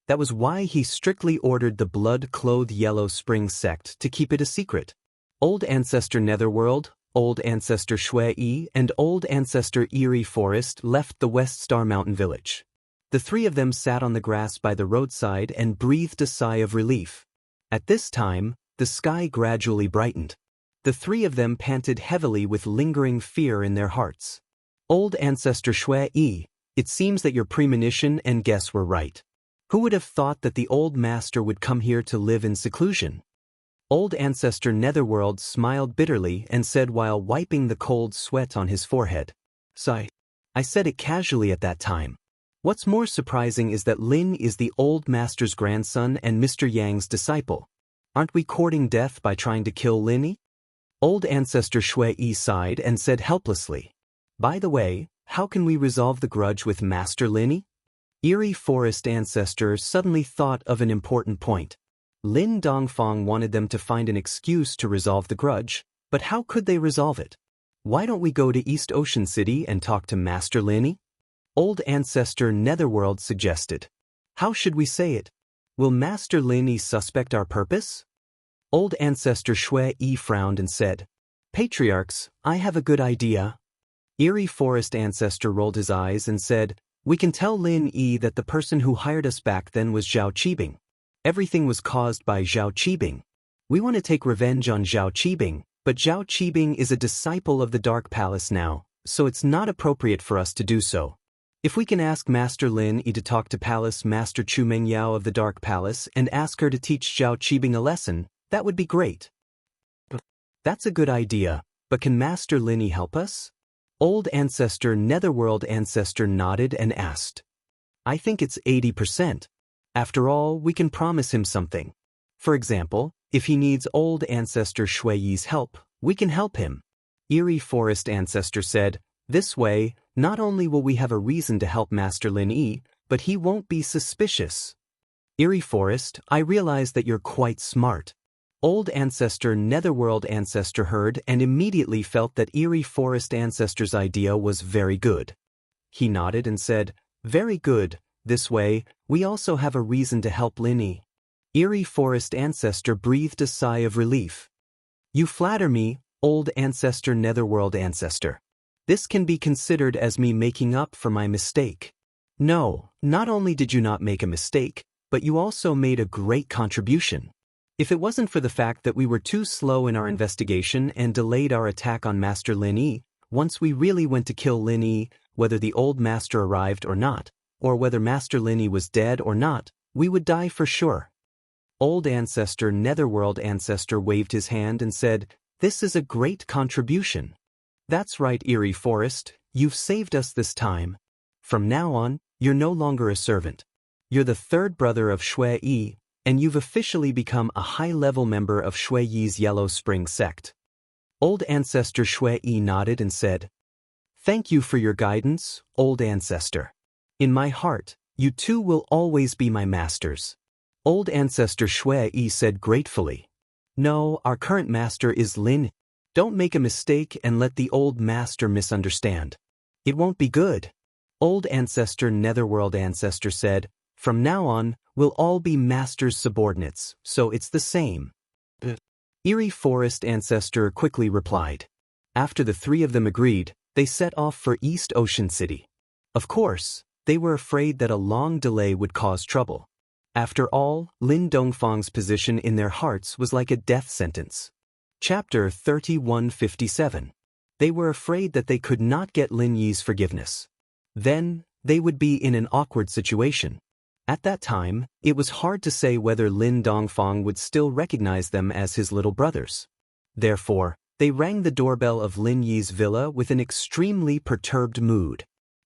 That was why he strictly ordered the Blood-Clothed Yellow Spring sect to keep it a secret. Old Ancestor Netherworld, Old Ancestor Shui, and Old Ancestor Eerie Forest left the West Star Mountain Village. The three of them sat on the grass by the roadside and breathed a sigh of relief. At this time, the sky gradually brightened. The three of them panted heavily with lingering fear in their hearts. Old Ancestor Shui, It seems that your premonition and guess were right. Who would have thought that the old master would come here to live in seclusion? Old Ancestor Netherworld smiled bitterly and said while wiping the cold sweat on his forehead. Sigh. I said it casually at that time. What's more surprising is that Lin is the old master's grandson and Mr. Yang's disciple. Aren't we courting death by trying to kill Lin? Old Ancestor Shui sighed and said helplessly. By the way, how can we resolve the grudge with Master Lin? Eerie Forest Ancestor suddenly thought of an important point. Lin Dongfang wanted them to find an excuse to resolve the grudge, but how could they resolve it? Why don't we go to East Ocean City and talk to Master Lin? Old Ancestor Netherworld suggested. How should we say it? Will Master Lin suspect our purpose? Old Ancestor Shui frowned and said, Patriarchs, I have a good idea. Eerie Forest Ancestor rolled his eyes and said, We can tell Lin that the person who hired us back then was Zhao Qibing. Everything was caused by Zhao Qibing. We want to take revenge on Zhao Qibing, but Zhao Qibing is a disciple of the Dark Palace now, so it's not appropriate for us to do so. If we can ask Master Lin to talk to Palace Master Chu Mengyao of the Dark Palace and ask her to teach Zhao Qibing a lesson, that would be great. That's a good idea, but can Master Lin help us? Old Ancestor Netherworld Ancestor nodded and asked. I think it's 80%. After all, we can promise him something. For example, if he needs Old Ancestor Shui's help, we can help him. Eerie Forest Ancestor said, This way, not only will we have a reason to help Master Lin but he won't be suspicious. Eerie Forest, I realize that you're quite smart. Old Ancestor Netherworld Ancestor heard and immediately felt that Eerie Forest Ancestor's idea was very good. He nodded and said, Very good, this way, we also have a reason to help Lin. Eerie Forest Ancestor breathed a sigh of relief. You flatter me, Old Ancestor Netherworld Ancestor. This can be considered as me making up for my mistake. No, not only did you not make a mistake, but you also made a great contribution. If it wasn't for the fact that we were too slow in our investigation and delayed our attack on Master Lin, once we really went to kill Lin, whether the old master arrived or not, or whether Master Lin was dead or not, we would die for sure. Old Ancestor Netherworld Ancestor waved his hand and said, This is a great contribution. That's right, Eerie Forest, you've saved us this time. From now on, you're no longer a servant. You're the third brother of Shui, and you've officially become a high-level member of Shui's Yellow Spring sect. Old Ancestor Shui nodded and said, Thank you for your guidance, Old Ancestor. In my heart, you two will always be my masters. Old Ancestor Shui said gratefully. No, our current master is Lin. Don't make a mistake and let the old master misunderstand. It won't be good. Old Ancestor Netherworld Ancestor said, From now on, we'll all be master's subordinates, so it's the same. Eerie Forest Ancestor quickly replied. After the three of them agreed, they set off for East Ocean City. Of course, they were afraid that a long delay would cause trouble. After all, Lin Dongfang's position in their hearts was like a death sentence. Chapter 3157. They were afraid that they could not get Lin Yi's forgiveness. Then, they would be in an awkward situation. At that time, it was hard to say whether Lin Dongfang would still recognize them as his little brothers. Therefore, they rang the doorbell of Lin Yi's villa with an extremely perturbed mood.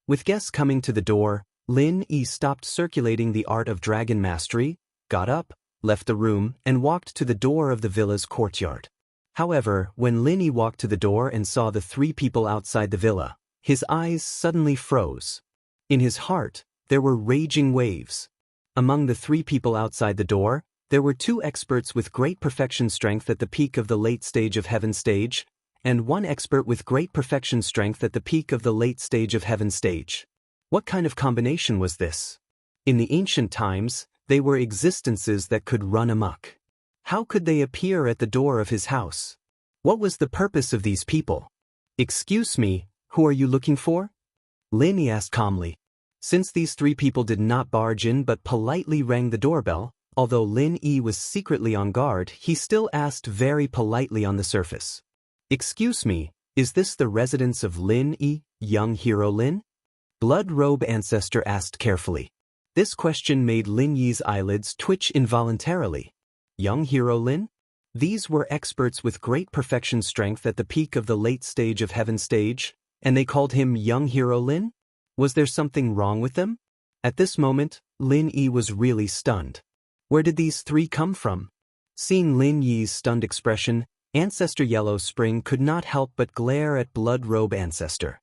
With guests coming to the door, Lin Yi stopped circulating the art of dragon mastery, got up, left the room, and walked to the door of the villa's courtyard. However, when Lin Yi walked to the door and saw the three people outside the villa, his eyes suddenly froze. In his heart, there were raging waves. Among the three people outside the door, there were two experts with great perfection strength at the peak of the late stage of heaven stage, and one expert with great perfection strength at the peak of the late stage of heaven stage. What kind of combination was this? In the ancient times, they were existences that could run amok. How could they appear at the door of his house? What was the purpose of these people? Excuse me, who are you looking for? Lin Yi asked calmly. Since these three people did not barge in but politely rang the doorbell, although Lin Yi was secretly on guard, he still asked very politely on the surface. Excuse me, is this the residence of Lin Yi, young hero Lin? Blood Robe Ancestor asked carefully. This question made Lin Yi's eyelids twitch involuntarily. Young Hero Lin? These were experts with great perfection strength at the peak of the late stage of Heaven stage, and they called him Young Hero Lin? Was there something wrong with them? At this moment, Lin Yi was really stunned. Where did these three come from? Seeing Lin Yi's stunned expression, Ancestor Yellow Spring could not help but glare at Blood Robe Ancestor.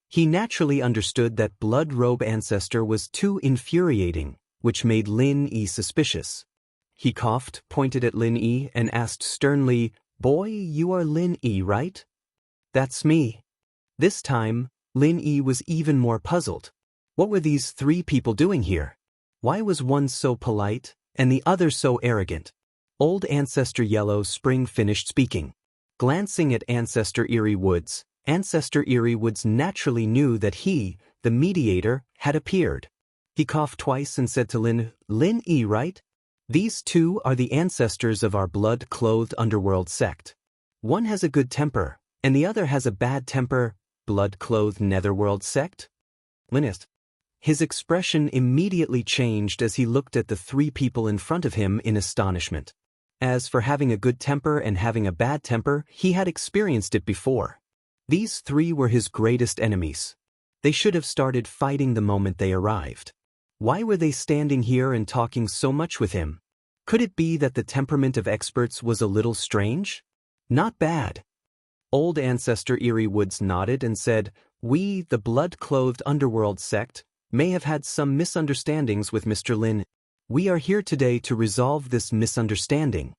He naturally understood that Blood Robe Ancestor was too infuriating, which made Lin Yi suspicious. He coughed, pointed at Lin Yi, and asked sternly, "Boy, you are Lin Yi, right?" "That's me." This time, Lin Yi was even more puzzled. What were these three people doing here? Why was one so polite, and the other so arrogant? Old Ancestor Yellow Spring finished speaking. Glancing at Ancestor Eerie Woods, Ancestor Eerie Woods naturally knew that he, the mediator, had appeared. He coughed twice and said to Lin Yi, right? These two are the ancestors of our blood-clothed underworld sect. One has a good temper, and the other has a bad temper. Blood-clothed netherworld sect? Linist. His expression immediately changed as he looked at the three people in front of him in astonishment. As for having a good temper and having a bad temper, he had experienced it before. These three were his greatest enemies. They should have started fighting the moment they arrived. Why were they standing here and talking so much with him? Could it be that the temperament of experts was a little strange? Not bad. Old Ancestor Eerie Woods nodded and said, "We, the blood-clothed underworld sect, may have had some misunderstandings with Mr. Lin. We are here today to resolve this misunderstanding."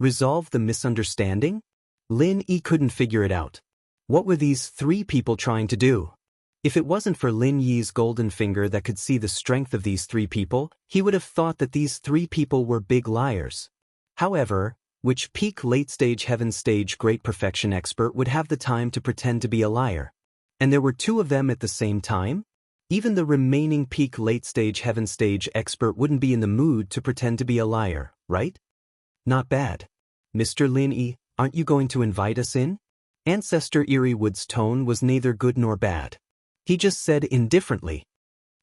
Resolve the misunderstanding? Lin Yi couldn't figure it out. What were these three people trying to do? If it wasn't for Lin Yi's golden finger that could see the strength of these three people, he would have thought that these three people were big liars. However, which peak late-stage Heaven stage great perfection expert would have the time to pretend to be a liar? And there were two of them at the same time? Even the remaining peak late-stage Heaven stage expert wouldn't be in the mood to pretend to be a liar, right? Not bad. Mr. Lin Yi, aren't you going to invite us in? Ancestor Eerie Wood's tone was neither good nor bad. He just said indifferently,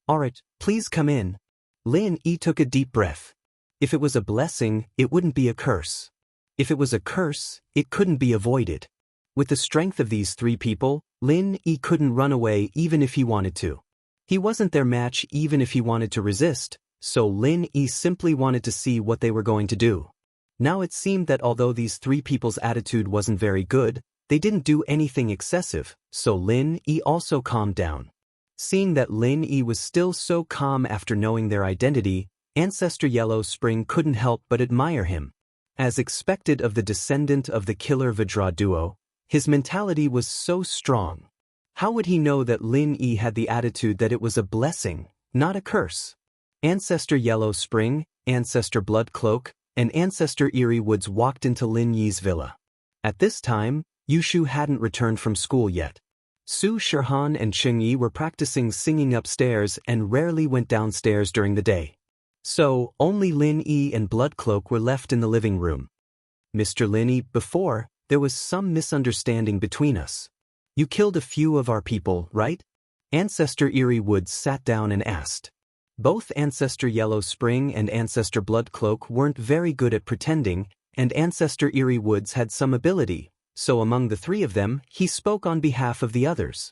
"Alright, please come in." Lin Yi took a deep breath. If it was a blessing, it wouldn't be a curse. If it was a curse, it couldn't be avoided. With the strength of these three people, Lin Yi couldn't run away even if he wanted to. He wasn't their match even if he wanted to resist, so Lin Yi simply wanted to see what they were going to do. Now it seemed that although these three people's attitude wasn't very good, they didn't do anything excessive, so Lin Yi also calmed down. Seeing that Lin Yi was still so calm after knowing their identity, Ancestor Yellow Spring couldn't help but admire him. As expected of the descendant of the killer Vajra duo, his mentality was so strong. How would he know that Lin Yi had the attitude that it was a blessing, not a curse? Ancestor Yellow Spring, Ancestor Blood Cloak, and Ancestor Eerie Woods walked into Lin Yi's villa. At this time, Yushu hadn't returned from school yet. Su Shihan and Chengyi were practicing singing upstairs and rarely went downstairs during the day. So, only Lin Yi and Blood Cloak were left in the living room. "Mr. Lin Yi, before, there was some misunderstanding between us. You killed a few of our people, right?" Ancestor Eerie Woods sat down and asked. Both Ancestor Yellow Spring and Ancestor Blood Cloak weren't very good at pretending, and Ancestor Eerie Woods had some ability. So among the three of them, he spoke on behalf of the others.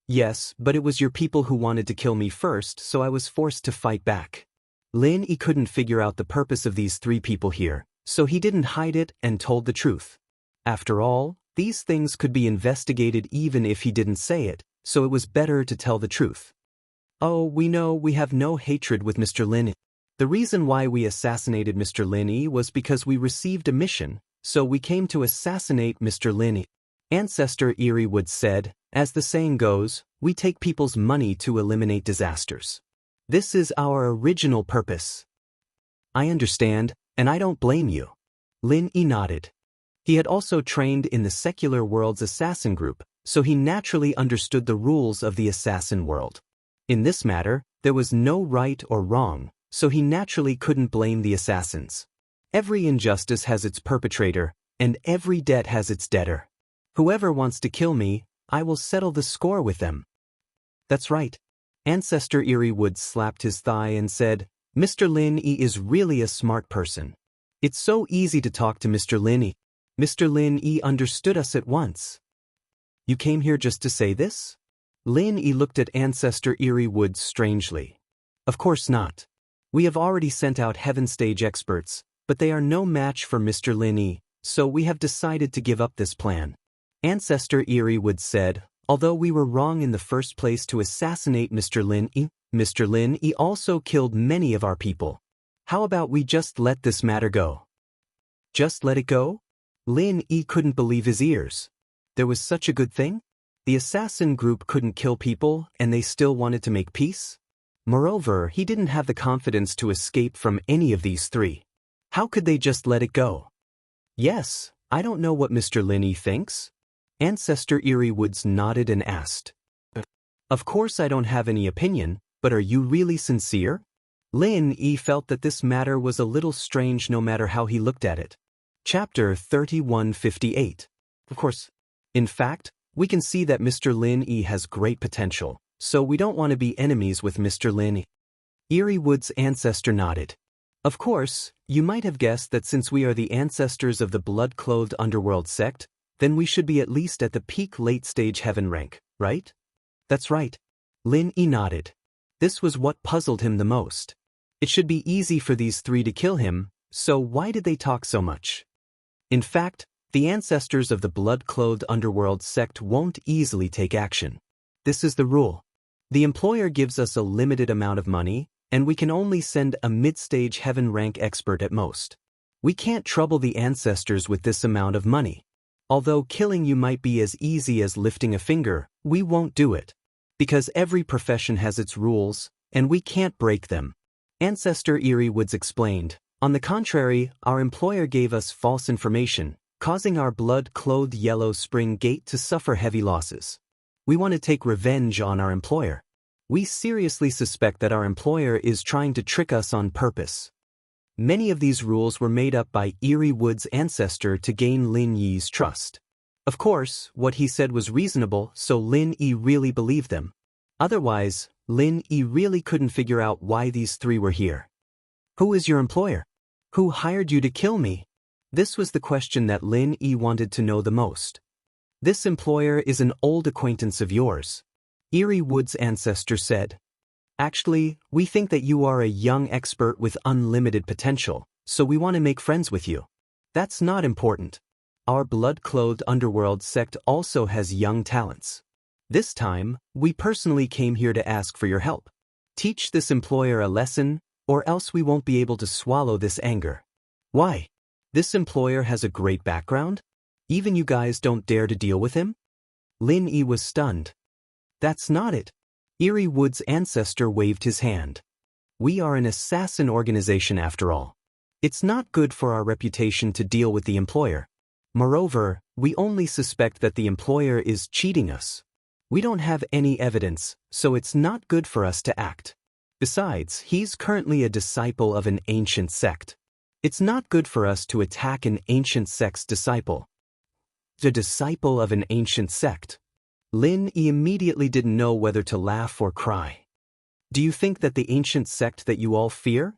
"Yes, but it was your people who wanted to kill me first, so I was forced to fight back." Lin Yi couldn't figure out the purpose of these three people here, so he didn't hide it and told the truth. After all, these things could be investigated even if he didn't say it, so it was better to tell the truth. "Oh, we know we have no hatred with Mr. Lin Yi. The reason why we assassinated Mr. Lin Yi was because we received a mission. So we came to assassinate Mr. Lin Yi," Ancestor Eerie Woods said. "As the saying goes, we take people's money to eliminate disasters. This is our original purpose." "I understand, and I don't blame you." Lin Yi nodded. He had also trained in the secular world's assassin group, so he naturally understood the rules of the assassin world. In this matter, there was no right or wrong, so he naturally couldn't blame the assassins. Every injustice has its perpetrator, and every debt has its debtor. Whoever wants to kill me, I will settle the score with them. That's right. Ancestor Eerie Woods slapped his thigh and said, Mr. Lin Yi is really a smart person. It's so easy to talk to Mr. Lin Yi. Mr. Lin Yi understood us at once. You came here just to say this? Lin Yi looked at Ancestor Eerie Woods strangely. Of course not. We have already sent out Heaven Stage experts, but they are no match for Mr. Lin Yi, so we have decided to give up this plan. Ancestor Eerie Woods said, although we were wrong in the first place to assassinate Mr. Lin Yi also killed many of our people. How about we just let this matter go? Just let it go? Lin Yi couldn't believe his ears. There was such a good thing? The assassin group couldn't kill people, and they still wanted to make peace? Moreover, he didn't have the confidence to escape from any of these three. How could they just let it go? Yes, I don't know what Mr. Lin Yi thinks. Ancestor Eerie Woods nodded and asked. Of course I don't have any opinion, but are you really sincere? Lin Yi felt that this matter was a little strange no matter how he looked at it. Chapter 3158. Of course. In fact, we can see that Mr. Lin Yi has great potential, so we don't want to be enemies with Mr. Lin Yi. Eerie Woods' ancestor nodded. Of course, you might have guessed that since we are the ancestors of the blood-clothed underworld sect, then we should be at least at the peak late-stage heaven rank, right? That's right. Lin Yi nodded. This was what puzzled him the most. It should be easy for these three to kill him, so why did they talk so much? In fact, the ancestors of the blood-clothed underworld sect won't easily take action. This is the rule. The employer gives us a limited amount of money, and we can only send a mid-stage heaven rank expert at most. We can't trouble the ancestors with this amount of money. Although killing you might be as easy as lifting a finger, we won't do it. Because every profession has its rules, and we can't break them. Ancestor Eerie Woods explained. On the contrary, our employer gave us false information, causing our blood-clothed Yellow Spring Gate to suffer heavy losses. We want to take revenge on our employer. We seriously suspect that our employer is trying to trick us on purpose. Many of these rules were made up by Eerie Woods' ancestor to gain Lin Yi's trust. Of course, what he said was reasonable, so Lin Yi really believed them. Otherwise, Lin Yi really couldn't figure out why these three were here. Who is your employer? Who hired you to kill me? This was the question that Lin Yi wanted to know the most. This employer is an old acquaintance of yours. Eerie Woods' ancestor said. Actually, we think that you are a young expert with unlimited potential, so we want to make friends with you. That's not important. Our blood-clothed underworld sect also has young talents. This time, we personally came here to ask for your help. Teach this employer a lesson, or else we won't be able to swallow this anger. Why? This employer has a great background? Even you guys don't dare to deal with him? Lin Yi was stunned. That's not it. Eerie Woods' ancestor waved his hand. We are an assassin organization after all. It's not good for our reputation to deal with the employer. Moreover, we only suspect that the employer is cheating us. We don't have any evidence, so it's not good for us to act. Besides, he's currently a disciple of an ancient sect. It's not good for us to attack an ancient sect's disciple. The disciple of an ancient sect. Lin Yi immediately didn't know whether to laugh or cry. Do you think that the ancient sect that you all fear?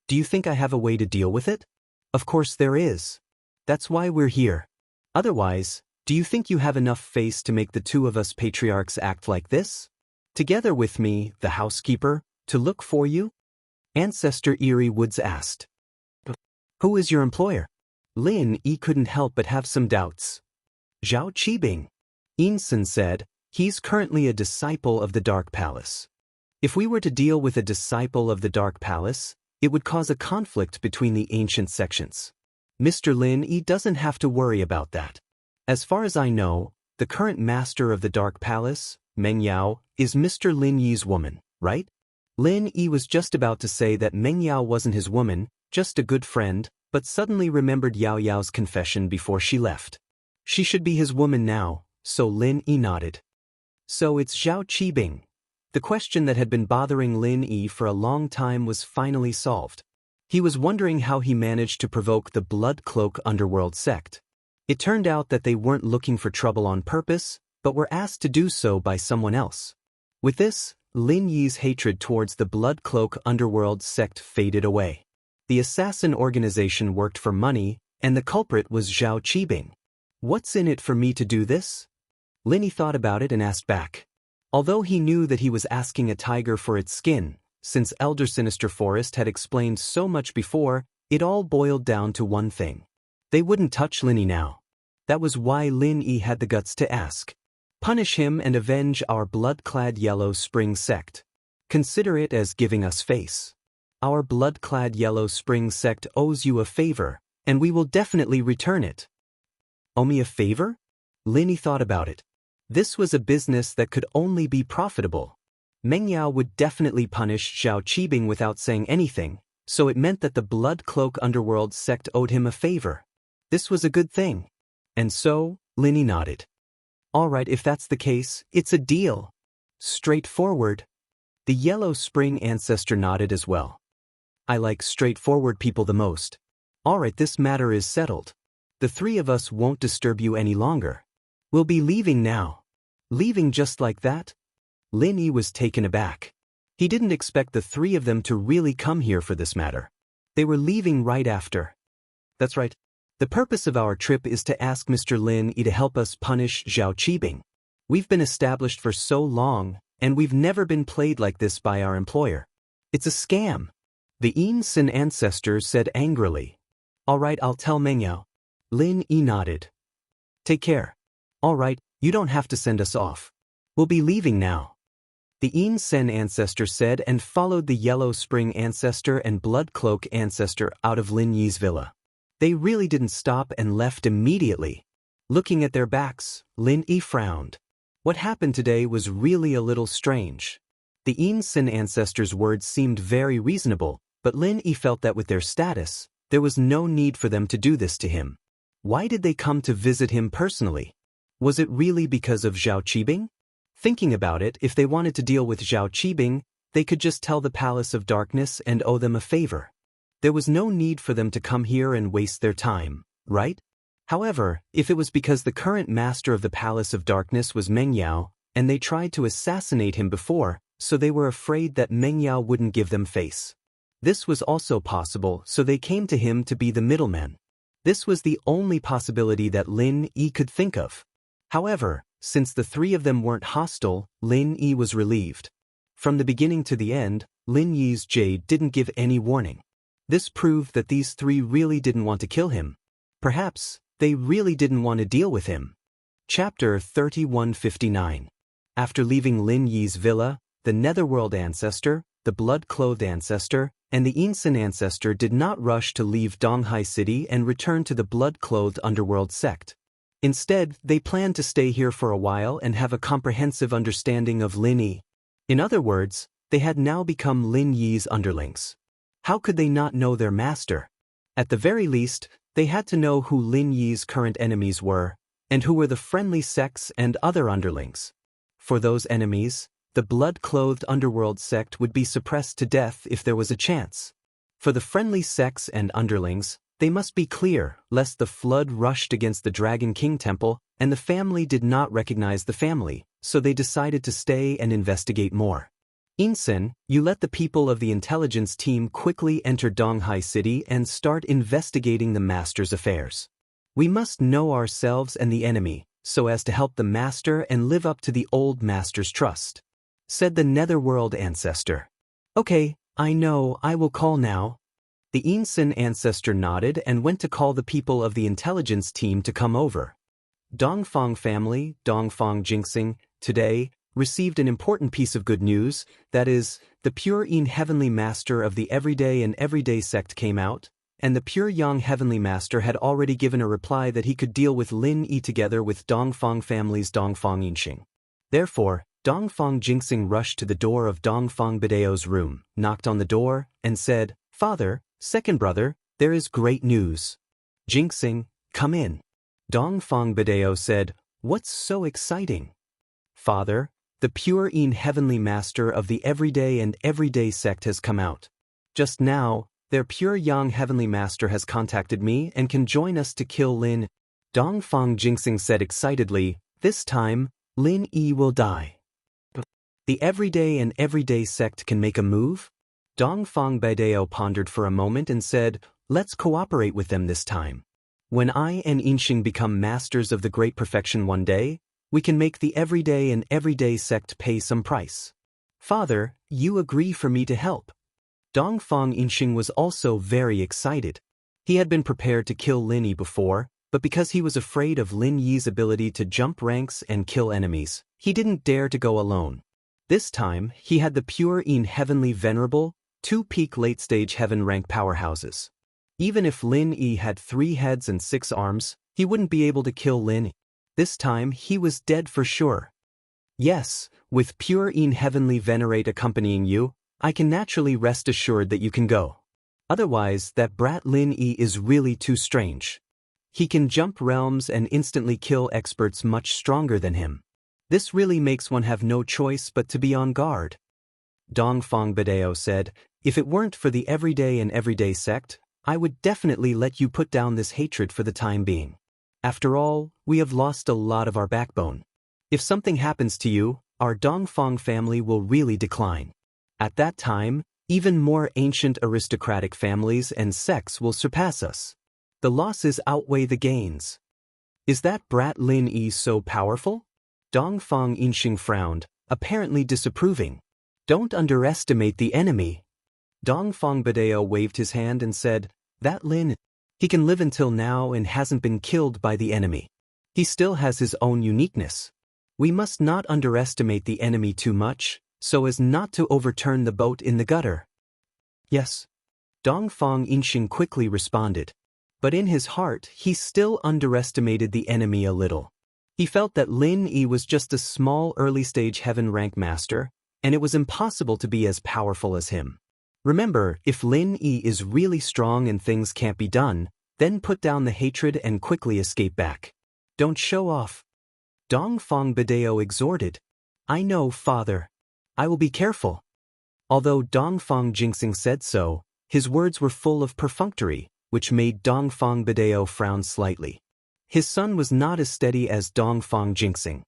Do you think I have a way to deal with it? Of course there is. That's why we're here. Otherwise, do you think you have enough face to make the two of us patriarchs act like this? Together with me, the housekeeper, to look for you? Ancestor Eerie Woods asked. Who is your employer? Lin Yi couldn't help but have some doubts. Zhao Qibing. Insun said, he's currently a disciple of the Dark Palace. If we were to deal with a disciple of the Dark Palace, it would cause a conflict between the ancient sections. Mr. Lin Yi doesn't have to worry about that. As far as I know, the current master of the Dark Palace, Meng Yao, is Mr. Lin Yi's woman, right? Lin Yi was just about to say that Meng Yao wasn't his woman, just a good friend, but suddenly remembered Yao Yao's confession before she left. She should be his woman now, so Lin Yi nodded. So it's Zhao Qibing. The question that had been bothering Lin Yi for a long time was finally solved. He was wondering how he managed to provoke the Blood Cloak Underworld sect. It turned out that they weren't looking for trouble on purpose, but were asked to do so by someone else. With this, Lin Yi's hatred towards the Blood Cloak Underworld sect faded away. The assassin organization worked for money, and the culprit was Zhao Qibing. What's in it for me to do this? Lin Yi thought about it and asked back. Although he knew that he was asking a tiger for its skin, since Elder Sinister Forest had explained so much before, it all boiled down to one thing. They wouldn't touch Lin Yi now. That was why Lin Yi had the guts to ask. Punish him and avenge our blood-clad Yellow Spring sect. Consider it as giving us face. Our blood-clad Yellow Spring sect owes you a favor, and we will definitely return it. Owe me a favor? Lin Yi thought about it. This was a business that could only be profitable. Meng Yao would definitely punish Zhao Qibing without saying anything, so it meant that the Blood Cloak Underworld sect owed him a favor. This was a good thing. And so, Lin Yi nodded. Alright, if that's the case, it's a deal. Straightforward. The Yellow Spring ancestor nodded as well. I like straightforward people the most. Alright, this matter is settled. The three of us won't disturb you any longer. We'll be leaving now. Leaving just like that? Lin Yi was taken aback. He didn't expect the three of them to really come here for this matter. They were leaving right after. That's right. The purpose of our trip is to ask Mr. Lin Yi to help us punish Zhao Qibing. We've been established for so long, and we've never been played like this by our employer. It's a scam. The Yin-Sin ancestor said angrily. Alright, I'll tell Meng Yao. Lin Yi nodded. Take care. Alright, you don't have to send us off. We'll be leaving now. The Yin-Sen ancestor said and followed the Yellow Spring ancestor and Blood Cloak ancestor out of Lin Yi's villa. They really didn't stop and left immediately. Looking at their backs, Lin Yi frowned. What happened today was really a little strange. The Yin-Sin ancestors' words seemed very reasonable, but Lin Yi felt that with their status, there was no need for them to do this to him. Why did they come to visit him personally? Was it really because of Zhao Qibing? Thinking about it, if they wanted to deal with Zhao Qibing, they could just tell the Palace of Darkness and owe them a favor. There was no need for them to come here and waste their time, right? However, if it was because the current master of the Palace of Darkness was Meng Yao, and they tried to assassinate him before, so they were afraid that Meng Yao wouldn't give them face. This was also possible, so they came to him to be the middleman. This was the only possibility that Lin Yi could think of. However, since the three of them weren't hostile, Lin Yi was relieved. From the beginning to the end, Lin Yi's jade didn't give any warning. This proved that these three really didn't want to kill him. Perhaps, they really didn't want to deal with him. Chapter 3159. After leaving Lin Yi's villa, the Netherworld ancestor, the Blood-Clothed ancestor, and the Yin-Sin ancestor did not rush to leave Donghai City and return to the Blood-Clothed Underworld sect. Instead, they planned to stay here for a while and have a comprehensive understanding of Lin Yi. In other words, they had now become Lin Yi's underlings. How could they not know their master? At the very least, they had to know who Lin Yi's current enemies were, and who were the friendly sects and other underlings. For those enemies, the Blood-Clothed Underworld sect would be suppressed to death if there was a chance. For the friendly sects and underlings, they must be clear, lest the flood rushed against the Dragon King Temple, and the family did not recognize the family, so they decided to stay and investigate more. Yin-Sin, you let the people of the intelligence team quickly enter Donghai City and start investigating the master's affairs. We must know ourselves and the enemy, so as to help the master and live up to the old master's trust, said the Netherworld ancestor. Okay, I know, I will call now. The Yin-Sin ancestor nodded and went to call the people of the intelligence team to come over. Dongfang family, Dongfang Jinxing, today, received an important piece of good news, that is, the Pure Yin Heavenly Master of the Everyday and Everyday sect came out, and the Pure Yang Heavenly Master had already given a reply that he could deal with Lin Yi together with Dongfang family's Dongfang Yinxing. Therefore, Dongfang Jinxing rushed to the door of Dongfang Bideo's room, knocked on the door, and said, "Father, second brother, there is great news." Jinxing, come in. Dongfang Bideo said, "What's so exciting?" "Father, the Pure Yin Heavenly Master of the Everyday and Everyday sect has come out. Just now, their Pure Yang Heavenly Master has contacted me and can join us to kill Lin." Dongfang Jinxing said excitedly, "This time, Lin Yi will die." The everyday and everyday sect can make a move? Dongfang Baidao pondered for a moment and said, let's cooperate with them this time. When I and Inxing become masters of the great perfection one day, we can make the everyday and everyday sect pay some price. Father, you agree for me to help? Dongfang Inxing was also very excited. He had been prepared to kill Lin Yi before, but because he was afraid of Lin Yi's ability to jump ranks and kill enemies, he didn't dare to go alone. This time, he had the pure in heavenly venerable, 2 peak late-stage heaven rank powerhouses. Even if Lin Yi had 3 heads and 6 arms, he wouldn't be able to kill Lin Yi. This time, he was dead for sure. Yes, with pure in heavenly venerate accompanying you, I can naturally rest assured that you can go. Otherwise, that brat Lin Yi is really too strange. He can jump realms and instantly kill experts much stronger than him. This really makes one have no choice but to be on guard. Dongfang Baidao said, if it weren't for the everyday and everyday sect, I would definitely let you put down this hatred for the time being. After all, we have lost a lot of our backbone. If something happens to you, our Dongfang family will really decline. At that time, even more ancient aristocratic families and sects will surpass us. The losses outweigh the gains. Is that brat Lin Yi so powerful? Dongfang Inxing frowned, apparently disapproving. Don't underestimate the enemy. Dongfang Baidao waved his hand and said, that Lin, he can live until now and hasn't been killed by the enemy. He still has his own uniqueness. We must not underestimate the enemy too much, so as not to overturn the boat in the gutter. Yes. Dongfang Inxing quickly responded. But in his heart, he still underestimated the enemy a little. He felt that Lin Yi was just a small early-stage heaven rank master, and it was impossible to be as powerful as him. Remember, if Lin Yi is really strong and things can't be done, then put down the hatred and quickly escape back. Don't show off. Dongfang Baidao exhorted. I know, father. I will be careful. Although Dongfang Jinxing said so, his words were full of perfunctory, which made Dongfang Baidao frown slightly. His son was not as steady as Dongfang Jinxing.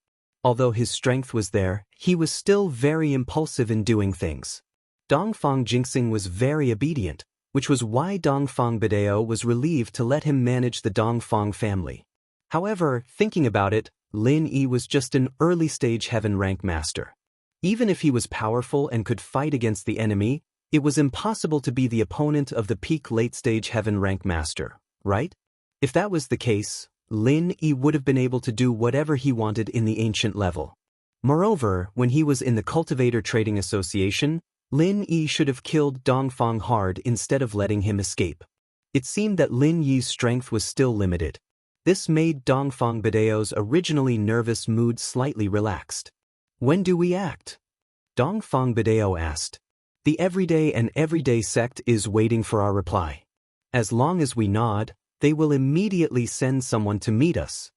Although his strength was there, he was still very impulsive in doing things. Dongfang Jinxing was very obedient, which was why Dongfang Baidao was relieved to let him manage the Dongfang family. However, thinking about it, Lin Yi was just an early-stage heaven rank master. Even if he was powerful and could fight against the enemy, it was impossible to be the opponent of the peak late-stage heaven rank master, right? If that was the case, Lin Yi would have been able to do whatever he wanted in the ancient level. Moreover, when he was in the Cultivator Trading Association, Lin Yi should have killed Dongfang hard instead of letting him escape. It seemed that Lin Yi's strength was still limited. This made Dongfang Baidao's originally nervous mood slightly relaxed. When do we act? Dongfang Baidao asked. The everyday and everyday sect is waiting for our reply. As long as we nod, they will immediately send someone to meet us.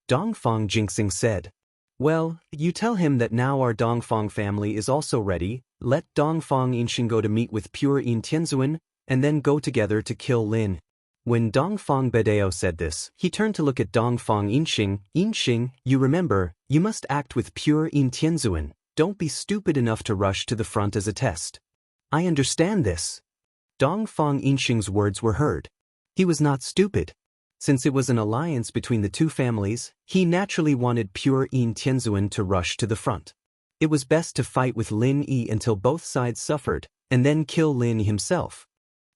Dongfang Jinxing said. Well, you tell him that now our Dongfang family is also ready, let Dongfang Inxing go to meet with pure in Tianzuan, and then go together to kill Lin. When Dongfang Baidao said this, he turned to look at Dongfang Inxing. Inxing, you remember, you must act with pure in Tianzuan. Don't be stupid enough to rush to the front as a test. I understand this. Dongfang Inxing's words were heard. He was not stupid. Since it was an alliance between the two families, he naturally wanted pure in Tianzuan to rush to the front. It was best to fight with Lin Yi until both sides suffered, and then kill Lin himself.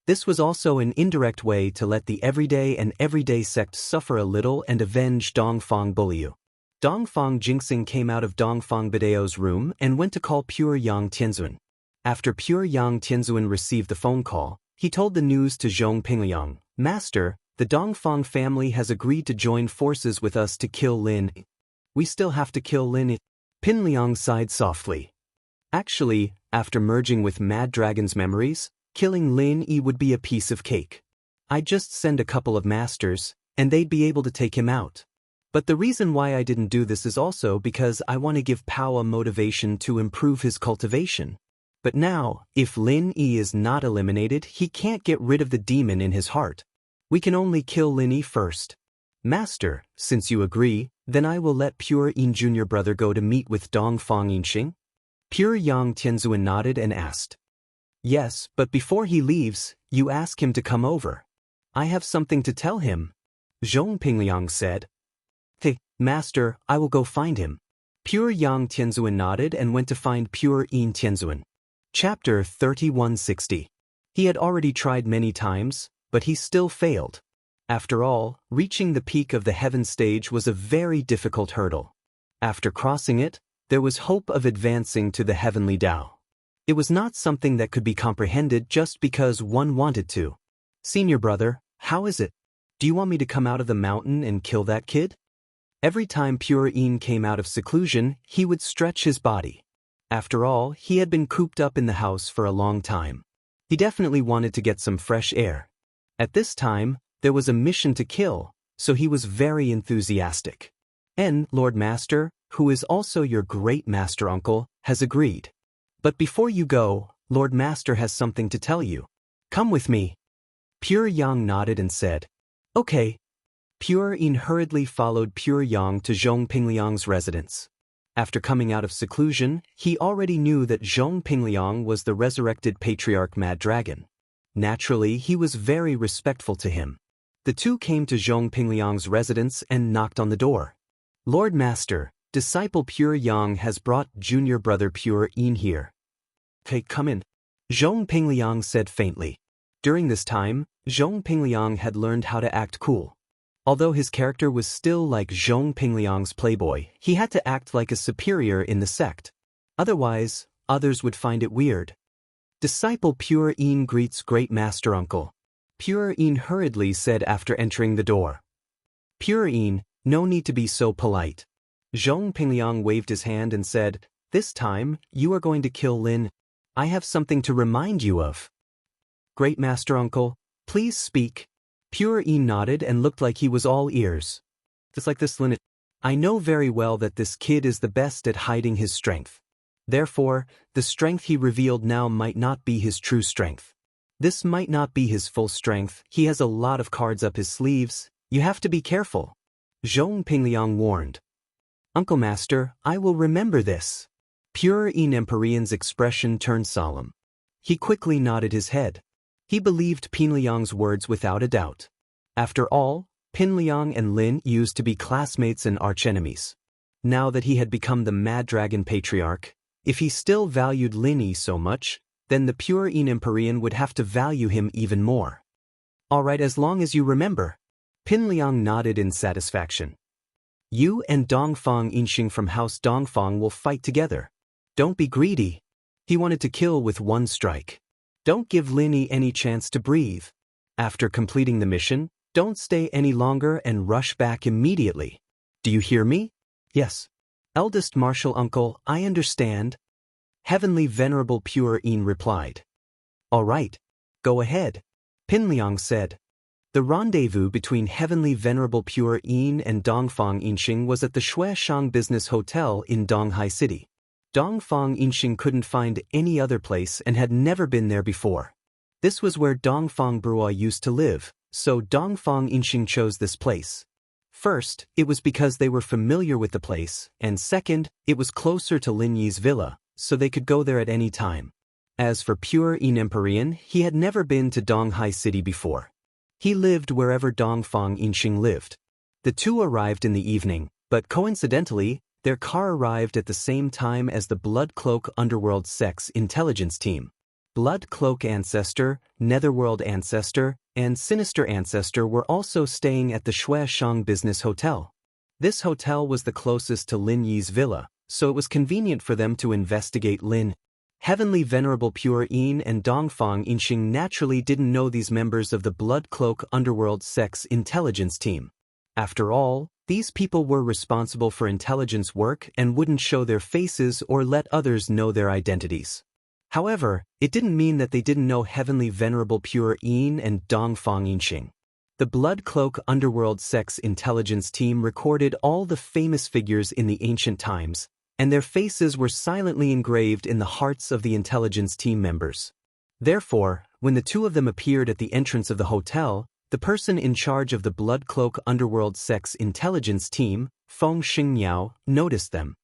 This was also an indirect way to let the everyday and everyday sect suffer a little and avenge Dongfang Bulliu. Dongfang Jinxing came out of Dongfang Baidao's room and went to call Pure Yang Tianzuan. After Pure Yang Tianzuan received the phone call, he told the news to Zhong Pingliang. Master, the Dongfang family has agreed to join forces with us to kill Lin. We still have to kill Lin. Pingliang sighed softly. Actually, after merging with Mad Dragon's memories, killing Lin Yi would be a piece of cake. I'd just send a couple of masters, and they'd be able to take him out. But the reason why I didn't do this is also because I want to give Pao a motivation to improve his cultivation. But now, if Lin Yi is not eliminated, he can't get rid of the demon in his heart. We can only kill Lin Yi first. Master, since you agree, then I will let Pure Yin Junior brother go to meet with Dongfang Inxing. Pure Yang Tianzuan nodded and asked. Yes, but before he leaves, you ask him to come over. I have something to tell him. Zhong Pingliang said. Hey, master, I will go find him. Pure Yang Tianzuan nodded and went to find Pure Yin Tianzuan. Chapter 3160. He had already tried many times, but he still failed. After all, reaching the peak of the heaven stage was a very difficult hurdle. After crossing it, there was hope of advancing to the heavenly Tao. It was not something that could be comprehended just because one wanted to. Senior brother, how is it? Do you want me to come out of the mountain and kill that kid? Every time Pure Yin came out of seclusion, he would stretch his body. After all, he had been cooped up in the house for a long time. He definitely wanted to get some fresh air. At this time, there was a mission to kill, so he was very enthusiastic. And Lord Master, who is also your great master uncle, has agreed. But before you go, Lord Master has something to tell you. Come with me. Pure Yang nodded and said, Okay. Pure Yin hurriedly followed Pure Yang to Zhong Pingliang's residence. After coming out of seclusion, he already knew that Zhong Pingliang was the resurrected patriarch Mad Dragon. Naturally, he was very respectful to him. The two came to Zhong Pingliang's residence and knocked on the door. Lord Master, disciple Pure Yang has brought junior brother Pure Yin here. Okay, come in. Zhong Pingliang said faintly. During this time, Zhong Pingliang had learned how to act cool. Although his character was still like Zhong Pingliang's playboy, he had to act like a superior in the sect. Otherwise, others would find it weird. Disciple Pure Yin greets great master uncle. Pure Yin hurriedly said after entering the door. Pure Yin, no need to be so polite. Zhong Pingliang waved his hand and said, This time, you are going to kill Lin. I have something to remind you of. Great master uncle, please speak. Pure Yin nodded and looked like he was all ears. Just like this, Lin. I know very well that this kid is the best at hiding his strength. Therefore, the strength he revealed now might not be his true strength. This might not be his full strength. He has a lot of cards up his sleeves. You have to be careful. Zhong Pingliang warned. Uncle Master, I will remember this. Pure Yin Empyrean's expression turned solemn. He quickly nodded his head. He believed Pingliang's words without a doubt. After all, Pingliang and Lin used to be classmates and archenemies. Now that he had become the Mad Dragon Patriarch, if he still valued Lin so much, then the Pure Yin Empyrean would have to value him even more. All right, as long as you remember. Pingliang nodded in satisfaction. You and Dongfang Yinxing from House Dongfang will fight together. Don't be greedy. He wanted to kill with one strike. Don't give Lin any chance to breathe. After completing the mission, don't stay any longer and rush back immediately. Do you hear me? Yes. Eldest martial uncle, I understand. Heavenly Venerable Pure Yin replied. All right. Go ahead. Pingliang said. The rendezvous between Heavenly Venerable Pure Yin and Dongfang Yinxing was at the Shueshang Business Hotel in Donghai City. Dongfang Yinxing couldn't find any other place and had never been there before. This was where Dongfang Brua used to live, so Dongfang Yinxing chose this place. First, it was because they were familiar with the place, and second, it was closer to Lin Yi's villa, so they could go there at any time. As for Pure Yin Empyrean, he had never been to Donghai City before. He lived wherever Dongfang Yinxing lived. The two arrived in the evening, but coincidentally, their car arrived at the same time as the Blood Cloak Underworld Sex Intelligence Team. Blood Cloak Ancestor, Netherworld Ancestor, and Sinister Ancestor were also staying at the Shueshang Business Hotel. This hotel was the closest to Lin Yi's villa, so it was convenient for them to investigate Lin. Heavenly Venerable Pure Yin and Dongfang Yinxing naturally didn't know these members of the Blood Cloak Underworld Sex Intelligence Team. After all, these people were responsible for intelligence work and wouldn't show their faces or let others know their identities. However, it didn't mean that they didn't know Heavenly Venerable Pure Yin and Dongfang Yinxing. The Blood Cloak Underworld Sex Intelligence Team recorded all the famous figures in the ancient times, and their faces were silently engraved in the hearts of the intelligence team members. Therefore, when the two of them appeared at the entrance of the hotel, the person in charge of the Blood Cloak Underworld Sex Intelligence Team, Feng Xingmiao, noticed them.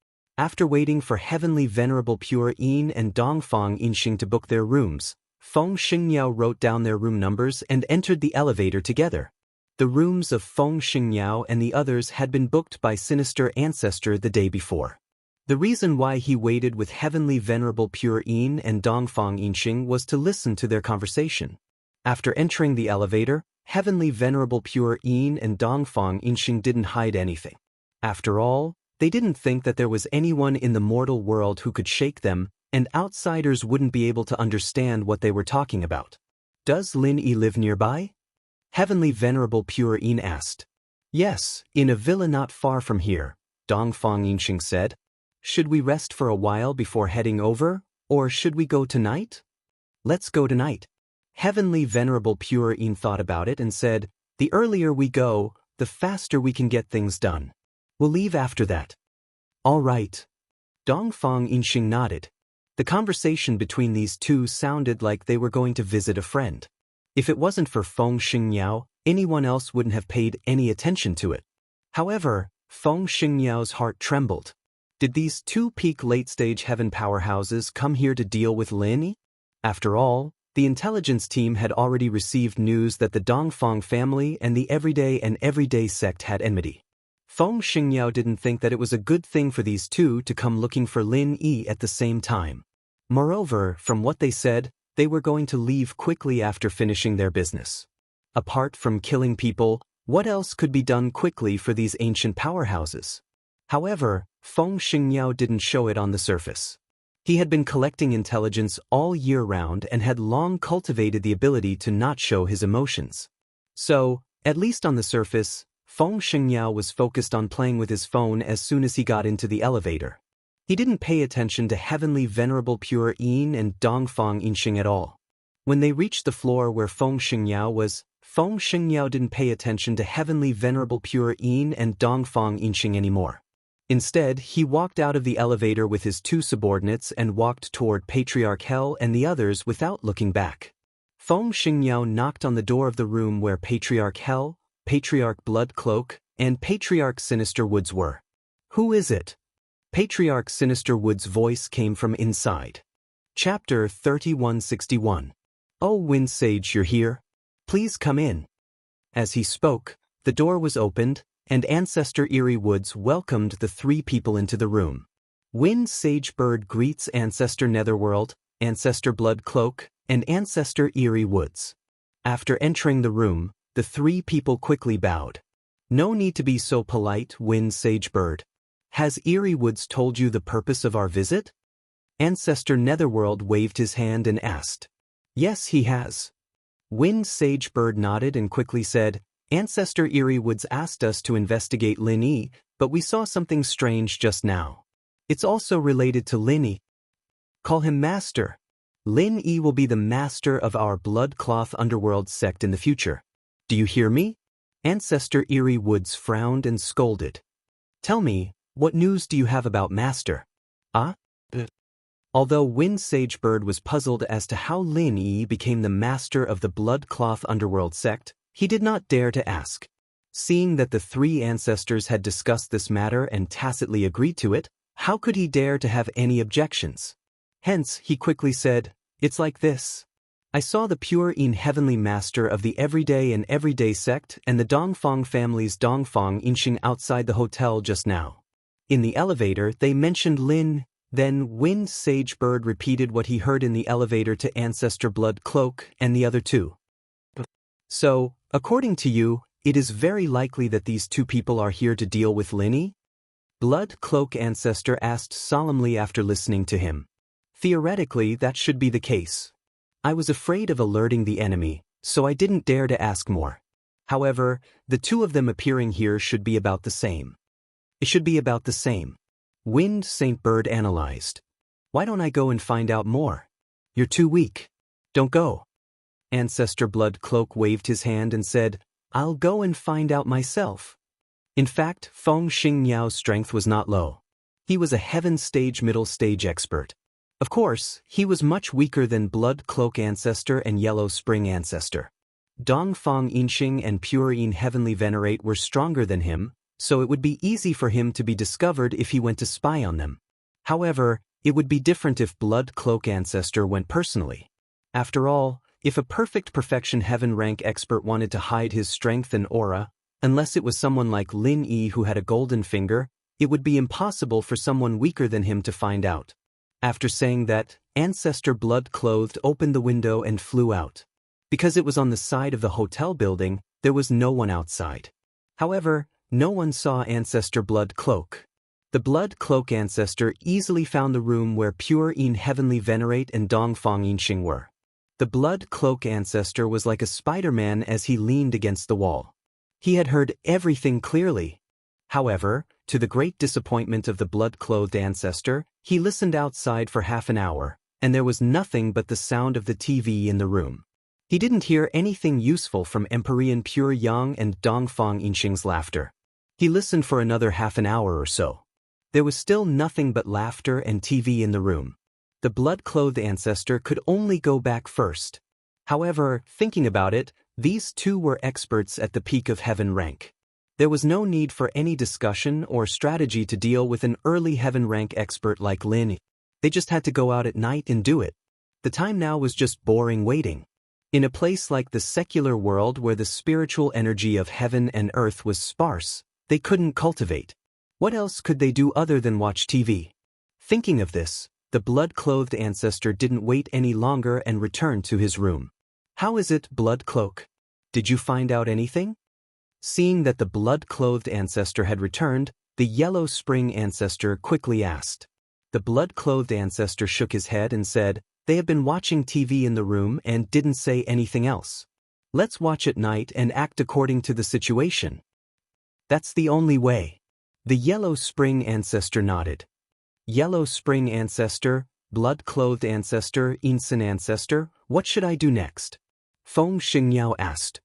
After waiting for Heavenly Venerable Pure Yin and Dongfang Yinxing to book their rooms, Feng Xingniao wrote down their room numbers and entered the elevator together. The rooms of Feng Xingniao and the others had been booked by Sinister Ancestor the day before. The reason why he waited with Heavenly Venerable Pure Yin and Dongfang Yinxing was to listen to their conversation. After entering the elevator, Heavenly Venerable Pure Yin and Dongfang Yinxing didn't hide anything. After all, they didn't think that there was anyone in the mortal world who could shake them, and outsiders wouldn't be able to understand what they were talking about. Does Lin Yi live nearby? Heavenly Venerable Pure Yin asked. Yes, in a villa not far from here, Dongfang Yinxing said. Should we rest for a while before heading over, or should we go tonight? Let's go tonight. Heavenly Venerable Pure Yin thought about it and said, the earlier we go, the faster we can get things done. We'll leave after that. All right. Dongfang Yinxing nodded. The conversation between these two sounded like they were going to visit a friend. If it wasn't for Feng Xingniao, anyone else wouldn't have paid any attention to it. However, Feng Xingniao's heart trembled. Did these two peak late-stage heaven powerhouses come here to deal with Lin Yi? After all, the intelligence team had already received news that the Dongfang family and the Everyday sect had enmity. Feng Xingniao didn't think that it was a good thing for these two to come looking for Lin Yi at the same time. Moreover, from what they said, they were going to leave quickly after finishing their business. Apart from killing people, what else could be done quickly for these ancient powerhouses? However, Feng Xingniao didn't show it on the surface. He had been collecting intelligence all year round and had long cultivated the ability to not show his emotions. So, at least on the surface, Feng Xingniao was focused on playing with his phone as soon as he got into the elevator. He didn't pay attention to Heavenly Venerable Pure Yin and Dongfang Yinxing at all. When they reached the floor where Feng Xingniao was, Feng Xingniao didn't pay attention to Heavenly Venerable Pure Yin and Dongfang Yinxing anymore. Instead, he walked out of the elevator with his two subordinates and walked toward Patriarch Hell and the others without looking back. Feng Xingniao knocked on the door of the room where Patriarch Hell, Patriarch Blood Cloak, and Patriarch Sinister Woods were. Who is it? Patriarch Sinister Woods' voice came from inside. Chapter 3161. Oh, Wind Sage, you're here? Please come in. As he spoke, the door was opened, and Ancestor Eerie Woods welcomed the three people into the room. Wind Sage Bird greets Ancestor Netherworld, Ancestor Blood Cloak, and Ancestor Eerie Woods. After entering the room, the three people quickly bowed. No need to be so polite, Wind Sage Bird. Has Eerie Woods told you the purpose of our visit? Ancestor Netherworld waved his hand and asked. Yes, he has. Wind Sage Bird nodded and quickly said, Ancestor Eerie Woods asked us to investigate Lin Yi, but we saw something strange just now. It's also related to Lin Yi. Call him Master. Lin Yi will be the master of our Blood Cloth Underworld sect in the future. Do you hear me? Ancestor Eerie Woods frowned and scolded. Tell me, what news do you have about Master? Although Wind Sage Bird was puzzled as to how Lin Yi became the master of the Blood Cloth Underworld sect, he did not dare to ask. Seeing that the three ancestors had discussed this matter and tacitly agreed to it, how could he dare to have any objections? Hence, he quickly said, It's like this. I saw the Pure Yin Heavenly Master of the Everyday sect and the Dongfang family's Dongfang Yinxing outside the hotel just now. In the elevator, they mentioned Lin. Then Wind Sage Bird repeated what he heard in the elevator to Ancestor Blood Cloak and the other two. So, according to you, it is very likely that these two people are here to deal with Lin Yi? Blood Cloak Ancestor asked solemnly after listening to him. Theoretically, that should be the case. I was afraid of alerting the enemy, so I didn't dare to ask more. However, the two of them appearing here should be about the same. It should be about the same. Wind Saint Bird analyzed. Why don't I go and find out more? You're too weak. Don't go. Ancestor Blood Cloak waved his hand and said, I'll go and find out myself. In fact, Feng Xingniao's strength was not low. He was a heaven stage middle stage expert. Of course, he was much weaker than Blood Cloak Ancestor and Yellow Spring Ancestor. Dongfang Yinxing and Pure Yin Heavenly Venerate were stronger than him, so it would be easy for him to be discovered if he went to spy on them. However, it would be different if Blood Cloak Ancestor went personally. After all, if a perfect perfection heaven rank expert wanted to hide his strength and aura, unless it was someone like Lin Yi who had a golden finger, it would be impossible for someone weaker than him to find out. After saying that, Ancestor Blood-Clothed opened the window and flew out. Because it was on the side of the hotel building, there was no one outside. However, no one saw Ancestor Blood Cloak. The Blood Cloak Ancestor easily found the room where Pure In Heavenly Venerate and Dongfang Yinxing were. The Blood Cloak Ancestor was like a Spider-Man as he leaned against the wall. He had heard everything clearly. However, to the great disappointment of the blood-clothed ancestor, he listened outside for half an hour, and there was nothing but the sound of the TV in the room. He didn't hear anything useful from Empyrean Pure Yang and Dongfang Yinxing's laughter. He listened for another half an hour or so. There was still nothing but laughter and TV in the room. The blood-clothed ancestor could only go back first. However, thinking about it, these two were experts at the peak of heaven rank. There was no need for any discussion or strategy to deal with an early heaven rank expert like Lin. They just had to go out at night and do it. The time now was just boring waiting. In a place like the secular world where the spiritual energy of heaven and earth was sparse, they couldn't cultivate. What else could they do other than watch TV? Thinking of this, the blood-clothed ancestor didn't wait any longer and returned to his room. "How is it, Blood Cloak? Did you find out anything?" Seeing that the blood-clothed ancestor had returned, the Yellow Spring ancestor quickly asked. The blood-clothed ancestor shook his head and said, "They have been watching TV in the room and didn't say anything else. Let's watch at night and act according to the situation. That's the only way." The Yellow Spring ancestor nodded. "Yellow Spring ancestor, blood-clothed ancestor, Insen ancestor, what should I do next?" Feng Xingyao asked.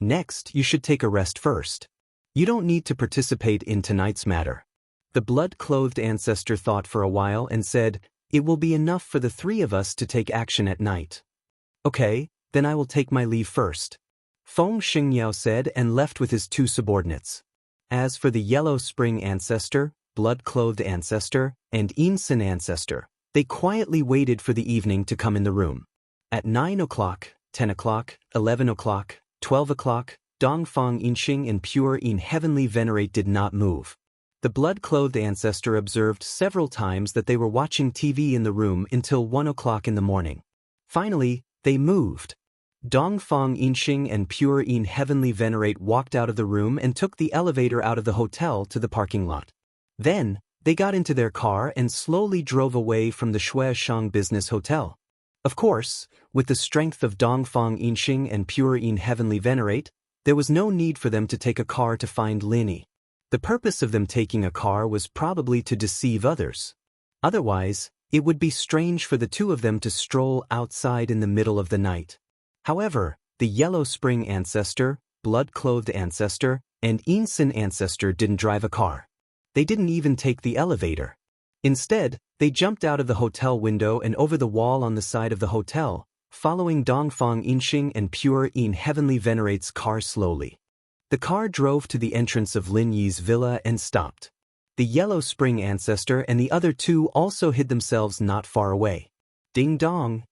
"Next, you should take a rest first. You don't need to participate in tonight's matter." The blood-clothed ancestor thought for a while and said, "It will be enough for the three of us to take action at night." "Okay, then I will take my leave first," Feng Xingyao said and left with his two subordinates. As for the Yellow Spring ancestor, blood-clothed ancestor, and Insen ancestor, they quietly waited for the evening to come in the room. At 9 o'clock, 10 o'clock, 11 o'clock, 12 o'clock, Dongfang Yinxing and Pure In Heavenly Venerate did not move. The blood-clothed ancestor observed several times that they were watching TV in the room until 1 o'clock in the morning. Finally, they moved. Dongfang Yinxing and Pure In Heavenly Venerate walked out of the room and took the elevator out of the hotel to the parking lot. Then, they got into their car and slowly drove away from the Shueshang Business Hotel. Of course, with the strength of Dongfang Yinxing and Pure In Heavenly Venerate, there was no need for them to take a car to find Lin. The purpose of them taking a car was probably to deceive others. Otherwise, it would be strange for the two of them to stroll outside in the middle of the night. However, the Yellow Spring ancestor, blood-clothed ancestor, and Insen ancestor didn't drive a car. They didn't even take the elevator. Instead, they jumped out of the hotel window and over the wall on the side of the hotel, following Dongfang Yinxing and Pure In Heavenly Venerate's car slowly. The car drove to the entrance of Lin Yi's villa and stopped. The Yellow Spring ancestor and the other two also hid themselves not far away. Ding dong!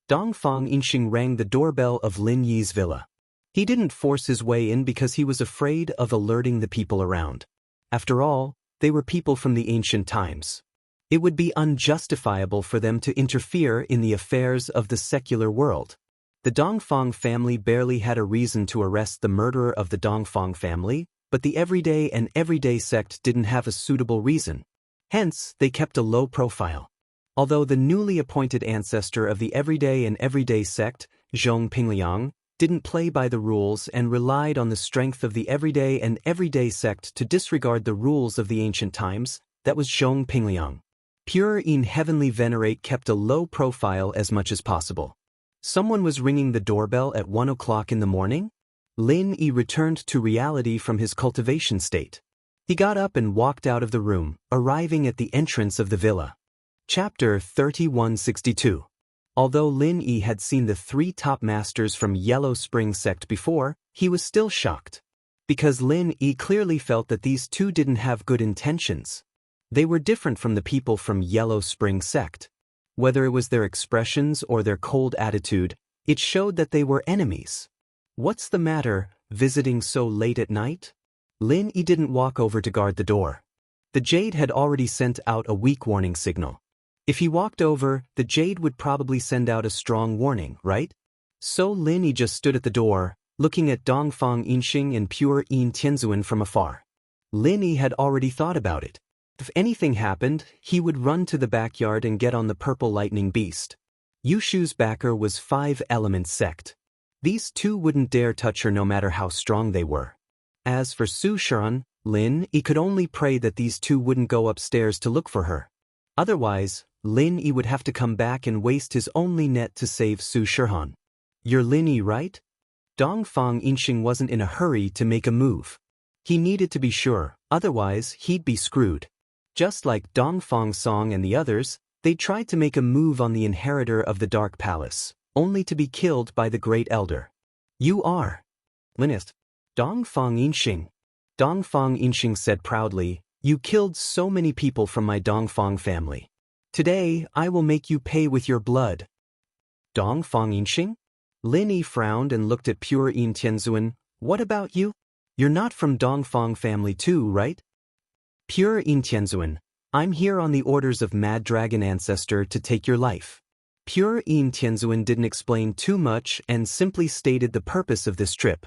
Dongfang Yinxing rang the doorbell of Lin Yi's villa. He didn't force his way in because he was afraid of alerting the people around. After all, they were people from the ancient times. It would be unjustifiable for them to interfere in the affairs of the secular world. The Dongfang family barely had a reason to arrest the murderer of the Dongfang family, but the Everyday and Everyday sect didn't have a suitable reason. Hence, they kept a low profile. Although the newly appointed ancestor of the Everyday and Everyday sect, Zhong Pingliang, didn't play by the rules and relied on the strength of the Everyday and Everyday sect to disregard the rules of the ancient times, that was Zhong Pingliang. Pure In Heavenly Venerate kept a low profile as much as possible. Someone was ringing the doorbell at 1 o'clock in the morning? Lin Yi returned to reality from his cultivation state. He got up and walked out of the room, arriving at the entrance of the villa. Chapter 3162. Although Lin Yi had seen the three top masters from Yellow Spring sect before, he was still shocked. Because Lin Yi clearly felt that these two didn't have good intentions. They were different from the people from Yellow Spring sect. Whether it was their expressions or their cold attitude, it showed that they were enemies. "What's the matter, visiting so late at night?" Lin Yi didn't walk over to guard the door. The jade had already sent out a weak warning signal. If he walked over, the jade would probably send out a strong warning, right? So Lin Yi just stood at the door, looking at Dongfang Yinxing and Pure Yin Tianzuan from afar. Lin Yi had already thought about it. If anything happened, he would run to the backyard and get on the purple lightning beast. Yushu's backer was 5 Elements sect. These two wouldn't dare touch her no matter how strong they were. As for Su Shan, Lin Yi could only pray that these two wouldn't go upstairs to look for her. Otherwise, Lin Yi would have to come back and waste his only net to save Su Shan. "You're Lin Yi, right?" Dongfang Yinxing wasn't in a hurry to make a move. He needed to be sure, otherwise he'd be screwed. Just like Dongfang Song and the others, they tried to make a move on the inheritor of the Dark Palace, only to be killed by the Great Elder. "You are Linist." Dongfang Yinxing. Dongfang Yinxing said proudly, "You killed so many people from my Dongfang family. Today, I will make you pay with your blood." Dongfang Yinxing? Lin Yi frowned and looked at Pure Yin Tianzuan. "What about you? You're not from Dongfang family too, right?" "Pure Yin Tianzuan, I'm here on the orders of Mad Dragon Ancestor to take your life." Pure Yin Tianzuan didn't explain too much and simply stated the purpose of this trip.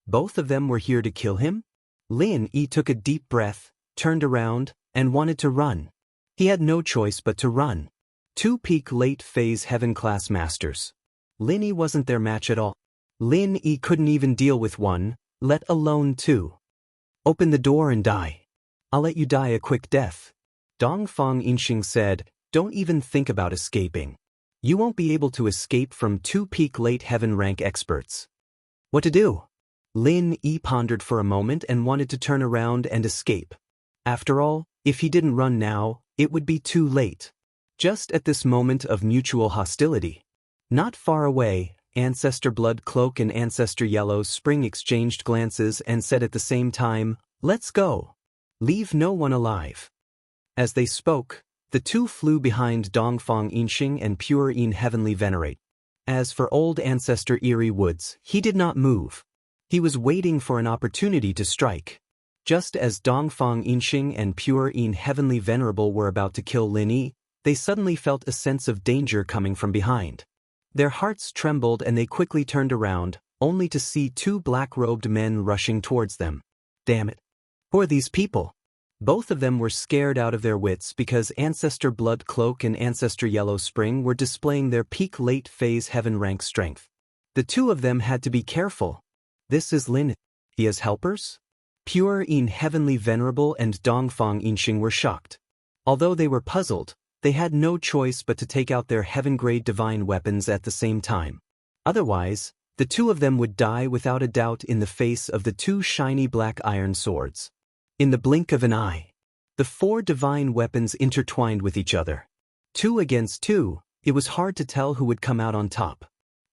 Both of them were here to kill him? Lin Yi took a deep breath, turned around, and wanted to run. He had no choice but to run. 2 peak late phase heaven class masters. Lin Yi wasn't their match at all. Lin Yi couldn't even deal with one, let alone 2. "Open the door and die. I'll let you die a quick death." Dongfang Yinxing said, "Don't even think about escaping. You won't be able to escape from 2 peak late heaven rank experts." What to do? Lin Yi pondered for a moment and wanted to turn around and escape. After all, if he didn't run now, it would be too late. Just at this moment of mutual hostility. Not far away, Ancestor Blood Cloak and Ancestor Yellow Spring exchanged glances and said at the same time, "Let's go. Leave no one alive." As they spoke, the two flew behind Dongfang Yinxing and Pure Yin Heavenly Venerate. As for old Ancestor Eerie Woods, he did not move. He was waiting for an opportunity to strike. Just as Dongfang Yinxing and Pure Yin Heavenly Venerable were about to kill Lin Yi, they suddenly felt a sense of danger coming from behind. Their hearts trembled and they quickly turned around, only to see 2 black-robed men rushing towards them. Damn it. Who are these people? Both of them were scared out of their wits because Ancestor Blood Cloak and Ancestor Yellow Spring were displaying their peak late phase heaven rank strength. The 2 of them had to be careful. This is Lin Yi as helpers? Pure Yin Heavenly Venerable and Dongfang Yinxing were shocked. Although they were puzzled, they had no choice but to take out their heaven-grade divine weapons at the same time. Otherwise, the 2 of them would die without a doubt in the face of the 2 shiny black iron swords. In the blink of an eye, the 4 divine weapons intertwined with each other. 2 against 2, it was hard to tell who would come out on top.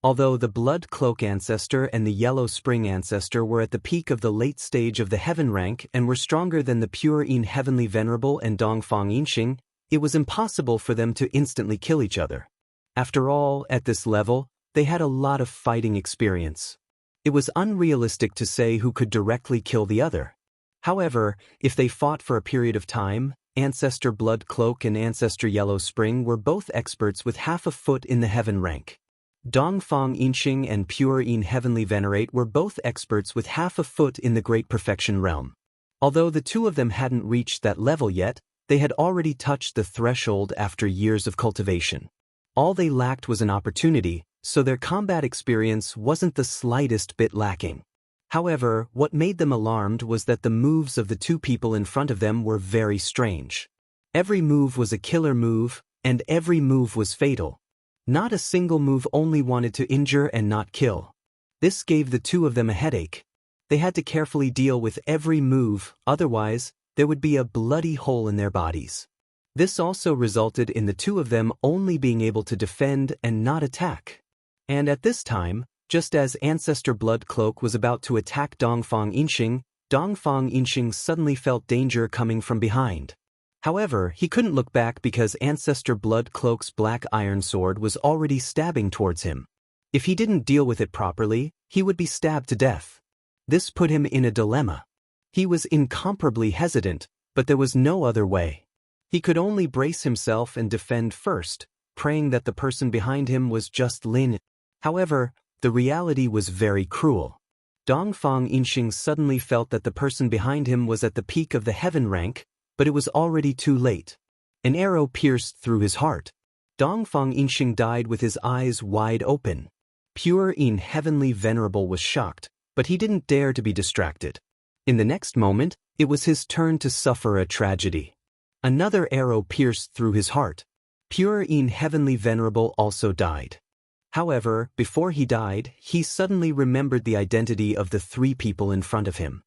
Although the Blood Cloak Ancestor and the Yellow Spring Ancestor were at the peak of the late stage of the heaven rank and were stronger than the Pure Yin Heavenly Venerable and Dongfang Yinxing, it was impossible for them to instantly kill each other. After all, at this level, they had a lot of fighting experience. It was unrealistic to say who could directly kill the other. However, if they fought for a period of time, Ancestor Blood Cloak and Ancestor Yellow Spring were both experts with half a foot in the heaven rank. Dongfang Yinxing and Pure Yin Heavenly Venerate were both experts with half a foot in the Great Perfection realm. Although the 2 of them hadn't reached that level yet, they had already touched the threshold after years of cultivation. All they lacked was an opportunity, so their combat experience wasn't the slightest bit lacking. However, what made them alarmed was that the moves of the 2 people in front of them were very strange. Every move was a killer move, and every move was fatal. Not a single move only wanted to injure and not kill. This gave the 2 of them a headache. They had to carefully deal with every move, otherwise, there would be a bloody hole in their bodies. This also resulted in the 2 of them only being able to defend and not attack. And at this time, just as Ancestor Blood Cloak was about to attack Dongfang Yinxing suddenly felt danger coming from behind. However, he couldn't look back because Ancestor Blood Cloak's black iron sword was already stabbing towards him. If he didn't deal with it properly, he would be stabbed to death. This put him in a dilemma. He was incomparably hesitant, but there was no other way. He could only brace himself and defend first, praying that the person behind him was just Lin. However, the reality was very cruel. Dongfang Yinxing suddenly felt that the person behind him was at the peak of the heaven rank, but it was already too late. An arrow pierced through his heart. Dongfang Yinxing died with his eyes wide open. Pure in Heavenly Venerable was shocked, but he didn't dare to be distracted. In the next moment, it was his turn to suffer a tragedy. Another arrow pierced through his heart. Pure in Heavenly Venerable also died. However, before he died, he suddenly remembered the identity of the three people in front of him.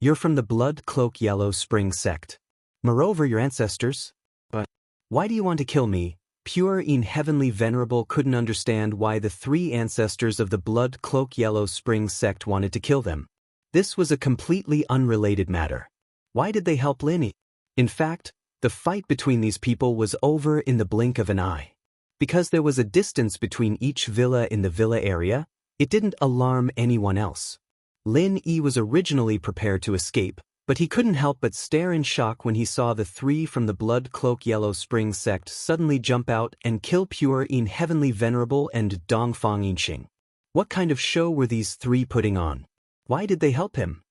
You're from the Blood Cloak Yellow Spring sect. Moreover, your ancestors. But why do you want to kill me? Pure in Heavenly Venerable couldn't understand why the three ancestors of the Blood Cloak Yellow Spring sect wanted to kill them. This was a completely unrelated matter. Why did they help Lin? In fact, the fight between these people was over in the blink of an eye. Because there was a distance between each villa in the villa area, it didn't alarm anyone else. Lin Yi was originally prepared to escape, but he couldn't help but stare in shock when he saw the three from the Blood Cloak Yellow Spring sect suddenly jump out and kill Pure in Heavenly Venerable and Dongfang Yinxing. What kind of show were these three putting on? Why did they help him?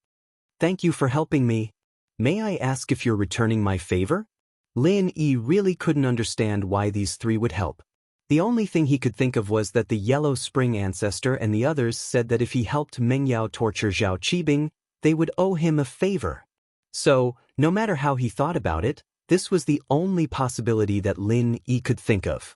Thank you for helping me. May I ask if you're returning my favor? Lin Yi really couldn't understand why these three would help. The only thing he could think of was that the Yellow Spring ancestor and the others said that if he helped Mengyao torture Zhao Qibing, they would owe him a favor. So, no matter how he thought about it, this was the only possibility that Lin Yi could think of.